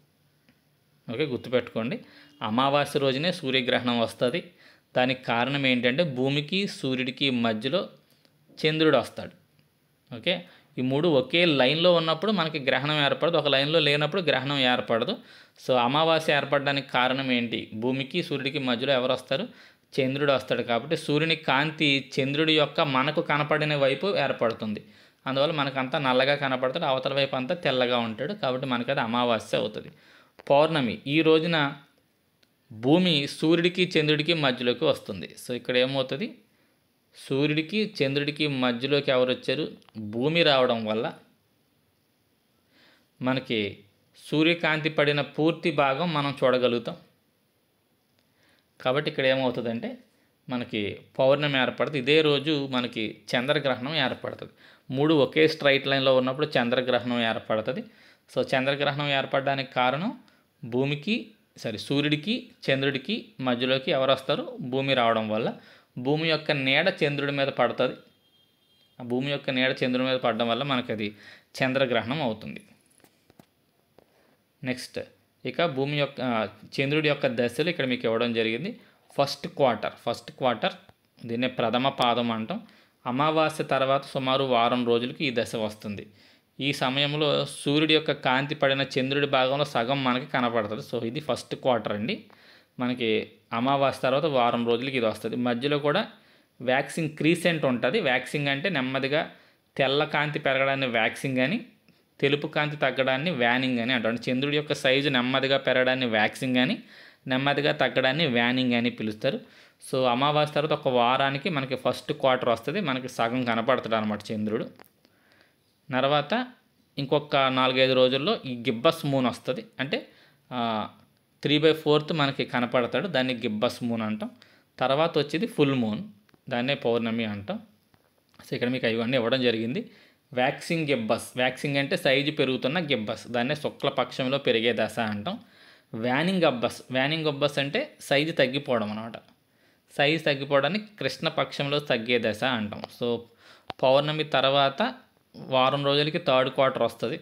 ఓకే, గుర్తుపెట్టుకోండి. అమావాస్య రోజునే సూర్యగ్రహణం వస్తుంది. దానికి కారణం ఏంటంటే భూమికి సూర్యుడికి మధ్యలో చంద్రుడు వస్తాడు. ఓకే, ఈ మూడు ఒకే లైన్లో ఉన్నప్పుడు మనకి గ్రహణం ఏర్పడదు, ఒక లైన్లో లేనప్పుడు గ్రహణం ఏర్పడదు. సో అమావాస్య ఏర్పడడానికి కారణం ఏంటి? భూమికి సూర్యుడికి మధ్యలో ఎవరు వస్తారు? చంద్రుడు వస్తాడు. కాబట్టి సూర్యుని కాంతి చంద్రుడి యొక్క మనకు కనపడిన వైపు ఏర్పడుతుంది. అందువల్ల మనకంతా నల్లగా కనపడతాడు, అవతల వైపు అంతా తెల్లగా ఉంటాడు. కాబట్టి మనకి అది అమావాస్య అవుతుంది. పౌర్ణమి ఈ రోజున భూమి సూర్యుడికి చంద్రుడికి మధ్యలోకి వస్తుంది. సో ఇక్కడ ఏమవుతుంది? సూర్యుడికి చంద్రుడికి మధ్యలోకి ఎవరు వచ్చారు? భూమి రావడం వల్ల మనకి సూర్యకాంతి పడిన పూర్తి భాగం మనం చూడగలుగుతాం. కాబట్టి ఇక్కడ ఏమవుతుందంటే మనకి పౌర్ణమి ఏర్పడుతుంది. ఇదే రోజు మనకి చంద్రగ్రహణం ఏర్పడుతుంది. మూడు ఒకే స్ట్రైట్ లైన్లో ఉన్నప్పుడు చంద్రగ్రహణం ఏర్పడుతుంది. సో చంద్రగ్రహణం ఏర్పడడానికి కారణం సూర్యుడికి చంద్రుడికి మధ్యలోకి ఎవరు వస్తారు? భూమి రావడం వల్ల. భూమి యొక్క నీడ చంద్రుడి మీద పడుతుంది. ఆ భూమి యొక్క నీడ చంద్రుడి మీద పడడం వల్ల మనకి అది చంద్రగ్రహణం అవుతుంది. నెక్స్ట్ ఇక చంద్రుడి యొక్క దశలు ఇక్కడ మీకు ఇవ్వడం జరిగింది. ఫస్ట్ క్వార్టర్ దీన్నే ప్రథమ పాదం అంటాం. అమావాస్య తర్వాత సుమారు వారం రోజులకి ఈ దశ వస్తుంది. ఈ సమయంలో సూర్యుడి యొక్క కాంతి పడిన చంద్రుడి భాగంలో సగం మనకి కనపడుతుంది. సో ఇది ఫస్ట్ క్వార్టర్ అండి. మనకి అమావాస్య తర్వాత వారం రోజులకి ఇది వస్తుంది. మధ్యలో కూడా వ్యాక్సింగ్ క్రీసెంట్ ఉంటుంది. వ్యాక్సింగ్ అంటే నెమ్మదిగా తెల్ల కాంతి పెరగడాన్ని వ్యాక్సింగ్ అని, తెలుపు కాంతి తగ్గడాన్ని వ్యానింగ్ అని అంటారు. చంద్రుడి యొక్క సైజు నెమ్మదిగా పెరగడాన్ని వ్యాక్సింగ్ అని, నెమ్మదిగా తగ్గడాన్ని వ్యానింగ్ అని పిలుస్తారు. సో అమావాస్య తర్వాత ఒక వారానికి మనకి ఫస్ట్ క్వార్టర్ వస్తుంది. మనకి సగం కనపడుతుంది అనమాట చంద్రుడు. తర్వాత ఇంకొక 4-5 రోజుల్లో ఈ గిబ్బస్ మూన్ వస్తుంది. అంటే 3/4 మనకి కనపడతాడు. దాన్ని గిబ్బస్ మూన్ అంటాం. తర్వాత వచ్చేది ఫుల్ మూన్, దాన్నే పౌర్ణమి అంటాం. సో ఇక్కడ మీకు ఇవన్నీ ఇవ్వడం జరిగింది. వ్యాక్సింగ్ గిబ్బస్, వ్యాక్సింగ్ అంటే సైజు పెరుగుతున్న గిబ్బస్, దాన్నే శుక్లపక్షంలో పెరిగే దశ అంటాం. వ్యానింగ్ గబ్బస్ అంటే సైజు తగ్గిపోవడం అనమాట. సైజు తగ్గిపోవడాన్ని కృష్ణపక్షంలో తగ్గే దశ అంటాం. సో పౌర్ణమి తర్వాత వారం రోజులకి థర్డ్ క్వార్టర్ వస్తుంది.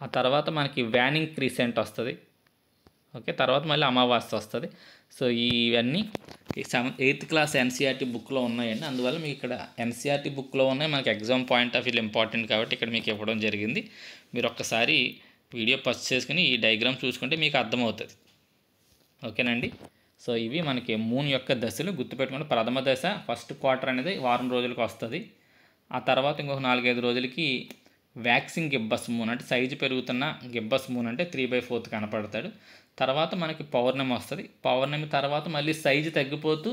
ఆ తర్వాత మనకి వ్యానింగ్ క్రీసెంట్ వస్తుంది. ఓకే, తర్వాత మళ్ళీ అమావాస్య వస్తుంది. సో ఇవన్నీ 8th క్లాస్ ఎన్సీఆర్టీ బుక్లో ఉన్నాయండి. అందువల్ల మీకు ఇక్కడ ఎన్సీఆర్టీ బుక్లో ఉన్నాయి, మనకి exam point of view important కాబట్టి ఇక్కడ మీకు ఇవ్వడం జరిగింది. మీరు ఒక్కసారి వీడియో పర్చ్ చేసుకుని ఈ డయాగ్రామ్ చూసుకుంటే మీకు అర్థమవుతుంది. ఓకేనండి. సో ఇవి మనకి మూన్ యొక్క దశలు గుర్తుపెట్టుకుంటే, ప్రథమ దశ ఫస్ట్ క్వార్టర్ అనేది వారం రోజులకు వస్తుంది. ఆ తర్వాత ఇంకొక 4-5 రోజులకి వ్యాక్సింగ్ గిబ్బస్ మూన్ అంటే సైజు పెరుగుతున్న గిబ్బస్ మూన్ అంటే 3/4 కనపడతాడు. తర్వాత మనకి పౌర్ణమి వస్తుంది. పౌర్ణమి తర్వాత మళ్ళీ సైజు తగ్గిపోతూ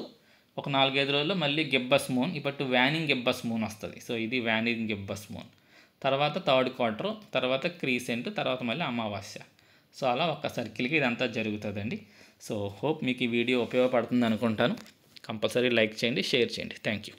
ఒక 4-5 రోజుల్లో మళ్ళీ గిబ్బస్ మూన్, ఇప్పుడు వ్యానింగ్ గిబ్బస్ మూన్ వస్తుంది. సో ఇది వ్యానింగ్ గిబ్బస్ మూన్. తర్వాత థర్డ్ క్వార్టర్, తర్వాత క్రీసెంట్, తర్వాత మళ్ళీ అమావాస్య. సో అలా ఒక సర్కిల్కి ఇదంతా జరుగుతుందండి. సో హోప్ మీకు ఈ వీడియో ఉపయోగపడుతుంది అనుకుంటాను. కంపల్సరీ లైక్ చేయండి, షేర్ చేయండి. Thank you.